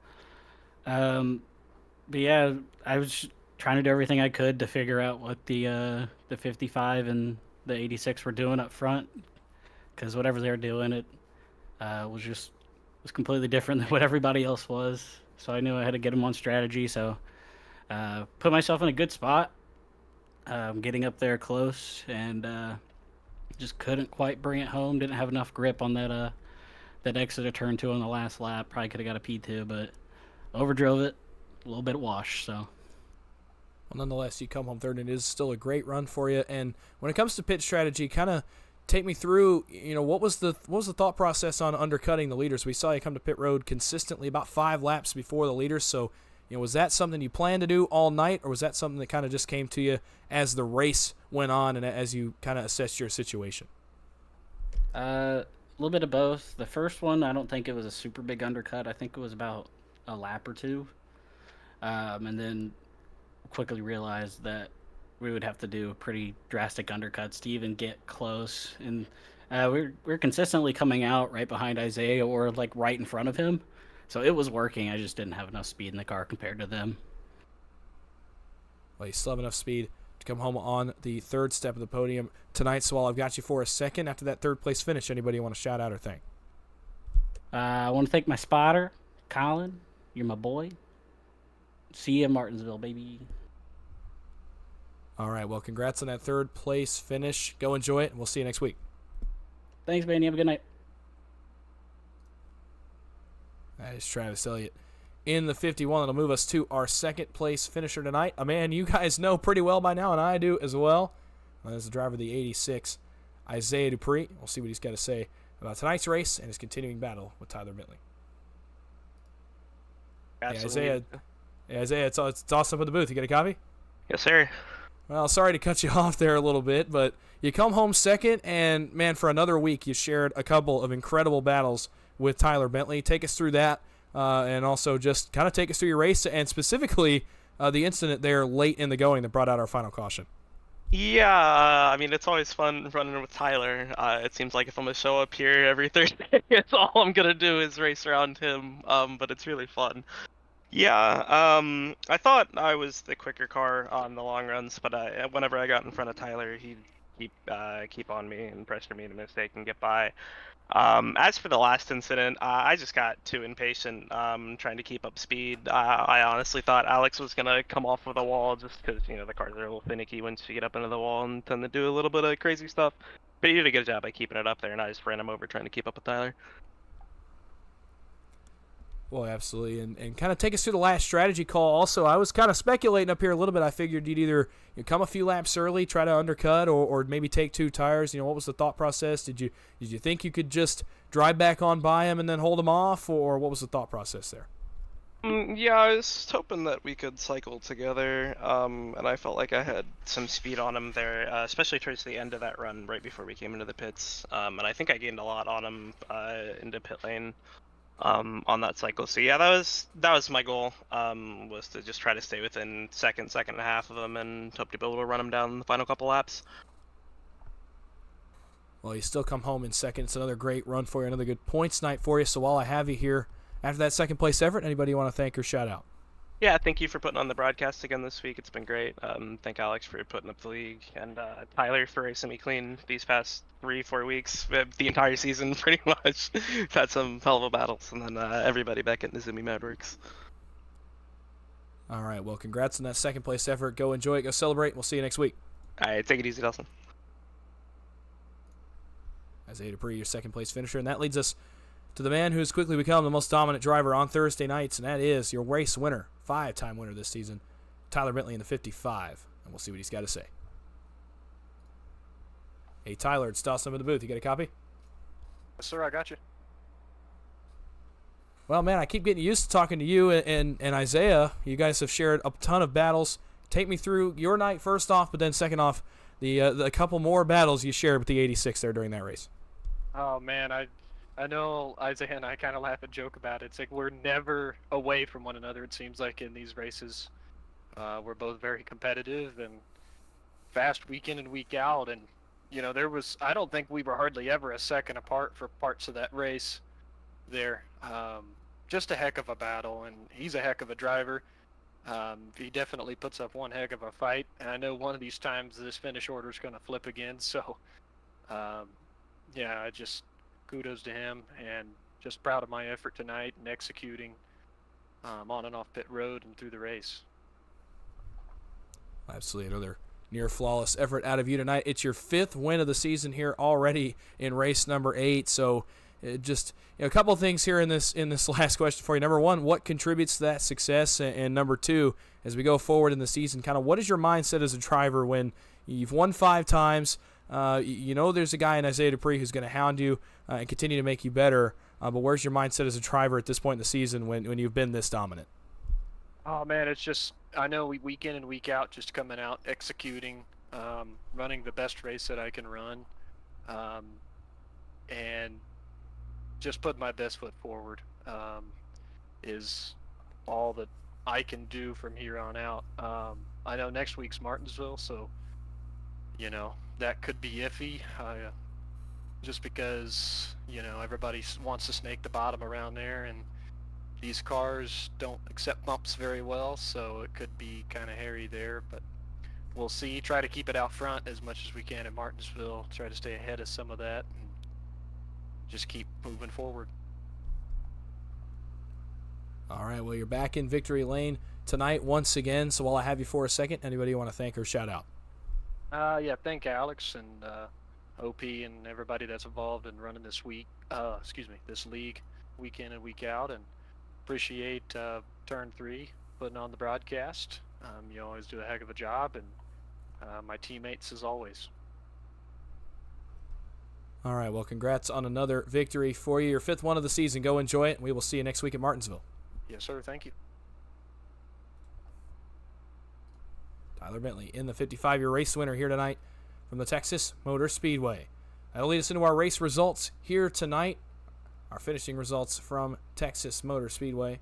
But yeah, I was trying to do everything I could to figure out what the 55 and the 86 were doing up front, because whatever they were doing, it was completely different than what everybody else was. So I knew I had to get them on strategy. So put myself in a good spot, getting up there close, and just couldn't quite bring it home. Didn't have enough grip on that exit of turn 2 on the last lap. Probably could have got a P2, but overdrove it. A little bit of wash, so. Well, nonetheless, you come home third, and it is still a great run for you. And when it comes to pit strategy, kind of take me through, what was the thought process on undercutting the leaders? We saw you come to pit road consistently about 5 laps before the leaders. So, was that something you planned to do all night, or was that something that kind of just came to you as the race went on and as you kind of assessed your situation? A little bit of both. The first one, I don't think it was a super big undercut. I think it was about a lap or 2. And then quickly realized that we would have to do pretty drastic undercuts to even get close. And we're consistently coming out right behind Isaiah or like right in front of him. So it was working. I just didn't have enough speed in the car compared to them. Well, you still have enough speed to come home on the third step of the podium tonight. So while I've got you for a second, after that third place finish, anybody you want to shout out or thank? I want to thank my spotter, Colin. You're my boy. See you in Martinsville, baby. All right, well, congrats on that third place finish. Go enjoy it, and we'll see you next week. Thanks, man. You have a good night. That is Travis Elliott in the 51. That'll move us to our second place finisher tonight, a man you guys know pretty well by now, and I do as well. That's the driver of the 86, Isaiah Dupree. We'll see what he's got to say about tonight's race and his continuing battle with Tyler Bentley. Absolutely. Hey, Isaiah, it's Dawson with the booth. You got a copy? Yes, sir. Well, sorry to cut you off there a little bit, but you come home second, and, man, for another week you shared a couple of incredible battles with Tyler Bentley. Take us through that, and also just kind of take us through your race, and specifically the incident there late in the going that brought out our final caution. Yeah, I mean, it's always fun running with Tyler. It seems like if I'm going to show up here every Thursday, it's all I'm going to do is race around him, but it's really fun. Yeah, I thought I was the quicker car on the long runs, but whenever I got in front of Tyler, he'd keep on me and pressure me to mistake and get by. As for the last incident, I just got too impatient trying to keep up speed. I honestly thought Alex was going to come off with a wall just because, the cars are a little finicky once you get up into the wall and tend to do a little bit of crazy stuff. But he did a good job by keeping it up there, and I just ran him over trying to keep up with Tyler. Well, absolutely, and kind of take us through the last strategy call. Also, I was kind of speculating up here a little bit. I figured you'd either come a few laps early, try to undercut, or maybe take 2 tires. What was the thought process? Did you think you could just drive back on by him and then hold him off, or what was the thought process there? Yeah, I was hoping that we could cycle together, and I felt like I had some speed on him there, especially towards the end of that run, right before we came into the pits. And I think I gained a lot on him into pit lane on that cycle. So yeah, that was my goal, was to just try to stay within second and a half of him, and hope to be able to run him down the final couple laps. Well, you still come home in second. It's another great run for you, another good points night for you. So while I have you here, after that second place effort, anybody you want to thank or shout out? Yeah, thank you for putting on the broadcast again this week. It's been great. Thank Alex for putting up the league, and Tyler for racing me clean these past 3-4 weeks, the entire season pretty much. We've had some hell of a battles, and then everybody back at Nizumi Madworks. All right, well, congrats on that second place effort. Go enjoy it. Go celebrate. We'll see you next week. All right, take it easy, Dawson. Isaiah Dupree, your second place finisher. And that leads us to the man who has quickly become the most dominant driver on Thursday nights, and that is your race winner, 5-time winner this season, Tyler Bentley in the 55. And we'll see what he's got to say. Hey, Tyler, it's Dawson in the booth. You got a copy? Yes, sir, I got you. Well, man, I keep getting used to talking to you and Isaiah. You guys have shared a ton of battles. Take me through your night first off, but then second off, the couple more battles you shared with the 86 there during that race. Oh, man, I know Isaiah and I kind of laugh and joke about it. It's like we're never away from one another, it seems like, in these races. We're both very competitive and fast week in and week out. And, you know, I don't think we were hardly ever a second apart for parts of that race there. Just a heck of a battle, and he's a heck of a driver. He definitely puts up one heck of a fight, and I know one of these times this finish order is going to flip again. So, yeah, I just kudos to him, and just proud of my effort tonight and executing on and off pit road and through the race. Absolutely, another near flawless effort out of you tonight. It's your 5th win of the season here already in race number 8. So, just a couple of things here in this last question for you. Number one, what contributes to that success? And number two, as we go forward in the season, kind of what is your mindset as a driver when you've won 5 times? You know there's a guy in Isaiah Dupree who's going to hound you and continue to make you better. But where's your mindset as a driver at this point in the season when you've been this dominant? Oh, man, it's just, I know week in and week out, just coming out, executing, running the best race that I can run, and just put my best foot forward is all that I can do from here on out. I know next week's Martinsville, so, you know, that could be iffy, just because, you know, everybody wants to snake the bottom around there, and these cars don't accept bumps very well, so it could be kind of hairy there, but we'll see. Try to keep it out front as much as we can at Martinsville, try to stay ahead of some of that, and just keep moving forward. All right, well, you're back in victory lane tonight once again, so while I have you for a second, anybody you want to thank or shout out? Yeah, thank Alex and OP and everybody that's involved in running this this league week in and week out, and appreciate Turn 3 putting on the broadcast. You always do a heck of a job, and my teammates as always. All right, well, congrats on another victory for you. Your 5th one of the season. Go enjoy it, and we will see you next week at Martinsville. Yes, sir. Thank you. Tyler Bentley in the 55-year race winner here tonight from the Texas Motor Speedway. That'll lead us into our race results here tonight. Our finishing results from Texas Motor Speedway.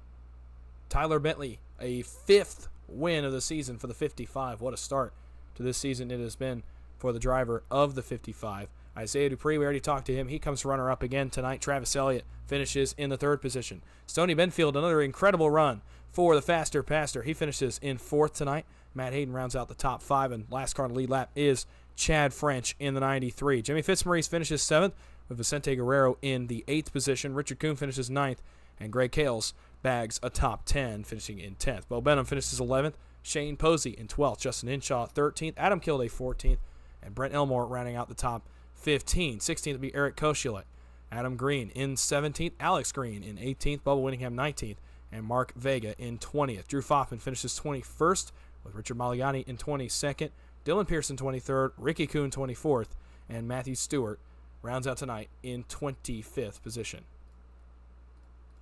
Tyler Bentley, a 5th win of the season for the 55. What a start to this season it has been for the driver of the 55. Isaiah Dupree, we already talked to him. He comes runner-up again tonight. Travis Elliott finishes in the 3rd position. Stoney Benfield, another incredible run for the Faster Pastor. He finishes in 4th tonight. Matt Hayden rounds out the top 5, and last car on the lead lap is Chad French in the 93. Jimmy Fitzmaurice finishes 7th, with Vicente Guerrero in the 8th position. Richard Kuhn finishes 9th, and Greg Kales bags a top 10, finishing in 10th. Bo Benham finishes 11th. Shane Posey in 12th. Justin Hinshaw 13th. Adam Kilday 14th. And Brent Elmore rounding out the top 15. 16th will be Eric Koscielek. Adam Green in 17th. Alex Green in 18th. Bubba Winningham 19th. And Mark Vega in 20th. Drew Foffman finishes 21st, with Richard Maliani in 22nd. Dylan Pearson 23rd. Ricky Kuhn 24th. And Matthew Stewart rounds out tonight in 25th position.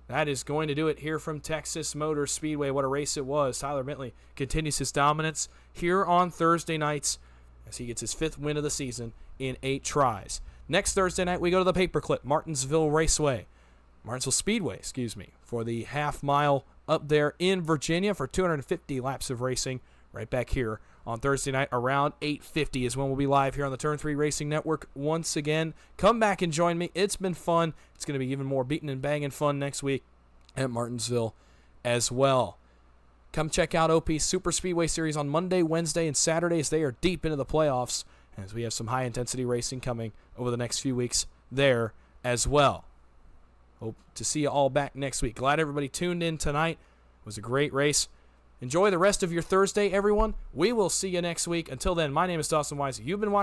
that is going to do it here from Texas Motor Speedway. What a race it was. Tyler Bentley continues his dominance here on Thursday nights as he gets his 5th win of the season in 8 tries. Next Thursday night, we go to the Paperclip, Martinsville Speedway, for the half-mile up there in Virginia for 250 laps of racing right back here on Thursday night around 8:50 is when we'll be live here on the Turn 3 Racing Network once again. Come back and join me. It's been fun. It's going to be even more beating and banging fun next week at Martinsville as well. Come check out OP's Super Speedway Series on Monday, Wednesday, and Saturdays. They are deep into the playoffs as we have some high-intensity racing coming over the next few weeks there as well. Hope to see you all back next week. Glad everybody tuned in tonight. It was a great race. Enjoy the rest of your Thursday, everyone. We will see you next week. Until then, my name is Dawson Wise. You've been watching